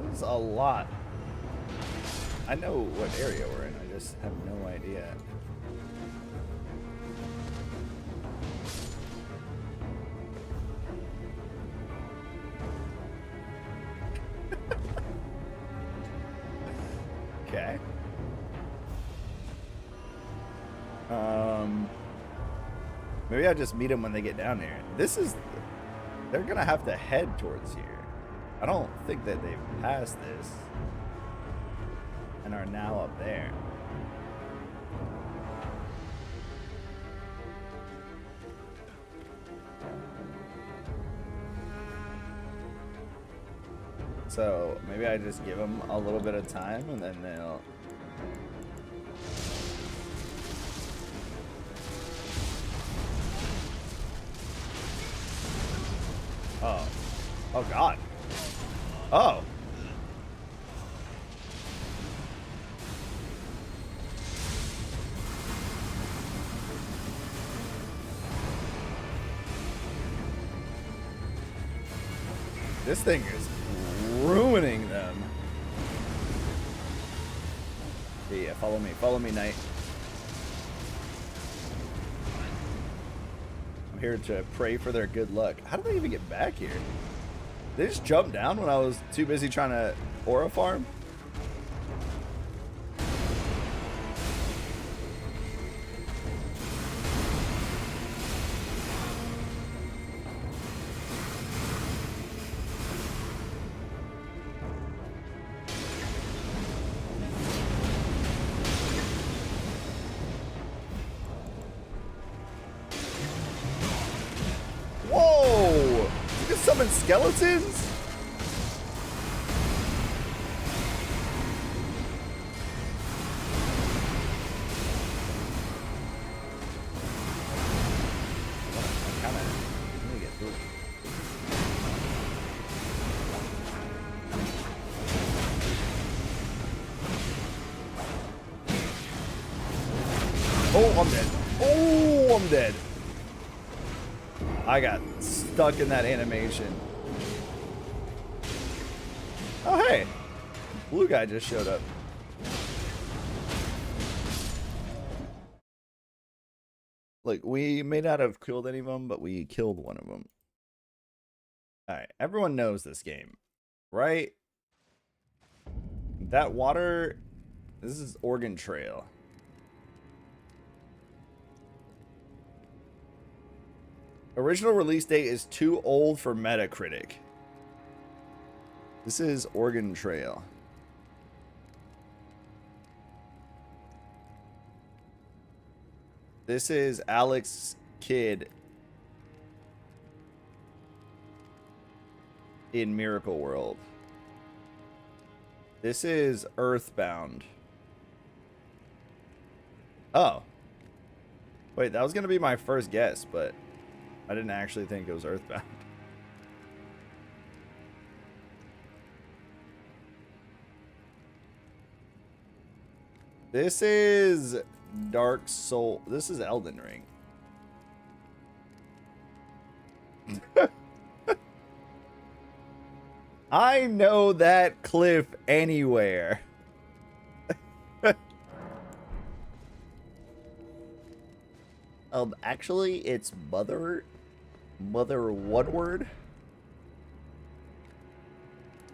This is a lot. I know what area we're in, I just have no idea. Okay. Maybe I'll just meet them when they get down here. They're gonna have to head towards here. I don't think that they've passed this and are now up there. So maybe I just give them a little bit of time and then they'll... Oh. Oh God. Oh. This thing is ruining them. Yeah, follow me, knight. I'm here to pray for their good luck. How did they even get back here? They just jumped down when I was too busy trying to aura farm? Whoa! You can summon skeletons? Oh, I'm dead. Oh, I'm dead. I got stuck in that animation. Oh, hey. Blue guy just showed up. Look, we may not have killed any of them, but we killed one of them. Alright, everyone knows this game, right? That water... This is Oregon Trail. Original release date is too old for Metacritic. This is Oregon Trail. This is Alex Kidd in Miracle World. This is Earthbound. Oh. Wait, that was going to be my first guess, but I didn't actually think it was Earthbound. This is Dark Soul. This is Elden Ring. I know that cliff anywhere. Actually, it's Mother Woodward.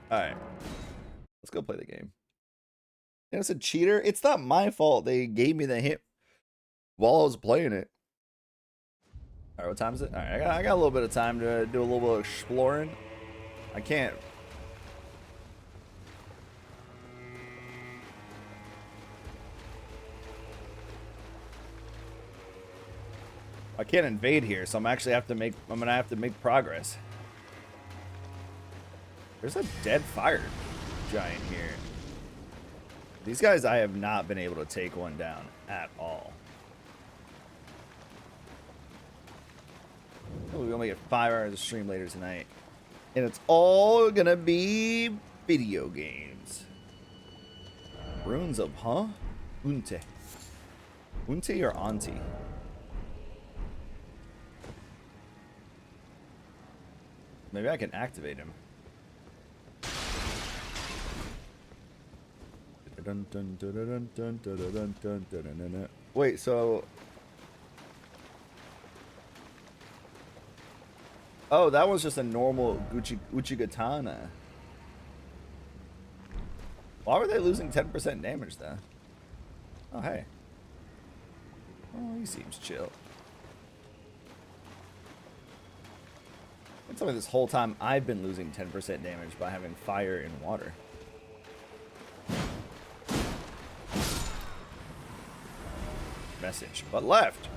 All right, let's go play the game. Innocent cheater. It's not my fault. They gave me the hint while I was playing it. All right, what time is it? All right, I got a little bit of time to do a little bit of exploring. I can't. I can't invade here, so I'm gonna have to make progress. There's a dead fire giant here. These guys, I have not been able to take one down at all. Oh, we only get 5 hours of stream later tonight. And it's all gonna be video games. Runes of, huh? Unte. Unte or auntie? Maybe I can activate him. Wait, so... Oh, that was just a normal Uchigatana. Why were they losing 10% damage, though? Oh, hey. Oh, he seems chill. It's only this whole time I've been losing 10% damage by having fire and water. Message, but left.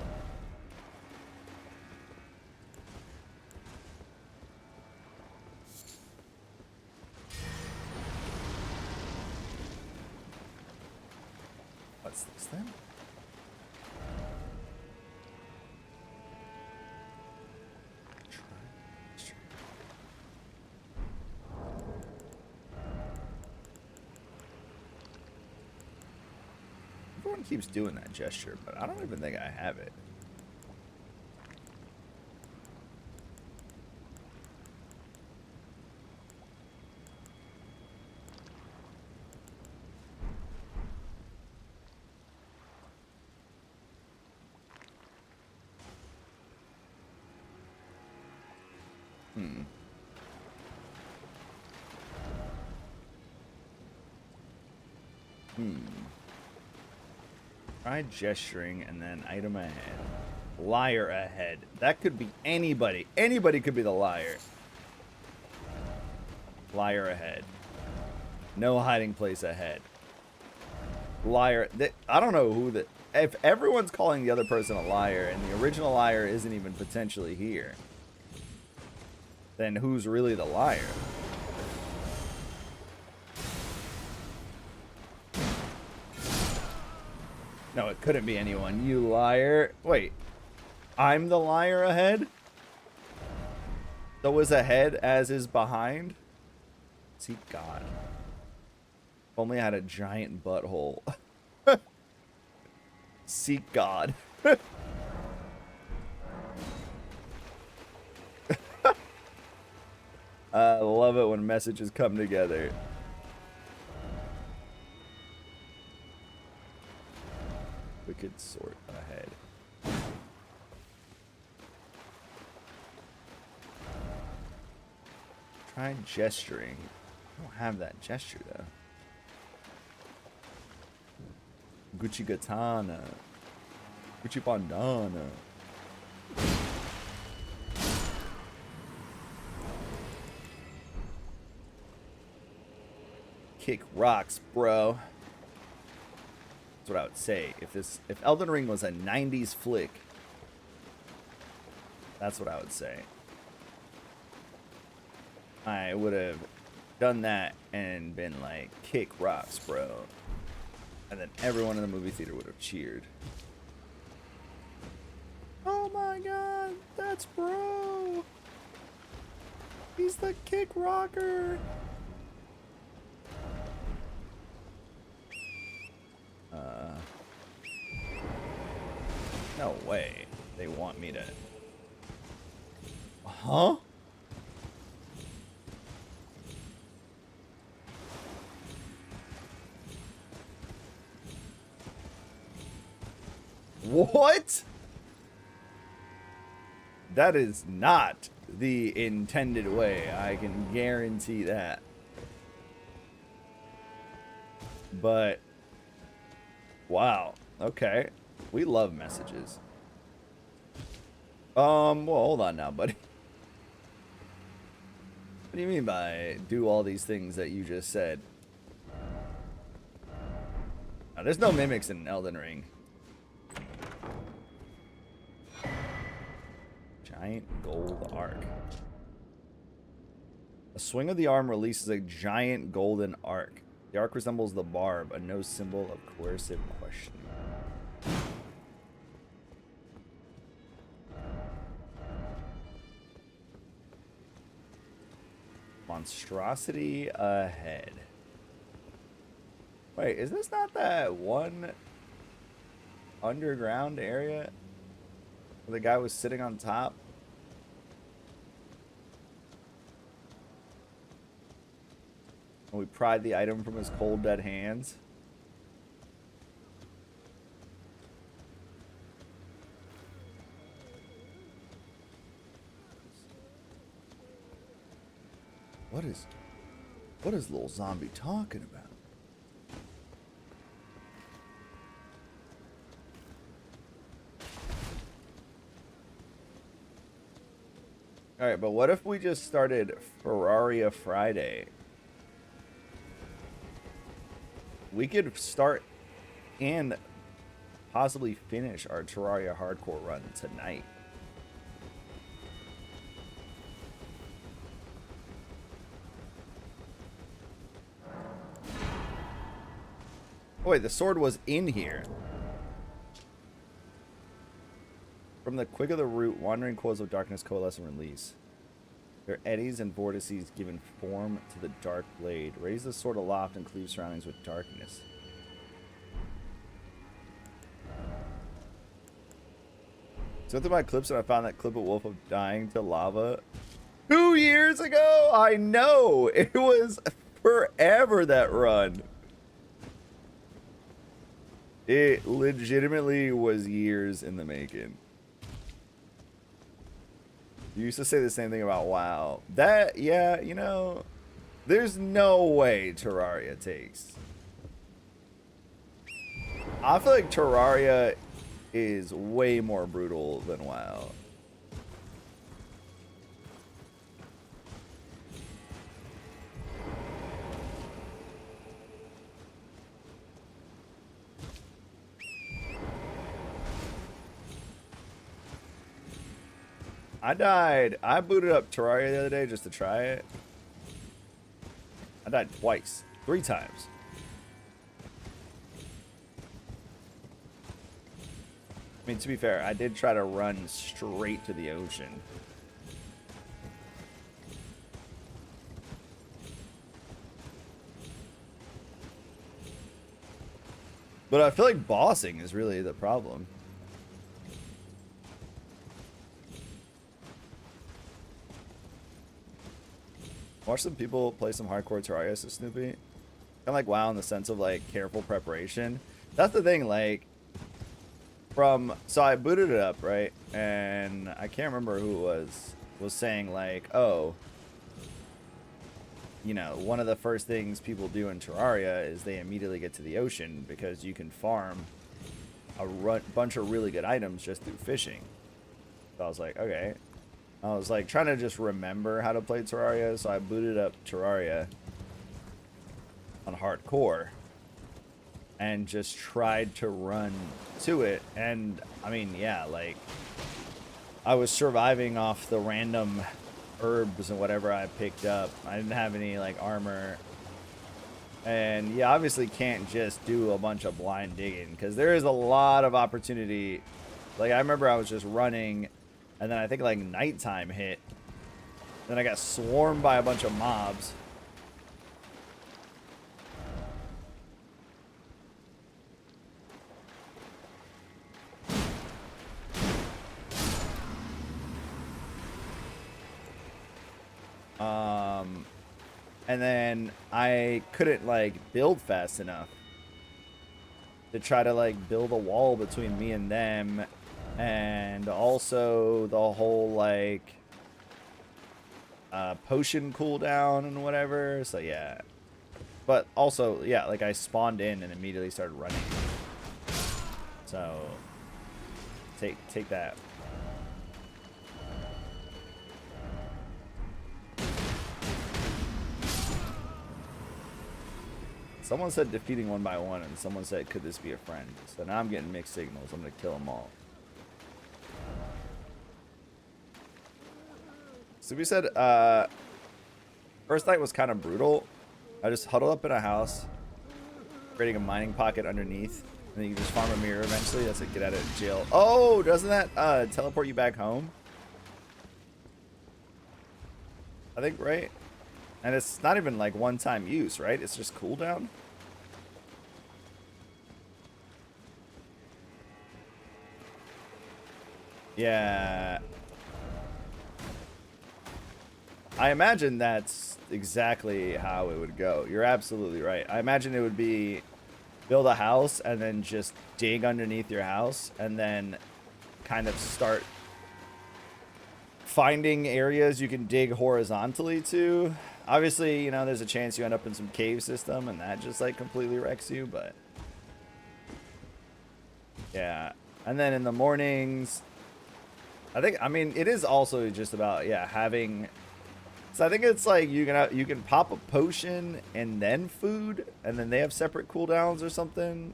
What's this then? Everyone keeps doing that gesture, but I don't even think I have it. Try gesturing and then item ahead. Liar ahead. That could be anybody. Anybody could be the liar. Liar ahead. No hiding place ahead. Liar. I don't know who the... If everyone's calling the other person a liar and the original liar isn't even potentially here, then who's really the liar? No, it couldn't be anyone. You liar. Wait. I'm the liar ahead? So is ahead as is behind? See, God. If only I had a giant butthole. Seek God. I love it when messages come together. Wicked sort ahead. Try gesturing. I don't have that gesture though. Gucci Gatana. Gucci Bandana. Kick rocks, bro. That's what I would say. If Elden Ring was a 90s flick, that's what I would say. I would have done that and been like, kick rocks, bro. And then everyone in the movie theater would have cheered. Oh my god, that's bro. He's the kick rocker. No way. They want me to... Huh? What? That is not the intended way. I can guarantee that. But wow. Okay. We love messages. Well, hold on now, buddy. What do you mean by do all these things that you just said? Now, there's no mimics in Elden Ring. Giant gold arc. A swing of the arm releases a giant golden arc. The arc resembles the barb, a no symbol of coercive questioning. Monstrosity ahead. Wait, is this not that one underground area where the guy was sitting on top? And we pried the item from his cold dead hands? What is little zombie talking about? Alright, but what if we just started Terraria Friday? We could start and possibly finish our Terraria hardcore run tonight. Oh, wait, the sword was in here. From the quick of the root, wandering coils of darkness coalesce and release. Their eddies and vortices giving form to the dark blade. Raise the sword aloft and cleave surroundings with darkness. So through my clips and I found that clip of Wolf of dying to lava 2 years ago. I know, it was forever, that run. It legitimately was years in the making. You used to say the same thing about WoW. That, yeah, you know, there's no way Terraria takes. I feel like Terraria is way more brutal than WoW. I booted up Terraria the other day just to try it. I died twice. 3 times. I mean, to be fair, I did try to run straight to the ocean. But I feel like bossing is really the problem. Watch some people play some hardcore Terraria, so Snoopy. Kind of like WoW in the sense of like careful preparation. That's the thing, like so I booted it up, right? And I can't remember who it was saying like, oh, you know, one of the first things people do in Terraria is they immediately get to the ocean because you can farm a bunch of really good items just through fishing. So I was like, okay. I was like trying to just remember how to play Terraria, so I booted up Terraria on hardcore and just tried to run to it. And I mean, yeah, like I was surviving off the random herbs and whatever I picked up. I didn't have any like armor. And yeah, obviously can't just do a bunch of blind digging because there is a lot of opportunity. Like I remember I was just running and then I think like nighttime hit. Then I got swarmed by a bunch of mobs. And then I couldn't like build fast enough to try to like build a wall between me and them and also the whole like potion cooldown and whatever. So yeah, but also yeah, like I spawned in and immediately started running. So take that. Someone said defeating one by one, and someone said, could this be a friend? So now I'm getting mixed signals. I'm going to kill them all. So we said, first night was kind of brutal. I just huddled up in a house, creating a mining pocket underneath. And then you can just farm a mirror eventually. That's it, get out of jail. Oh, doesn't that teleport you back home? I think, right? And it's not even like one-time use, right? It's just cooldown. Yeah. I imagine that's exactly how it would go. You're absolutely right. I imagine it would be build a house and then just dig underneath your house and then kind of start finding areas you can dig horizontally to. Obviously, you know, there's a chance you end up in some cave system and that just like completely wrecks you, but yeah. And then in the mornings, I mean, it is also just about, yeah, having, so I think it's like you can pop a potion and then food, and then they have separate cooldowns or something.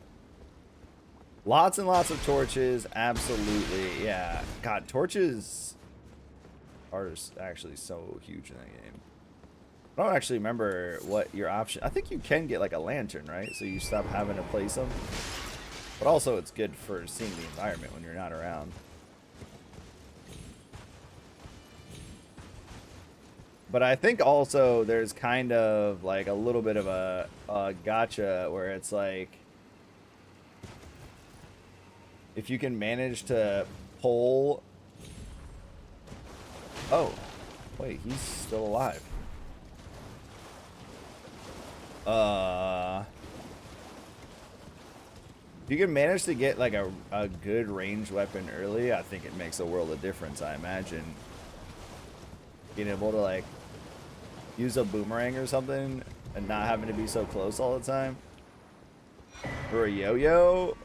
Lots and lots of torches, absolutely, yeah. God, torches are actually so huge in that game. I don't actually remember what your option. I think you can get like a lantern, right? So you stop having to place them. But also it's good for seeing the environment when you're not around. But I think also there's kind of like a little bit of a gotcha where it's like, if you can manage to pull. Oh, wait, he's still alive. If you can manage to get like a good ranged weapon early, I think it makes a world of difference, I imagine. Being able to like use a boomerang or something and not having to be so close all the time. Or a yo-yo.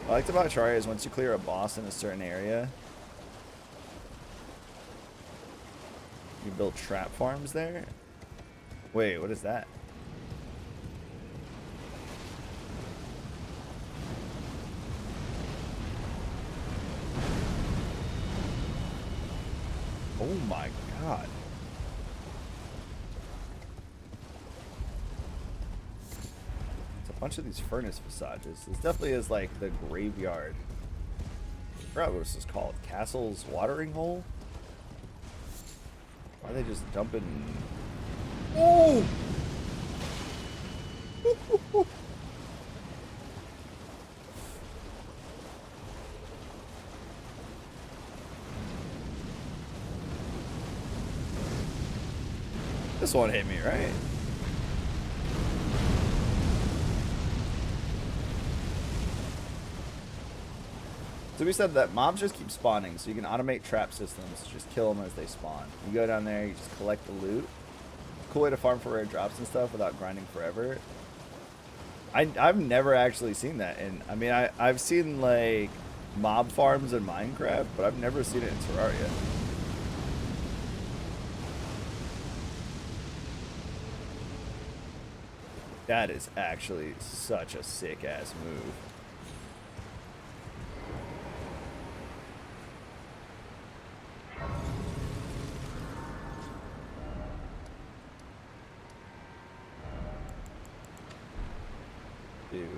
What I liked about Terraria is once you clear a boss in a certain area, you build trap farms there. Wait, what is that? Oh my god. It's a bunch of these furnace visages. This definitely is like the graveyard. I forgot what this is called. Castle's watering hole? Why are they just dumping? Oh! This one hit me, right? So we said that mobs just keep spawning, so you can automate trap systems. Just kill them as they spawn. You go down there, you just collect the loot. Cool way to farm for rare drops and stuff without grinding forever. I've never actually seen that, and I mean I've seen like mob farms in Minecraft, but I've never seen it in Terraria. That is actually such a sick ass move. Dude.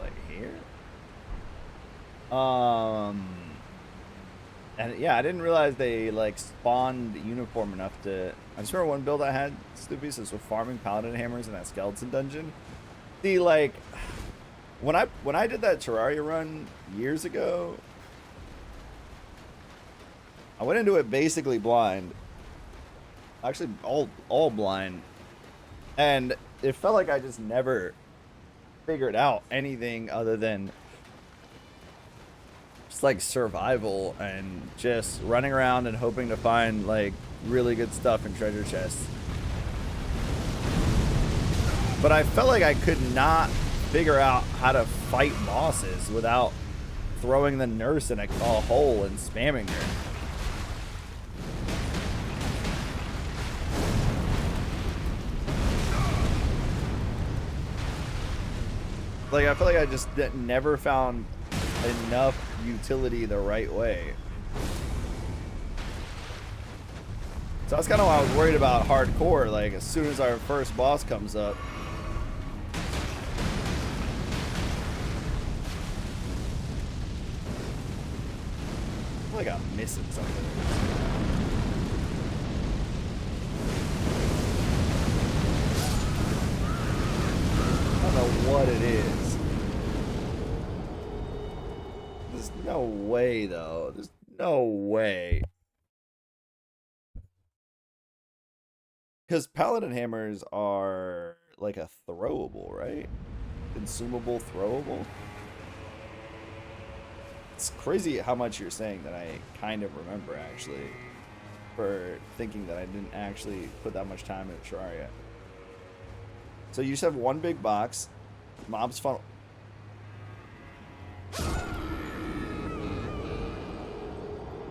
Like here? And yeah, I didn't realize they like spawned uniform enough to. I just remember one build I had, Stupid, was with farming paladin hammers in that skeleton dungeon. The like, when I did that Terraria run years ago, I went into it basically blind. Actually, all blind. And it felt like I just never figured out anything other than just like survival and just running around and hoping to find like really good stuff in treasure chests. But I felt like I could not figure out how to fight bosses without throwing the nurse in a hole and spamming her. Like, I feel like I just never found enough utility the right way. So that's kind of why I was worried about hardcore. Like, as soon as our first boss comes up, I feel like I'm missing something. I don't know what it is. There's no way, though. There's no way. Because paladin hammers are like a throwable, right? Consumable, throwable. It's crazy how much you're saying that I kind of remember, actually, for thinking that I didn't actually put that much time in Terraria. So you just have one big box, mobs funnel.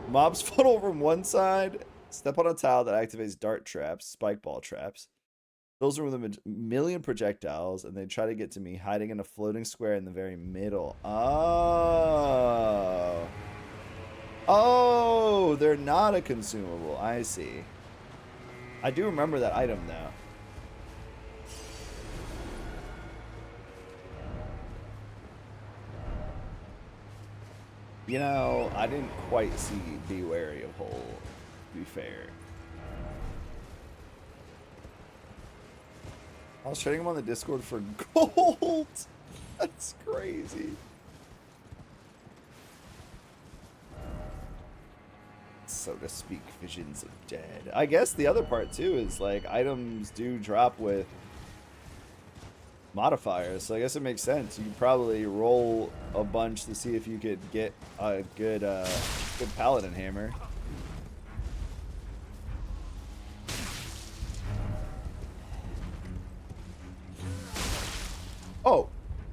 Mobs funnel from one side, step on a tile that activates dart traps, spike ball traps. Those are with a million projectiles, and they try to get to me, hiding in a floating square in the very middle. Oh. Oh, they're not a consumable. I see. I do remember that item, though. You know, I didn't quite see Be Wary of Hole, to be fair. I was trading him on the Discord for gold. That's crazy. So to speak, visions of dead. I guess the other part too is like items do drop with modifiers, so I guess it makes sense. You could probably roll a bunch to see if you could get a good good paladin hammer. Oh,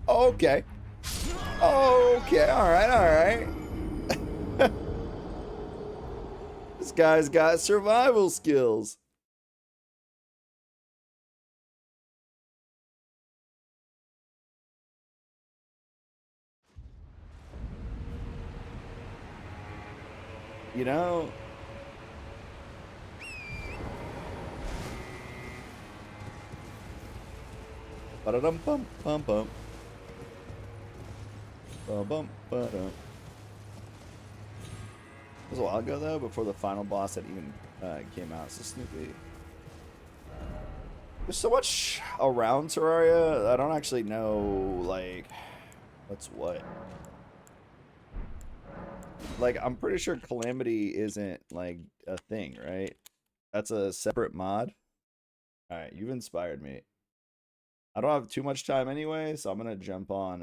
okay. Okay, alright. This guy's got survival skills. You know, ba-da-dum bum bum bum. Ba-bum ba-dum. It was a while ago though, before the final boss had even came out. So Snoopy. There's so much around Terraria, I don't actually know like what's what. Like, I'm pretty sure Calamity isn't like a thing, right? That's a separate mod. All right, you've inspired me. I don't have too much time anyway, so I'm gonna jump on.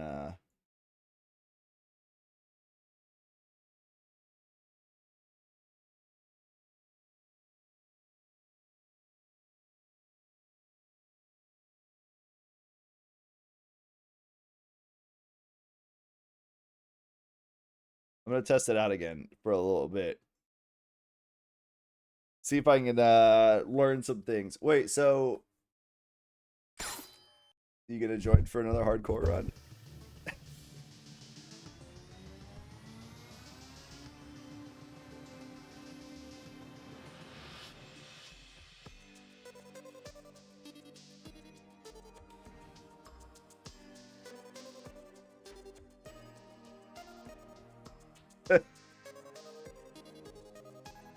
I'm gonna test it out again for a little bit. See if I can learn some things. Wait, so you gonna join for another hardcore run?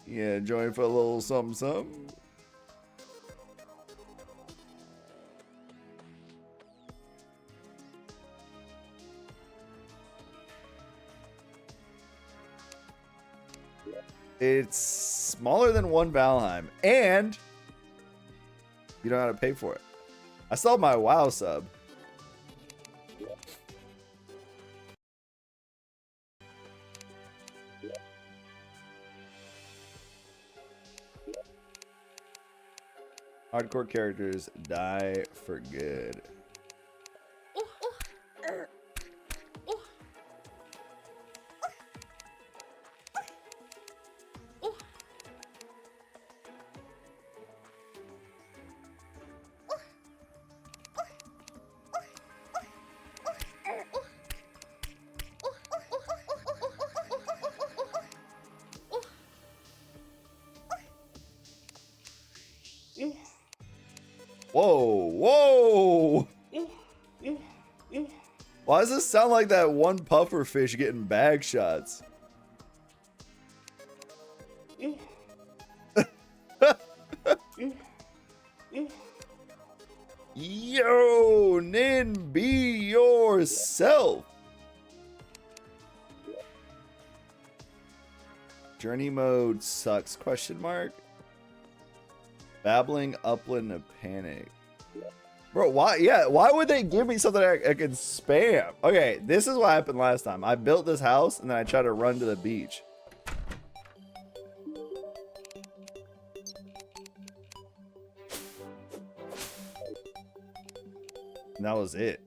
Yeah, join for a little something something. It's smaller than one Valheim, and you don't know how to pay for it. I saw my WoW sub. Hardcore characters die for good. Whoa, whoa! Why does this sound like that one puffer fish getting bag shots? Yo, Nin, be yourself. Journey mode sucks, question mark. Babbling upland of panic. Bro, why? Yeah, why would they give me something I can spam? Okay, this is what happened last time. I built this house and then I tried to run to the beach. And that was it.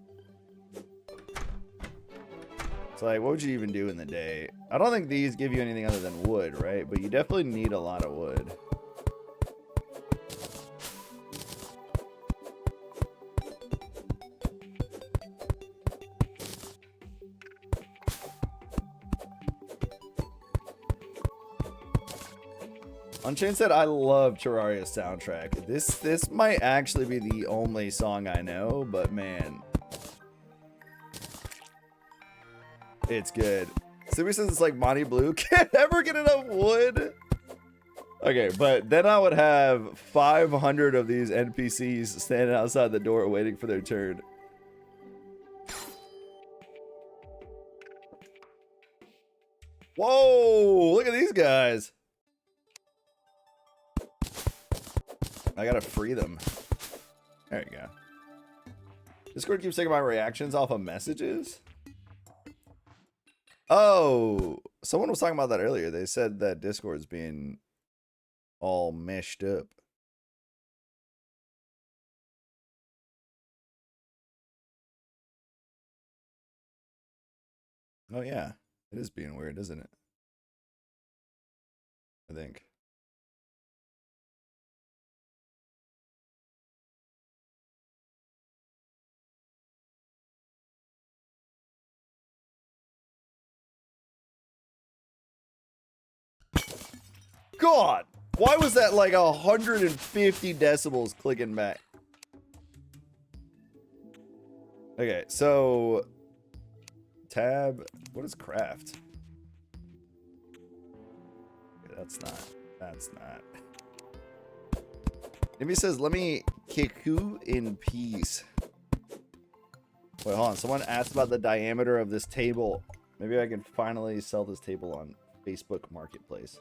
So like, what would you even do in the day? I don't think these give you anything other than wood, right? But you definitely need a lot of wood. Unchained said, I love Terraria's soundtrack. This might actually be the only song I know, but man. It's good. Simi says it's like Monty Blue. Can't ever get enough wood. Okay, but then I would have 500 of these NPCs standing outside the door waiting for their turn. Whoa, look at these guys. I gotta free them. There you go. Discord keeps taking my reactions off of messages. Oh, someone was talking about that earlier. They said that Discord's being all meshed up. Oh yeah, it is being weird, isn't it? I think. God, why was that like 150 decibels clicking back? Okay, so tab, what is craft? Okay, that's not. Maybe says, let me kick you in peace. Wait, hold on. Someone asked about the diameter of this table. Maybe I can finally sell this table on Facebook Marketplace.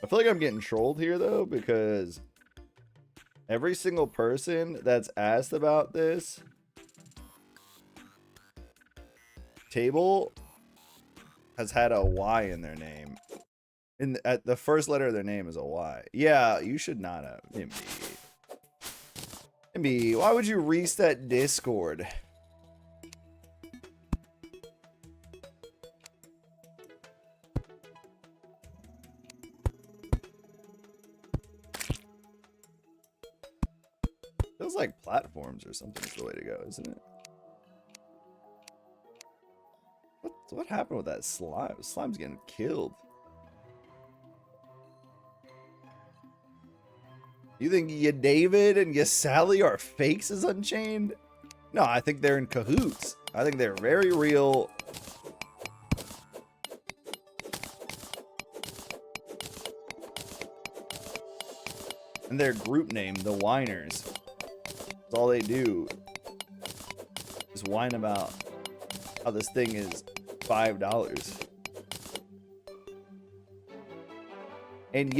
I feel like I'm getting trolled here though, because every single person that's asked about this table has had a Y in their name. At the first letter of their name is a Y. Yeah, you should not have. MB, why would you reset Discord? Feels like platforms or something is the way to go, isn't it? What happened with that slime? Slime's getting killed. You think you David and you Sally are fakes as Unchained? No, I think they're in cahoots. I think they're very real. And their group name, the Whiners. That's all they do. Is whine about how this thing is $5. And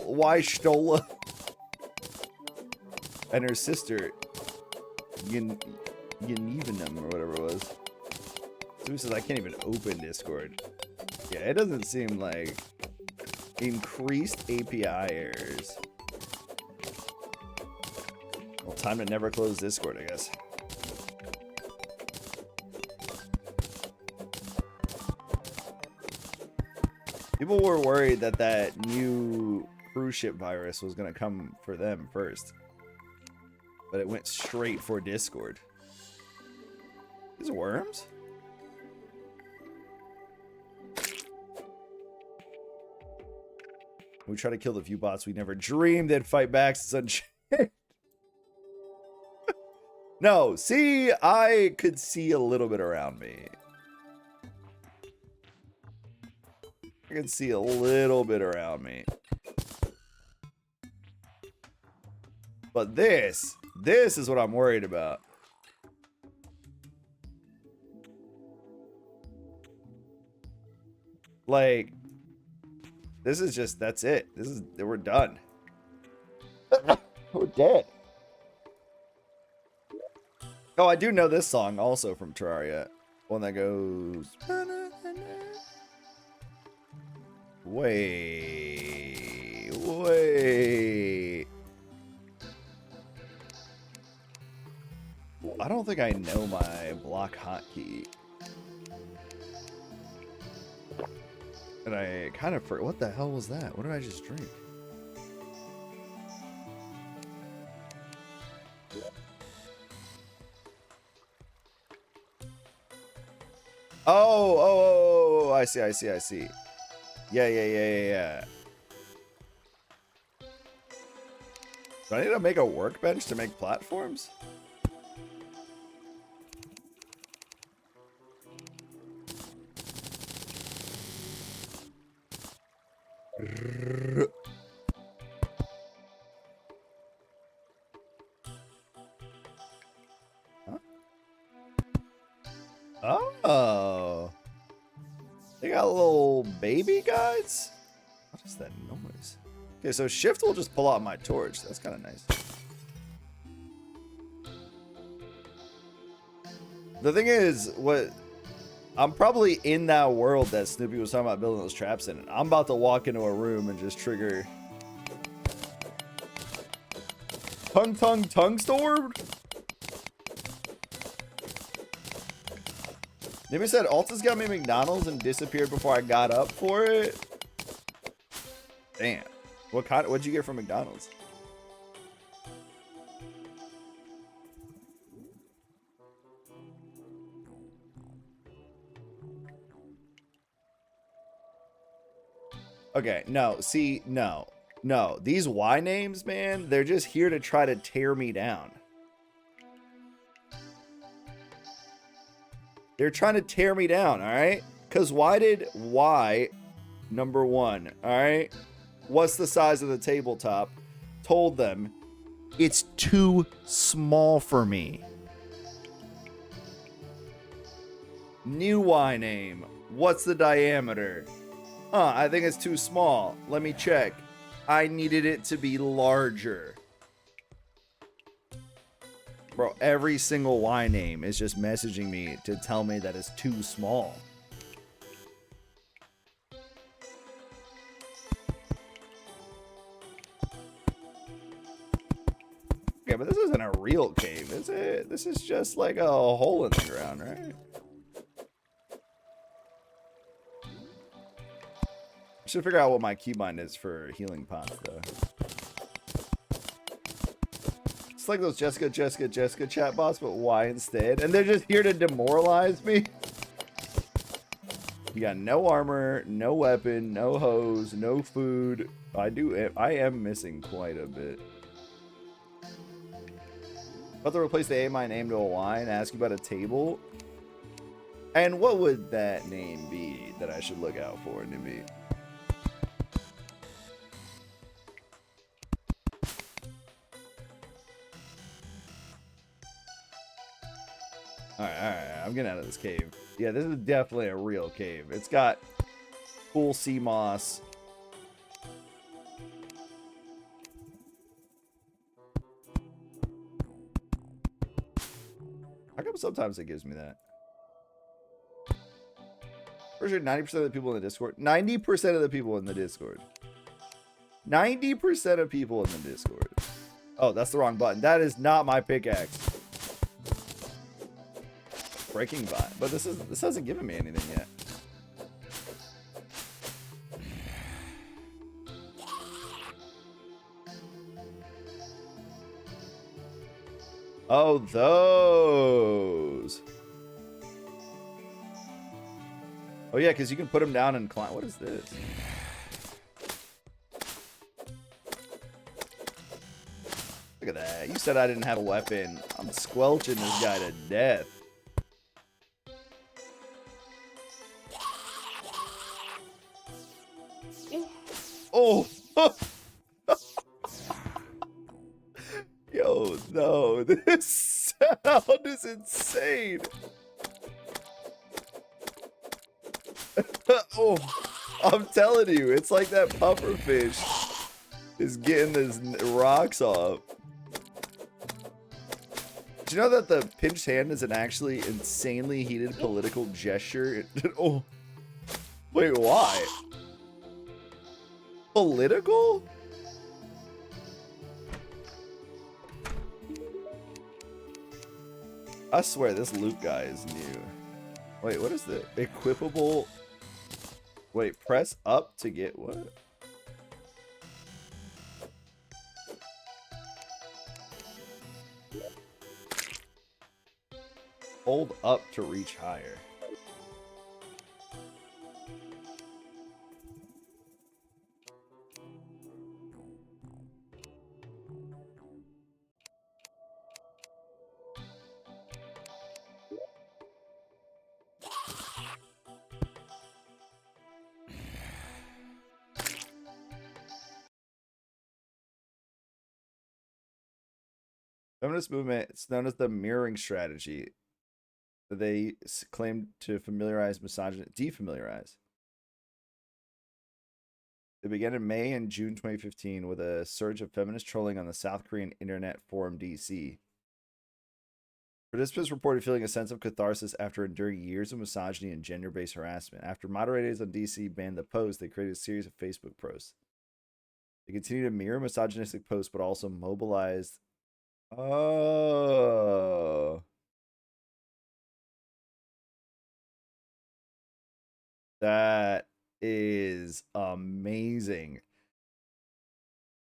why Stola and her sister, Yanivanum or whatever it was. So he says, I can't even open Discord. Yeah, it doesn't seem like increased API errors. Well, time to never close Discord, I guess. People were worried that that new cruise ship virus was going to come for them first. But it went straight for Discord. These worms? We try to kill the few bots we never dreamed they'd fight back since Unchained. No, see, I could see a little bit around me. I can see a little bit around me. But this is what I'm worried about. Like, this is just, that's it. We're done. We're dead. Oh, I do know this song also from Terraria. One that goes... Wait. I don't think I know my block hotkey. And I kind of forgot. What the hell was that? What did I just drink? Oh, I see. Yeah. Do I need to make a workbench to make platforms? Huh? Oh. They got little baby guides? What is that noise? Okay, so shift will just pull out my torch. That's kind of nice. The thing is, I'm probably in that world that Snoopy was talking about building those traps in. I'm about to walk into a room and just trigger tongue storm. Maybe said Alta's got me McDonald's and disappeared before I got up for it. Damn. What'd you get from McDonald's? Okay, no, see, no. These Y names, man, they're just here to try to tear me down. They're trying to tear me down, all right? Because why did Y, number 1, all right? What's the size of the tabletop? Told them, it's too small for me. New Y name, what's the diameter? I think it's too small. Let me check. I needed it to be larger. Bro, every single Y name is just messaging me to tell me that it's too small. Okay, but this isn't a real cave, is it? This is just like a hole in the ground, right? I should figure out what my keybind is for healing pots, though. It's like those Jessica chat bots, but why instead? And they're just here to demoralize me. You got no armor, no weapon, no hose, no food. I am missing quite a bit. About to replace the A my name to a Y and ask you about a table. And what would that name be that I should look out for, Nibby? Alright. I'm getting out of this cave. Yeah, this is definitely a real cave. It's got cool sea moss. How come sometimes it gives me that? For sure, 90% of the people in the Discord. 90% of the people in the Discord. 90% of people in the Discord. Oh, that's the wrong button. That is not my pickaxe. Breaking vine. But this hasn't given me anything yet. Oh, those. Oh, yeah, because you can put them down and climb. What is this? Look at that. You said I didn't have a weapon. I'm squelching this guy to death. Oh! Yo, no. This sound is insane. Oh, I'm telling you, it's like that pufferfish is getting his rocks off. Do you know that the pinched hand is an actually insanely heated political gesture? Oh, wait, why? Political? I swear this loot guy is new. Wait, what is the equipable? Wait, press up to get what? Hold up to reach higher. Feminist movement, it's known as the mirroring strategy. They claim to familiarize defamiliarize. It began in May and June 2015 with a surge of feminist trolling on the South Korean internet forum DC. Participants reported feeling a sense of catharsis after enduring years of misogyny and gender-based harassment. After moderators on DC banned the post, they created a series of Facebook posts. They continue to mirror misogynistic posts, but also mobilized. Oh. That is amazing.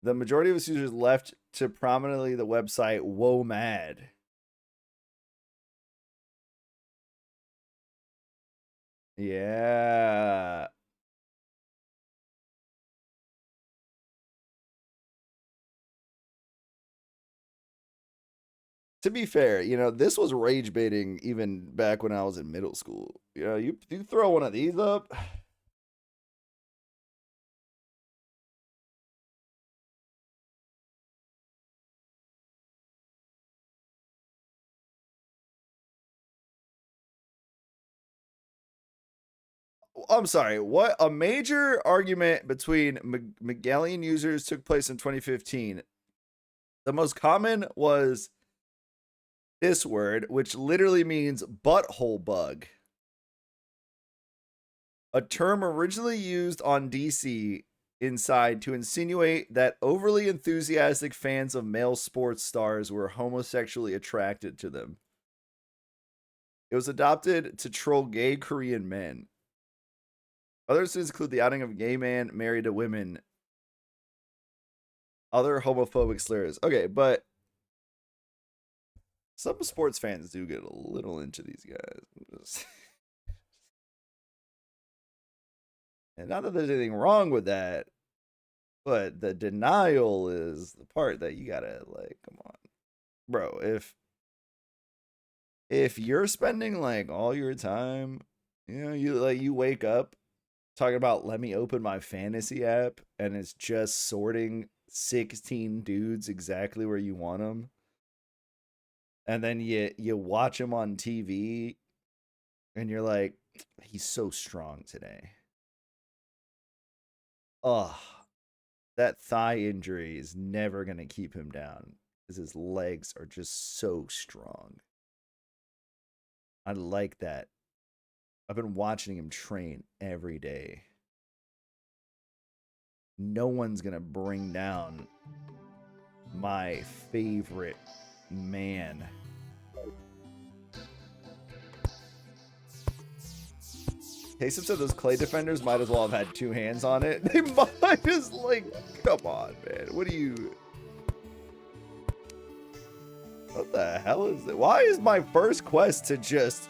The majority of its users left to prominently the website WoMad. Yeah. To be fair, you know, this was rage baiting even back when I was in middle school. You know, you throw one of these up. I'm sorry, what? A major argument between Magellan users took place in 2015. The most common was this word, which literally means butthole bug. A term originally used on DC Inside to insinuate that overly enthusiastic fans of male sports stars were homosexually attracted to them. It was adopted to troll gay Korean men. Other instances include the outing of a gay man married to women. Other homophobic slurs. Okay, but some sports fans do get a little into these guys. And not that there's anything wrong with that, but the denial is the part that you gotta, like, come on. Bro, if you're spending like all your time, you know, you wake up talking about let me open my fantasy app and it's just sorting 16 dudes exactly where you want them. And then you watch them on TV and you're like, he's so strong today. Ugh. That thigh injury is never going to keep him down because his legs are just so strong. I like that. I've been watching him train every day. No one's going to bring down my favorite man. Taysom said those clay defenders might as well have had 2 hands on it. They might as, like, come on, man. What do you... What the hell is it? Why is my first quest to just...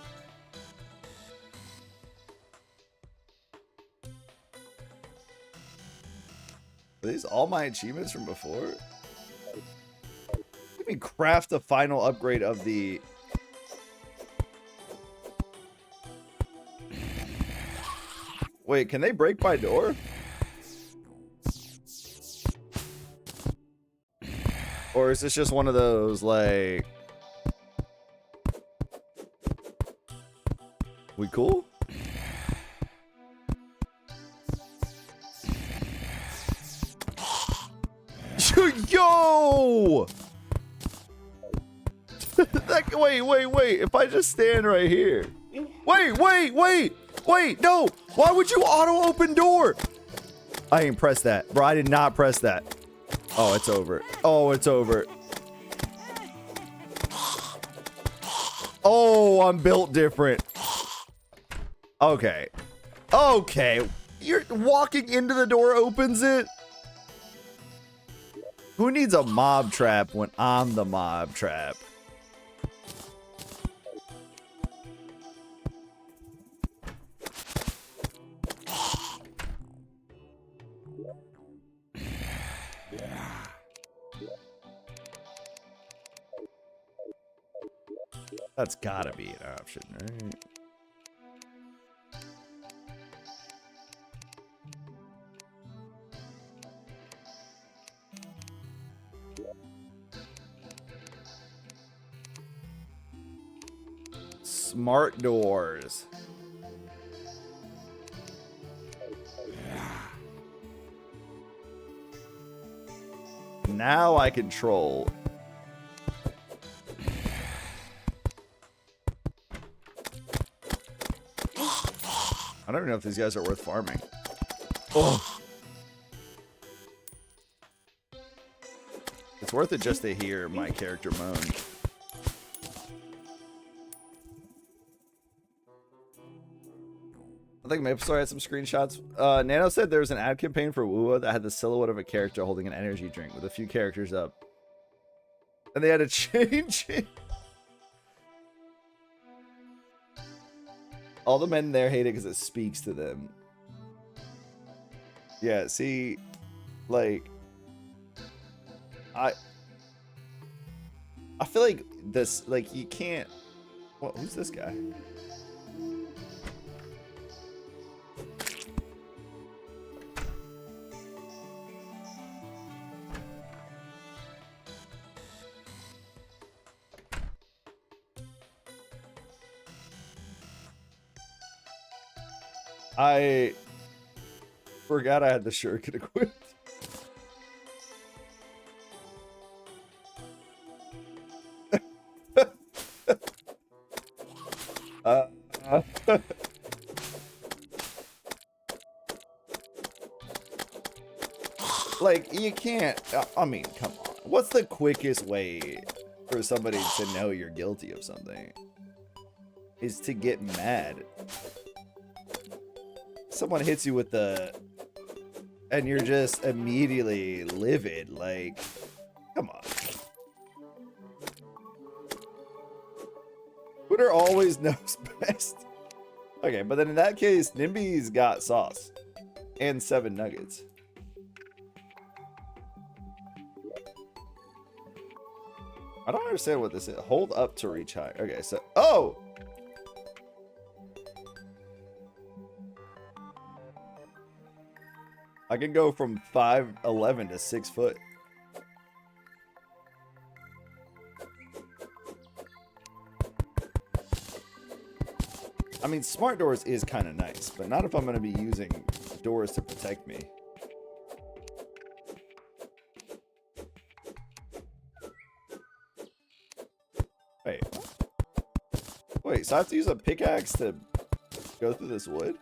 Are these all my achievements from before? Let me craft the final upgrade of the... Wait, can they break my door? Or is this just one of those, like... We cool? Yo! Wait. If I just stand right here. Wait, no! Why would you auto-open door? I ain't pressed that. Bro, I did not press that. Oh, it's over. Oh, it's over. Oh, I'm built different. Okay. You're walking into the door opens it? Who needs a mob trap when I'm the mob trap? That's gotta be an option, right? Smart doors. Now I control. I don't even know if these guys are worth farming. Oh. It's worth it just to hear my character moan. I think MapleStory had some screenshots. Nano said there was an ad campaign for WUA that had the silhouette of a character holding an energy drink with a few characters up. And they had to change it. All the men there hate it because it speaks to them. Yeah, see, like, I feel like this, like, you can't. What? Who's this guy? I forgot I had the shuriken equipped. Like, you can't, I mean, come on. What's the quickest way for somebody to know you're guilty of something? Is to get mad. Someone hits you with the, and you're just immediately livid. Like, come on. Twitter always knows best. Okay, but then in that case, Nimby's got sauce and 7 nuggets. I don't understand what this is. Hold up to reach high. Okay, so, oh! I can go from 5'11" to 6 foot. I mean, smart doors is kind of nice, but not if I'm going to be using doors to protect me. Wait, so I have to use a pickaxe to go through this wood?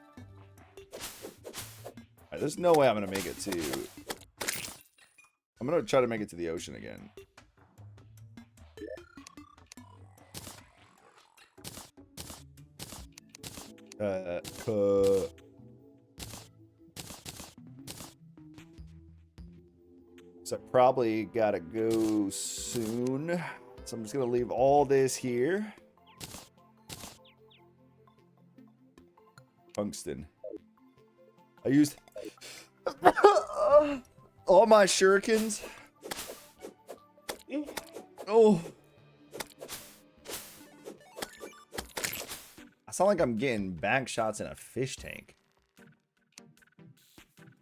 Alright, there's no way I'm gonna make it to... I'm gonna try to make it to the ocean again. So I probably gotta go soon. So I'm just gonna leave all this here. Tungsten. I used all my shurikens. Oh. I sound like I'm getting back shots in a fish tank.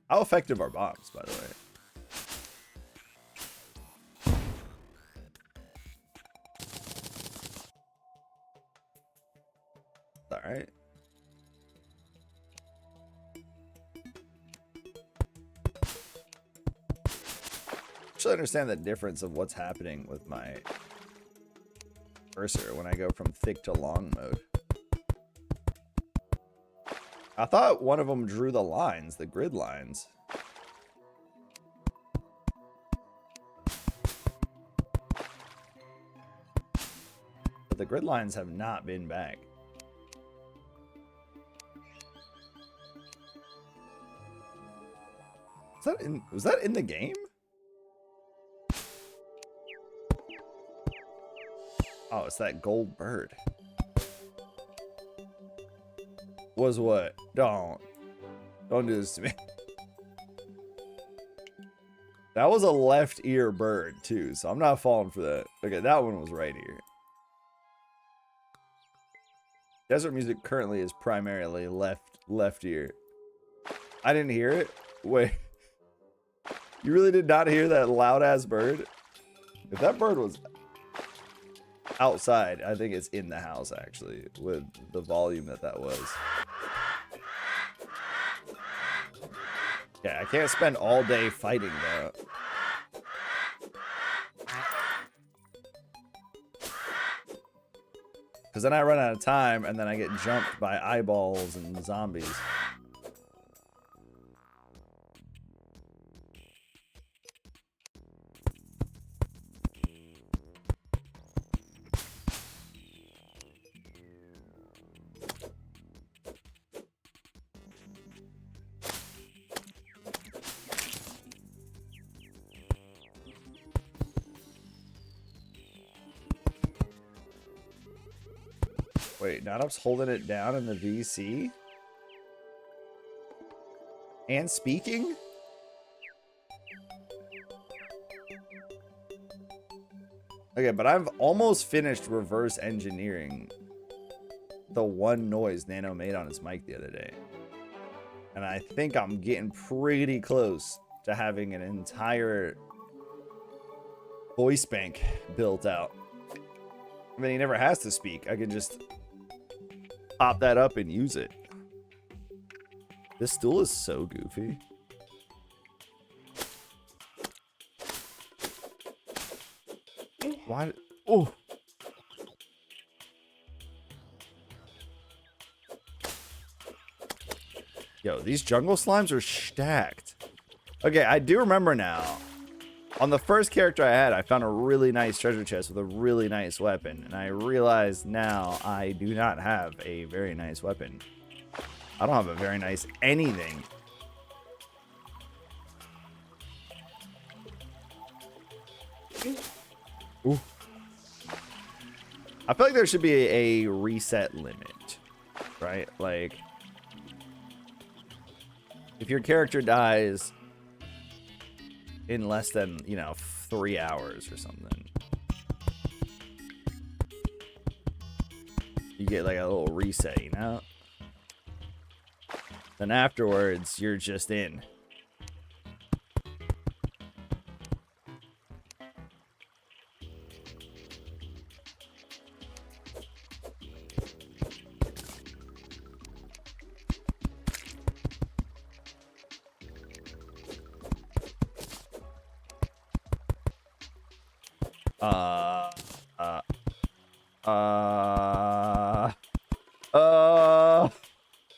How effective are bombs, by the way? Alright. Actually understand the difference of what's happening with my cursor when I go from thick to long mode. I thought one of them drew the lines, the grid lines. But the grid lines have not been back. Was that in the game? Oh, it's that gold bird. Was what? Don't do this to me. That was a left ear bird too, so I'm not falling for that. Okay, that one was right ear. Desert music currently is primarily left ear. I didn't hear it. Wait. You really did not hear that loud ass bird? If that bird was outside, I think it's in the house actually, with the volume that was. Yeah, I can't spend all day fighting though. Because then I run out of time and then I get jumped by eyeballs and zombies. Wait, Nadop's holding it down in the VC? And speaking? Okay, but I've almost finished reverse engineering the one noise Nano made on his mic the other day. And I think I'm getting pretty close to having an entire voice bank built out. I mean, he never has to speak. I can just pop that up and use it. This stool is so goofy. Why? Oh. Yo, these jungle slimes are stacked. Okay, I do remember now. On the first character I had, I found a really nice treasure chest with a really nice weapon. And I realize now I do not have a very nice weapon. I don't have a very nice anything. Ooh. I feel like there should be a reset limit, right? Like, if your character dies in less than, 3 hours or something, you get like a little reset, Then afterwards, you're just in. Uh, uh,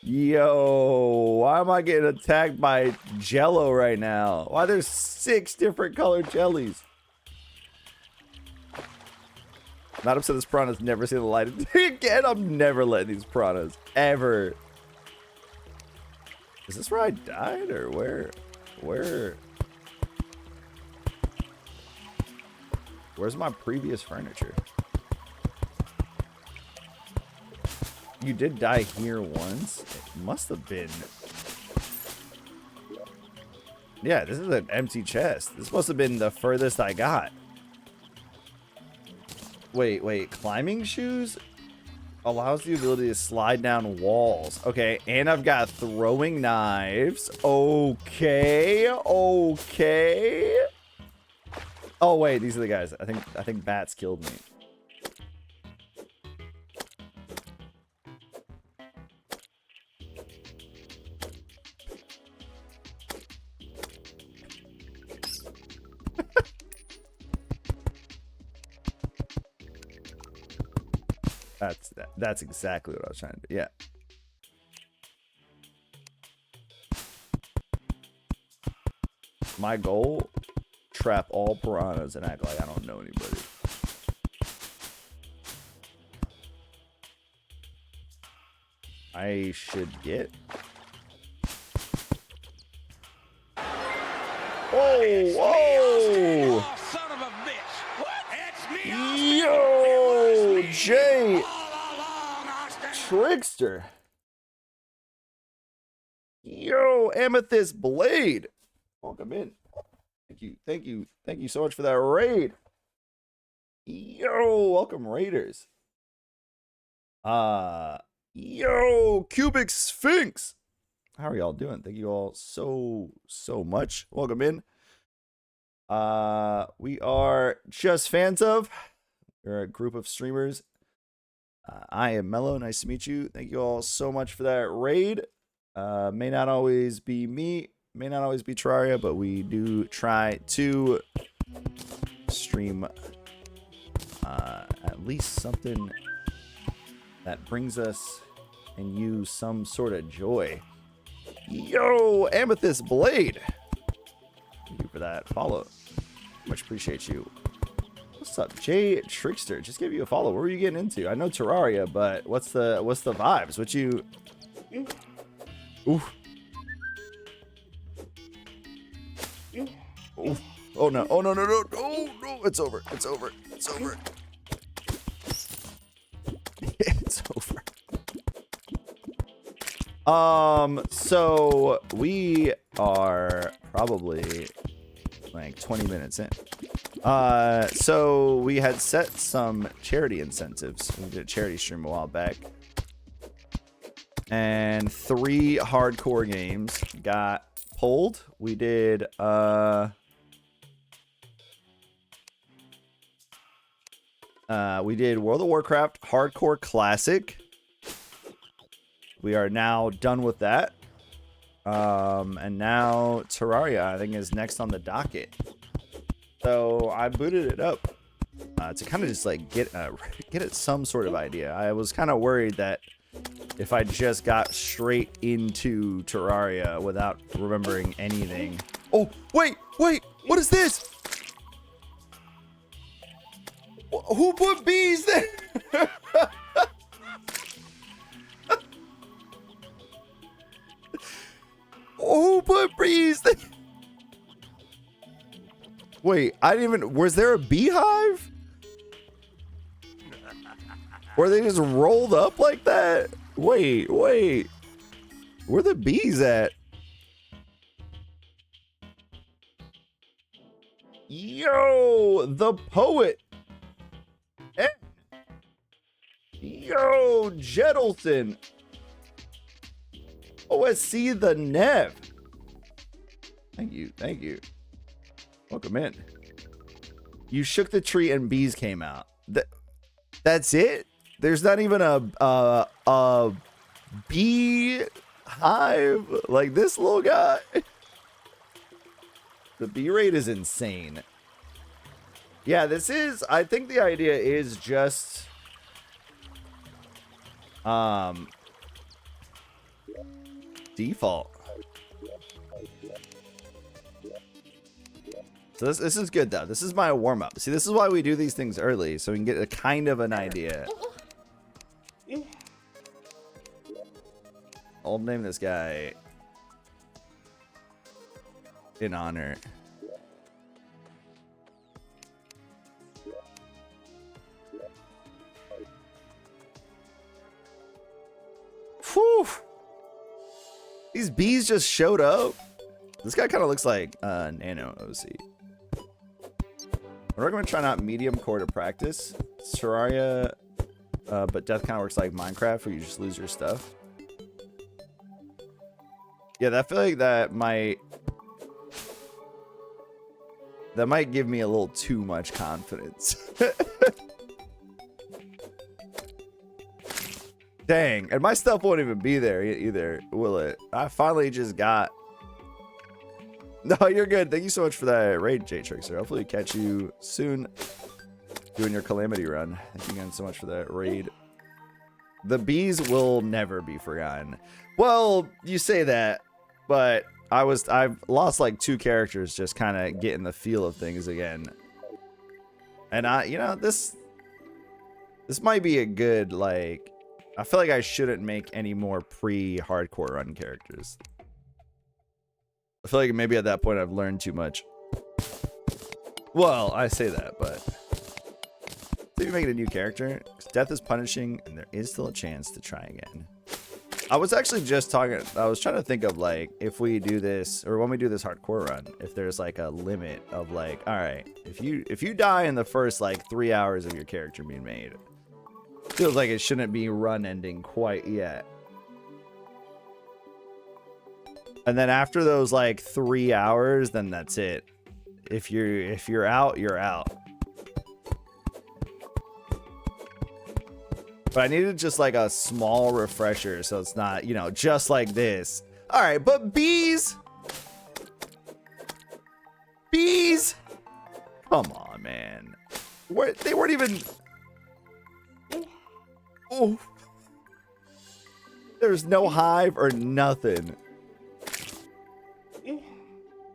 yo, why am I getting attacked by Jello right now? Why there's 6 different colored jellies? Not upset this piranha's never seen the light of day again. I'm never letting these piranhas ever. Is this where I died or where? Where's my previous furniture? You did die here once. It must have been. Yeah, this is an empty chest. This must have been the furthest I got. Wait. Climbing shoes allows the ability to slide down walls. Okay, and I've got throwing knives. Okay. Oh wait, these are the guys. I think bats killed me. That's exactly what I was trying to do. Yeah. My goal, trap all piranhas and act like I don't know anybody. I should get. Whoa! Son of a bitch! What? It's me! Yo, Jay! Trickster. Yo, Amethyst Blade. Welcome in. Thank you so much for that raid. Yo, welcome Raiders. Yo, Cubic Sphinx. How are y'all doing? Thank you all so much. Welcome in. We are Just Fans of. We're a group of streamers. I am Mello. Nice to meet you. Thank you all so much for that raid. May not always be me, may not always be Terraria, but we do try to stream at least something that brings us and you some sort of joy. Yo, Amethyst Blade. Thank you for that follow. Much appreciate you. What's up, Jay Trickster? Just gave you a follow. What were you getting into? I know Terraria, but what's the vibes? What you? Oof. Oof. Oh no! Oh no! No! It's over! It's over! It's over! It's over. So we are probably like 20 minutes in. So we had set some charity incentives. We did a charity stream a while back. And 3 hardcore games got pulled. We did World of Warcraft Hardcore Classic. We are now done with that. And now Terraria, I think, is next on the docket. So I booted it up to kind of just like get some sort of idea. I was kind of worried that if I just got straight into Terraria without remembering anything. Oh, wait, what is this? Who put bees there? Who put bees there? Wait, I didn't even. Was there a beehive? Or they just rolled up like that? Wait. Where the bees at? Yo, the poet. Yo, Jettleton. OSC the Nev. Thank you. Welcome in. You shook the tree and bees came out. That's it? There's not even a bee hive like this little guy. The bee rate is insane. Yeah, this is, I think the idea is just default. So this is good though. This is my warm up. See, this is why we do these things early, so we can get a kind of an idea. I'll name this guy in honor. Whew. These bees just showed up. This guy kind of looks like Nano OC. I recommend trying out medium core to practice. Terraria, but death kind of works like Minecraft where you just lose your stuff. Yeah, I feel like that might give me a little too much confidence. Dang, and my stuff won't even be there either, will it? I finally just got... No, you're good. Thank you so much for that raid, J-Trixer. Hopefully catch you soon doing your Calamity run. Thank you again so much for that raid. The bees will never be forgotten. Well, you say that, but I've lost like 2 characters just kind of getting the feel of things again. And this might be a good, like, I feel like I shouldn't make any more pre-hardcore run characters. I feel like maybe at that point I've learned too much. Well, I say that, but if you're making a new character, death is punishing and there is still a chance to try again. I was actually just talking, I was trying to think of like, if we do this, or when we do this hardcore run, if there's like a limit of like, all right, if you die in the first like 3 hours of your character being made, feels like it shouldn't be run ending quite yet. And then after those like 3 hours, then that's it. If you're out, you're out. But I needed just like a small refresher so it's not, just like this. All right, but bees. Bees. Come on, man. They weren't even. Oh. There's no hive or nothing.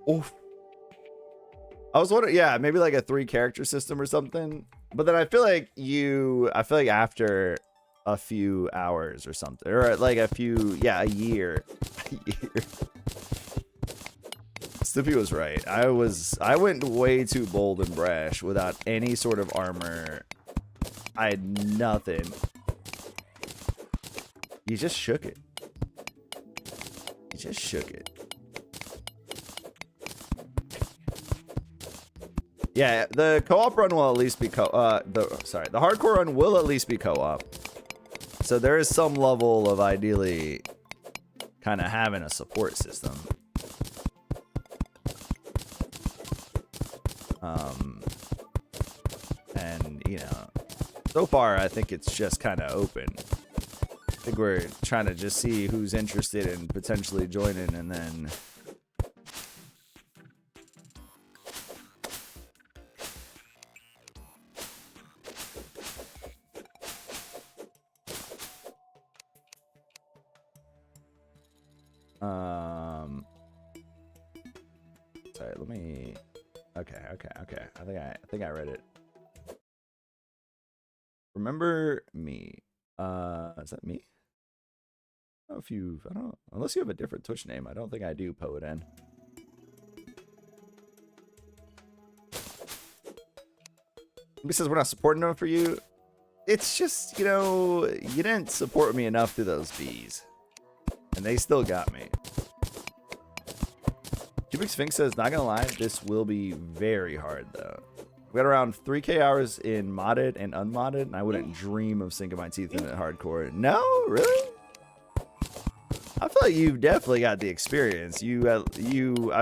Oh. I was wondering, yeah, maybe like a 3 character system or something. But then I feel like after a few hours or something, or like a year. Stippy was right. I went way too bold and brash without any sort of armor. I had nothing. You just shook it. You just shook it. Yeah, the co-op run will at least be the hardcore run will at least be co-op. So there is some level of ideally kind of having a support system. And so far I think it's just kind of open. I think we're trying to just see who's interested in potentially joining, and then sorry, let me okay. I think I read it. Remember me. Is that me? I don't know, unless you have a different Twitch name. I don't think I do, Poetin. He says we're not supporting enough for you. It's just, you didn't support me enough through those bees. And they still got me. Cubic Sphinx says, not gonna lie, this will be very hard though. We got around 3K hours in modded and unmodded, and I wouldn't dream of sinking my teeth in it hardcore. No, really? I feel like you've definitely got the experience. I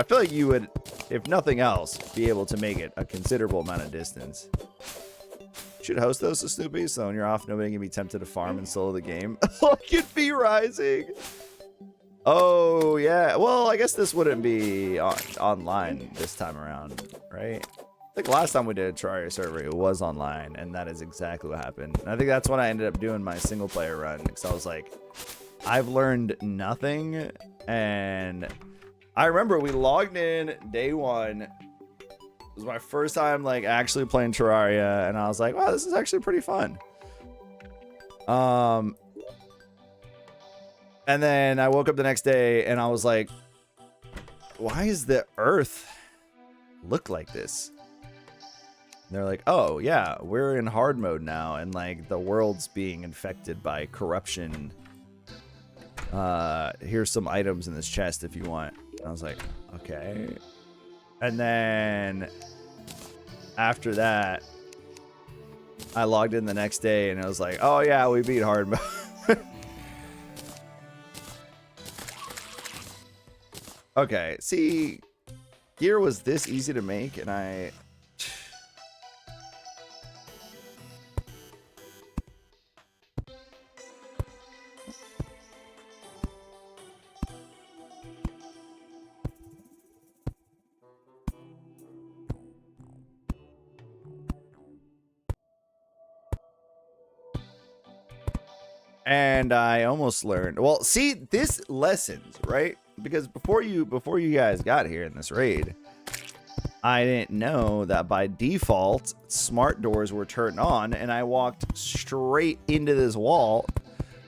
feel like you would, if nothing else, be able to make it a considerable amount of distance. You should host those to Snoopy, so when you're off, nobody can be tempted to farm and solo the game. Look at B Rising. Oh yeah. Well, I guess this wouldn't be online this time around, right? I think last time we did a Terraria server, it was online, and that is exactly what happened. And I think that's when I ended up doing my single player run, because I was like, I've learned nothing. And I remember we logged in day one. It was my first time like actually playing Terraria, and I was like, wow, this is actually pretty fun. And then I woke up the next day and I was like, why is the earth look like this? And they're like, oh yeah, we're in hard mode now, and like the world's being infected by corruption. Here's some items in this chest if you want. And I was like, okay. And then after that, I logged in the next day and it was like, oh yeah, we beat hard mode. Okay, see, gear was this easy to make, and I almost learned. Well, see, this lessons, right? Because before you guys got here in this raid, I didn't know that by default smart doors were turned on, and I walked straight into this wall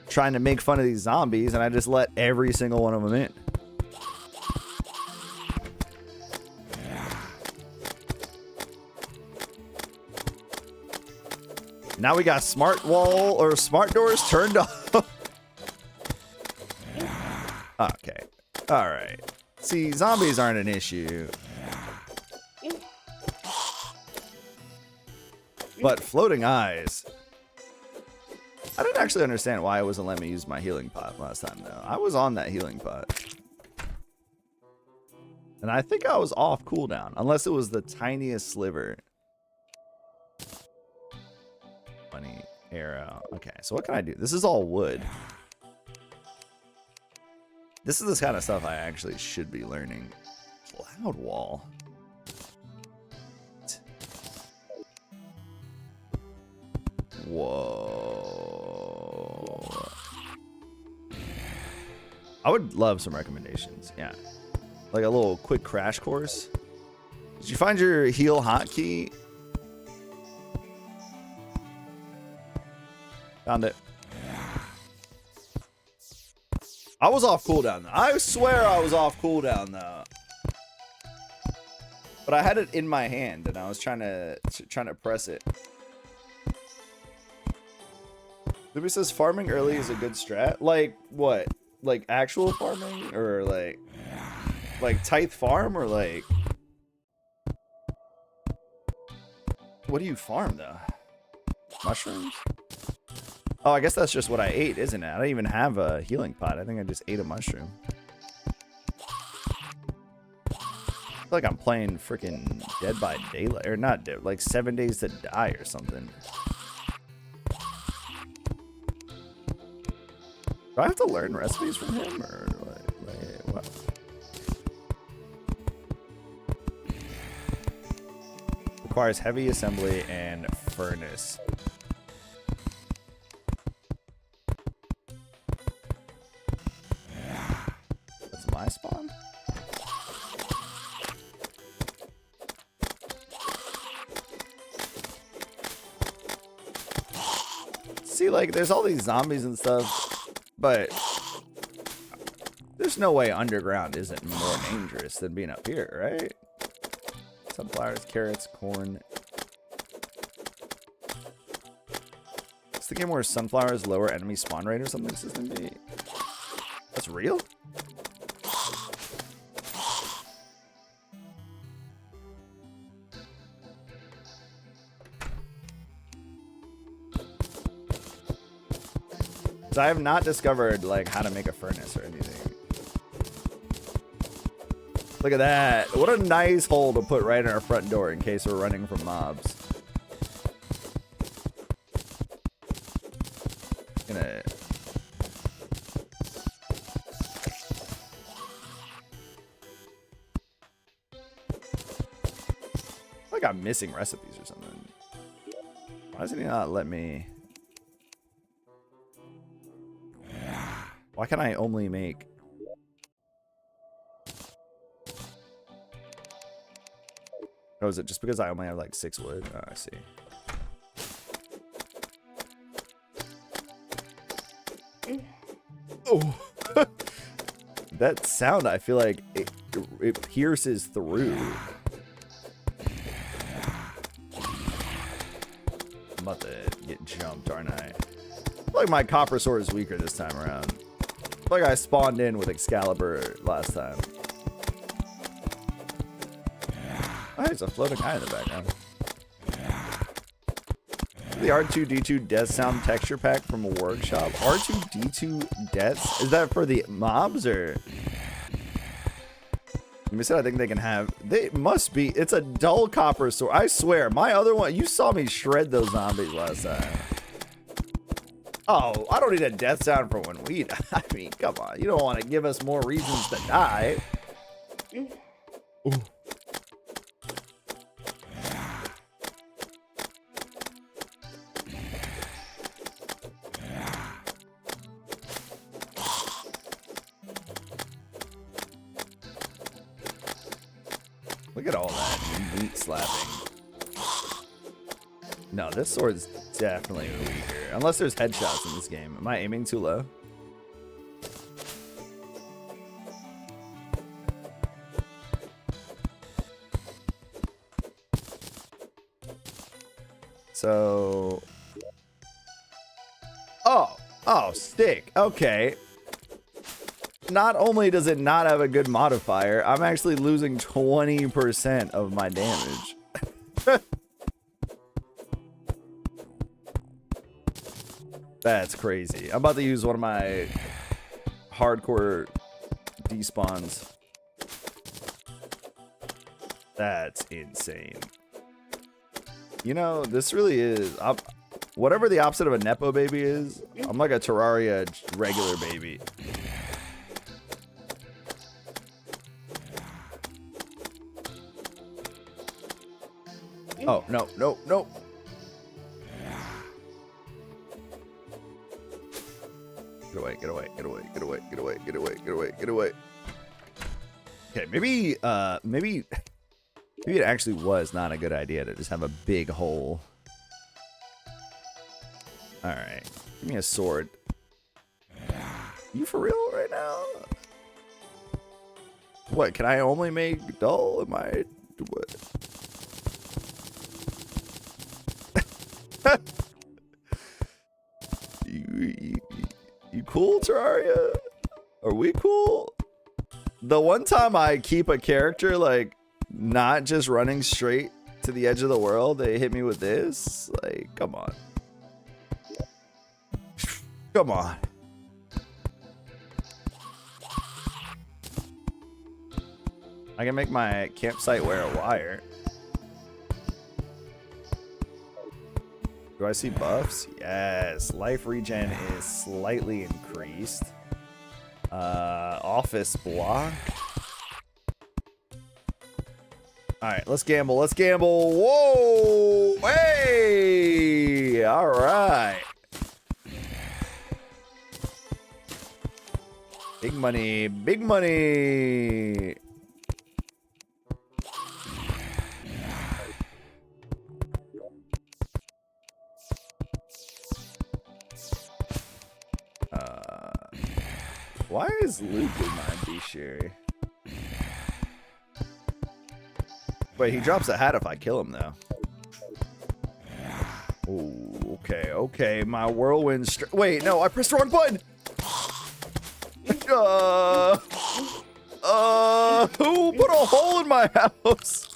trying to make fun of these zombies, and I just let every single one of them in. Now we got smart wall or smart doors turned off. Okay. All right. See, zombies aren't an issue. But floating eyes. I didn't actually understand why it wasn't letting me use my healing pot last time, though. I was on that healing pot. And I think I was off cooldown, unless it was the tiniest sliver. Funny arrow. Okay, so what can I do? This is all wood. This is the kind of stuff I actually should be learning. Cloud wall. Whoa. I would love some recommendations. Yeah. Like a little quick crash course. Did you find your heal hotkey? Found it. I was off cooldown though. I swear I was off cooldown though. But I had it in my hand and I was trying to press it. Luby says farming early is a good strat. Like what? Like actual farming or like tithe farm or like what do you farm though? Mushrooms? Oh, I guess that's just what I ate, isn't it? I don't even have a healing pot. I think I just ate a mushroom. I feel like I'm playing freaking Dead by Daylight. Or not Dead, like 7 Days to Die or something. Do I have to learn recipes from him? Or like what? Requires heavy assembly and furnace. My spawn? See, like, there's all these zombies and stuff, but there's no way underground isn't more dangerous than being up here, right? Sunflowers, carrots, corn. It's the game where sunflowers lower enemy spawn rate or something. System B. That's real? So I have not discovered like how to make a furnace or anything. Look at that. What a nice hole to put right in our front door in case we're running from mobs. Gonna... like I'm missing recipes or something. Why does it not let me? Why can I only make? Oh, is it just because I only have like 6 wood? Oh, I see. Oh, that sound! I feel like it pierces through. I'm about to get jumped, aren't I? I feel like my copper sword is weaker this time around. I feel like I spawned in with Excalibur last time. Oh, there's a floating guy in the background. The R2D2 death sound texture pack from a workshop. R2D2 deaths? Is that for the mobs or? Let me see. I think they can have. They must be. It's a dull copper sword. I swear. My other one. You saw me shred those zombies last time. Oh, I don't need a death sound for when we die. I mean, come on. You don't want to give us more reasons to die. Ooh. Look at all that meat slapping. No, this sword's definitely weaker. Unless there's headshots in this game. Am I aiming too low? So... Oh, stick. Okay. Not only does it not have a good modifier, I'm actually losing 20% of my damage. That's crazy. I'm about to use one of my hardcore despawns. That's insane. You know, this really is... whatever the opposite of a Nepo baby is, I'm like a Terraria regular baby. Oh, no, no, no. Get away, get away, get away, get away, get away, get away, get away, get away. Okay, maybe it actually was not a good idea to just have a big hole. Alright, give me a sword. You for real right now? What, can I only make dull? Am I... what? You cool, Terraria? Are we cool? The one time I keep a character, like, not just running straight to the edge of the world, they hit me with this? Like, come on. Come on. I can make my campsite wear a wire. Do I see buffs? Yes. Life regen is slightly increased. Office block. Alright, let's gamble. Let's gamble. Whoa! Hey! Alright. Big money. Big money. Why is Luke in my B-Sherry? Wait, he drops a hat if I kill him, though. Oh, okay, okay. My whirlwind... wait, no, I pressed the wrong button! Who put a hole in my house?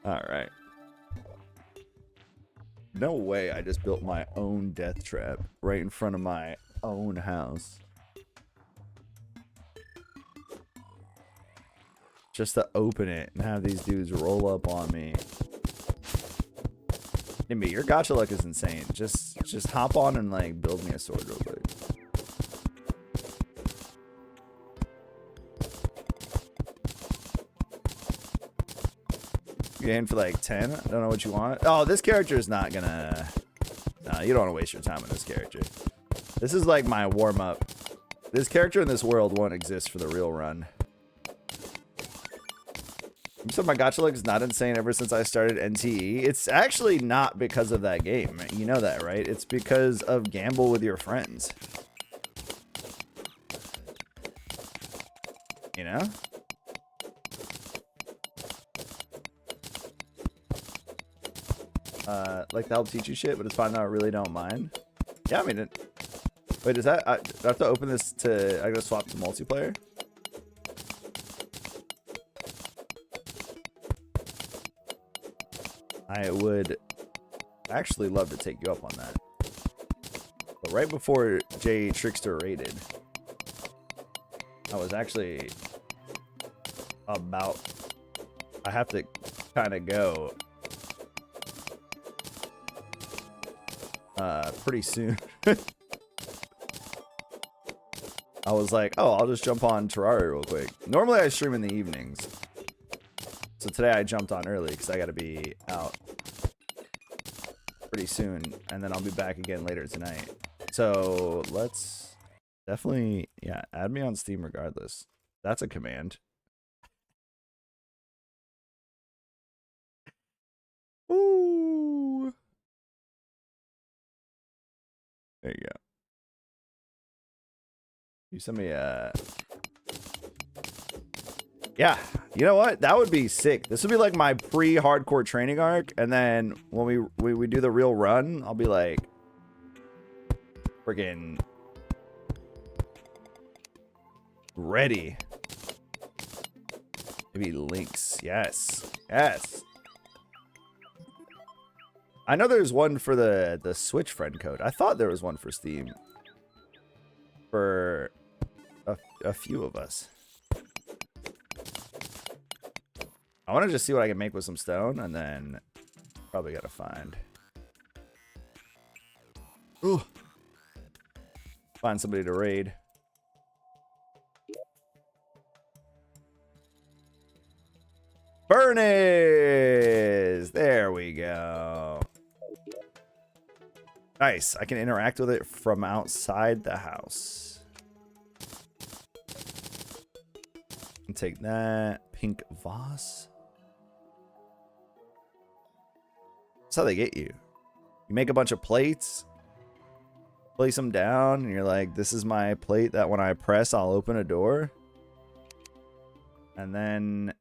Alright. No way I just built my own death trap right in front of my own house. Just to open it and have these dudes roll up on me. Nimby, your gacha luck is insane. Just hop on and like build me a sword real quick. You aim for like 10? I don't know what you want. Oh, this character is not gonna... No, you don't want to waste your time with this character. This is like my warm-up. This character in this world won't exist for the real run. You said my gacha luck is not insane ever since I started NTE. It's actually not because of that game. You know that, right? It's because of gamble with your friends. You know? Like that'll teach you shit, but it's fine now. I really don't mind. Yeah, I mean, wait, does that? Do I have to open this to? I gotta swap to multiplayer. I would actually love to take you up on that. But right before Jay Trickster raided, I was actually about. I have to kind of go. Pretty soon. I was like, oh, I'll just jump on Terraria real quick. Normally I stream in the evenings. So today I jumped on early because I got to be out pretty soon. And then I'll be back again later tonight. So let's definitely, yeah, add me on Steam regardless. That's a command. Ooh. There you go. You send me a... Yeah, you know what? That would be sick. This would be like my pre-hardcore training arc, and then when we do the real run, I'll be like... Friggin... ready. Maybe links. Yes. Yes. I know there's one for the Switch friend code. I thought there was one for Steam. For a few of us. I want to just see what I can make with some stone, and then probably gotta find. Ooh. Find somebody to raid. Furnace! There we go. Nice. I can interact with it from outside the house. And take that. Pink vase. That's how they get you. You make a bunch of plates. Place them down. And you're like, this is my plate that when I press, I'll open a door. And then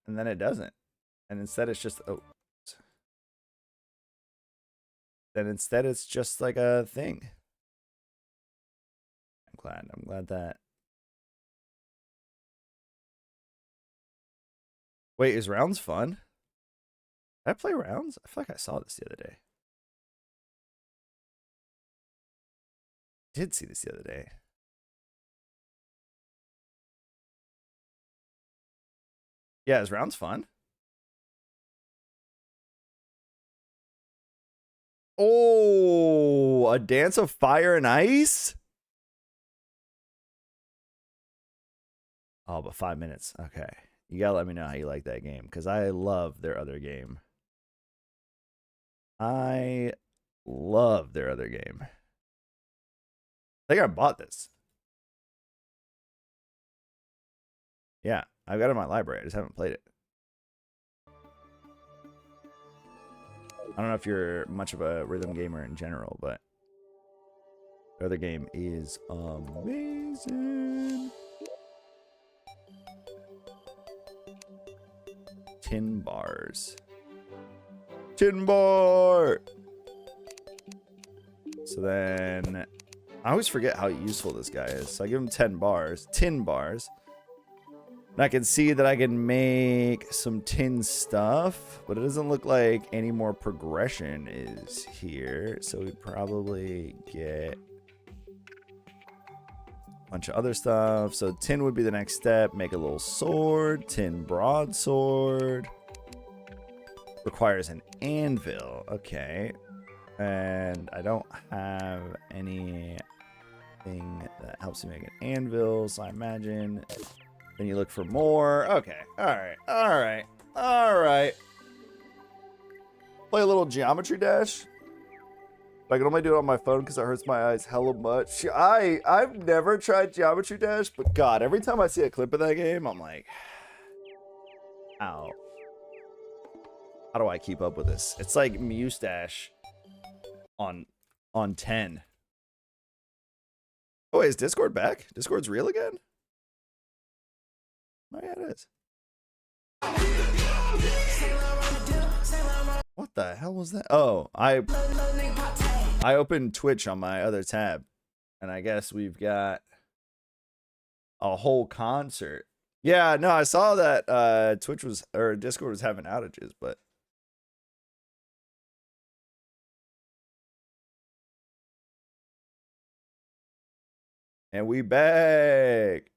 it doesn't. And instead it's just... Oh. Then instead it's just like a thing. I'm glad that. Wait, is rounds fun? Did I play rounds? I feel like I saw this the other day. I did see this the other day. Yeah, is rounds fun? Oh, a dance of fire and ice? Oh, but 5 minutes. Okay. You gotta let me know how you like that game, because I love their other game. I love their other game. I think I bought this. Yeah, I've got it in my library. I just haven't played it. I don't know if you're much of a rhythm gamer in general, but the other game is amazing. Tin bars. Tin bar! So then, I always forget how useful this guy is. So I give him 10 bars. Tin bars. And I can see that I can make some tin stuff, but it doesn't look like any more progression is here. So we probably get a bunch of other stuff. So tin would be the next step. Make a little sword. Tin broadsword. Requires an anvil. Okay. And I don't have anything that helps me make an anvil. So I imagine Then you look for more. Okay. All right. All right. All right. Play a little Geometry Dash. I can only do it on my phone because it hurts my eyes hella much. I've never tried Geometry Dash, but God, every time I see a clip of that game, I'm like, ow. How do I keep up with this? It's like Mustache on 10. Oh, wait, is Discord back? Discord's real again? Oh, yeah, it is. What the hell was that? Oh, I opened Twitch on my other tab, and I guess we've got a whole concert. Yeah, no, I saw that Twitch was, or Discord was having outages, but and we back.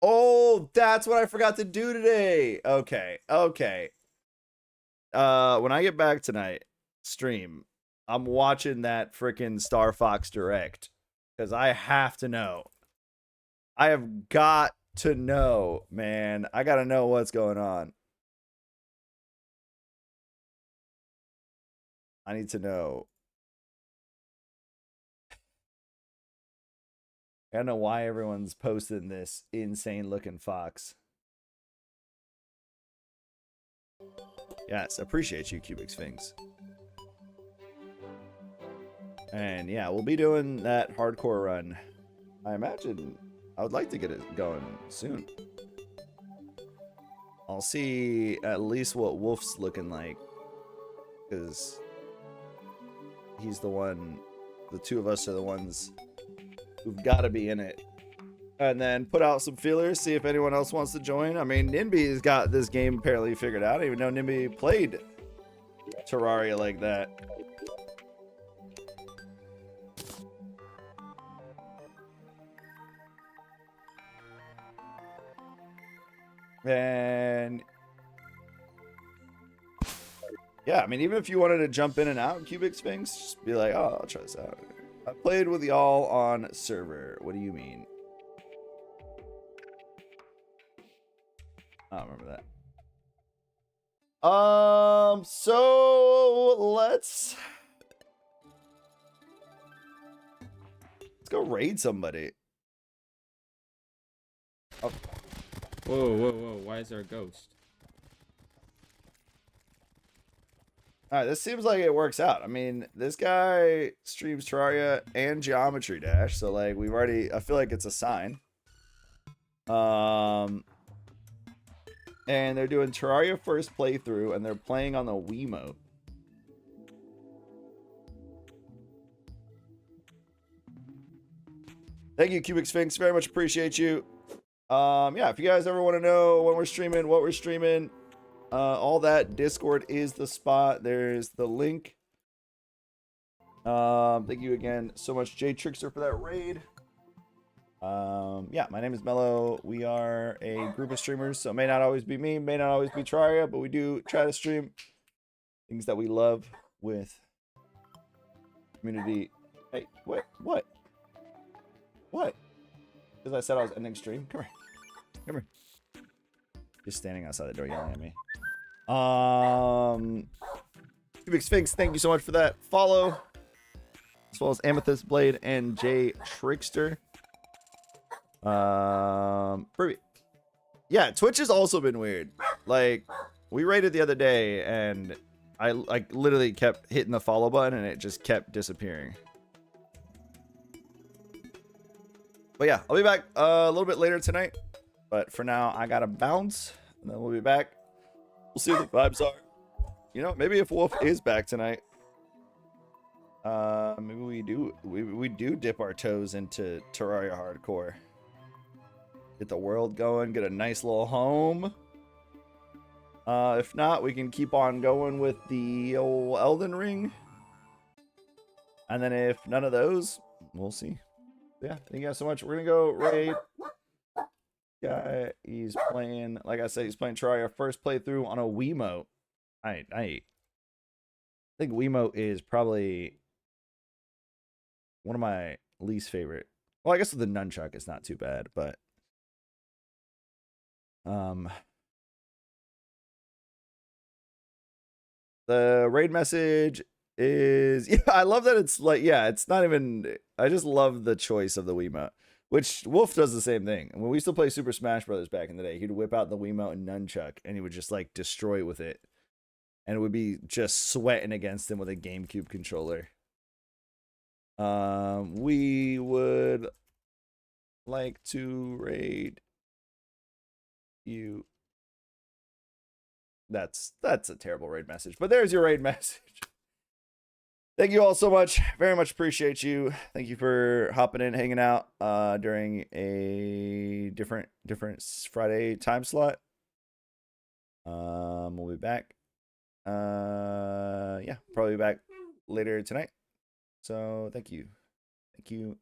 Oh, that's what I forgot to do today. Okay, okay. When I get back tonight, stream, I'm watching that freaking Star Fox Direct because I have to know. I have got to know, man. I gotta know what's going on. I need to know. I don't know why everyone's posting this insane looking fox. Yes, appreciate you, Cubic Sphinx. And yeah, we'll be doing that hardcore run. I imagine I would like to get it going soon. I'll see at least what Wolf's looking like, because he's the one, the two of us are the ones who've got to be in it. And then put out some feelers, see if anyone else wants to join. I mean, Nimby's got this game apparently figured out. I didn't even know Nimby played Terraria like that. And yeah, I mean, even if you wanted to jump in and out, Cubic Sphinx, just be like, oh, I'll try this out. I played with y'all on server. What do you mean? I don't remember that. So let's go raid somebody. Oh. Whoa, whoa, whoa! Why is there a ghost? All right, this seems like it works out. I mean, this guy streams Terraria and Geometry Dash, so like we've already. I feel like it's a sign. And they're doing Terraria first playthrough, and they're playing on the Wiimote. Thank you, Cubic Sphinx. Very much appreciate you. Yeah, if you guys ever want to know when we're streaming, what we're streaming, all that, Discord is the spot. There's the link. Thank you again so much, Jay Trickster, for that raid. Yeah, my name is Mello. We are a group of streamers, so it may not always be me, may not always be Terraria, but we do try to stream things that we love with community. Hey, what? Because I said I was ending stream. Come here. Just standing outside the door yelling at me. Cubic Sphinx, thank you so much for that follow, as well as Amethyst Blade and Jay Trickster. Pretty. Yeah, Twitch has also been weird. Like, we raided the other day, and I like literally kept hitting the follow button, and it just kept disappearing. But yeah, I'll be back a little bit later tonight. But for now, I gotta bounce, and then we'll be back. We'll see what the vibes are. You know, maybe if Wolf is back tonight, maybe we do dip our toes into Terraria hardcore. Get the world going, get a nice little home. If not, we can keep on going with the old Elden Ring. And then if none of those, we'll see. Yeah, thank you guys so much. We're gonna go raid. Guy, he's playing, like I said, he's playing Terraria first playthrough on a Wiimote. I think Wiimote is probably one of my least favorite. Well, I guess with the nunchuck, it's not too bad, but The raid message is yeah, I love that it's like yeah, it's not even I just love the choice of the Wiimote. Which Wolf does the same thing. When we used to play Super Smash Brothers back in the day, he'd whip out the Wiimote and nunchuck and he would just like destroy with it. And it would be just sweating against him with a GameCube controller. We would like to raid you. That's a terrible raid message, but there's your raid message. Thank you all so much. Very much appreciate you. Thank you for hopping in, hanging out during a different Friday time slot. We'll be back. Yeah, probably back later tonight. So thank you. Very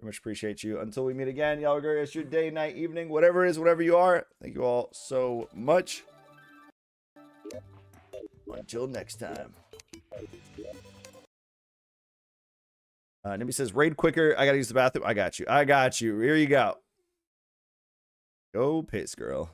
much appreciate you. Until we meet again, y'all agree it's your day, night, evening, whatever it is, whatever you are. Thank you all so much. Until next time. Nimby says, raid quicker. I gotta use the bathroom. I got you. Here you go. Go piss, girl.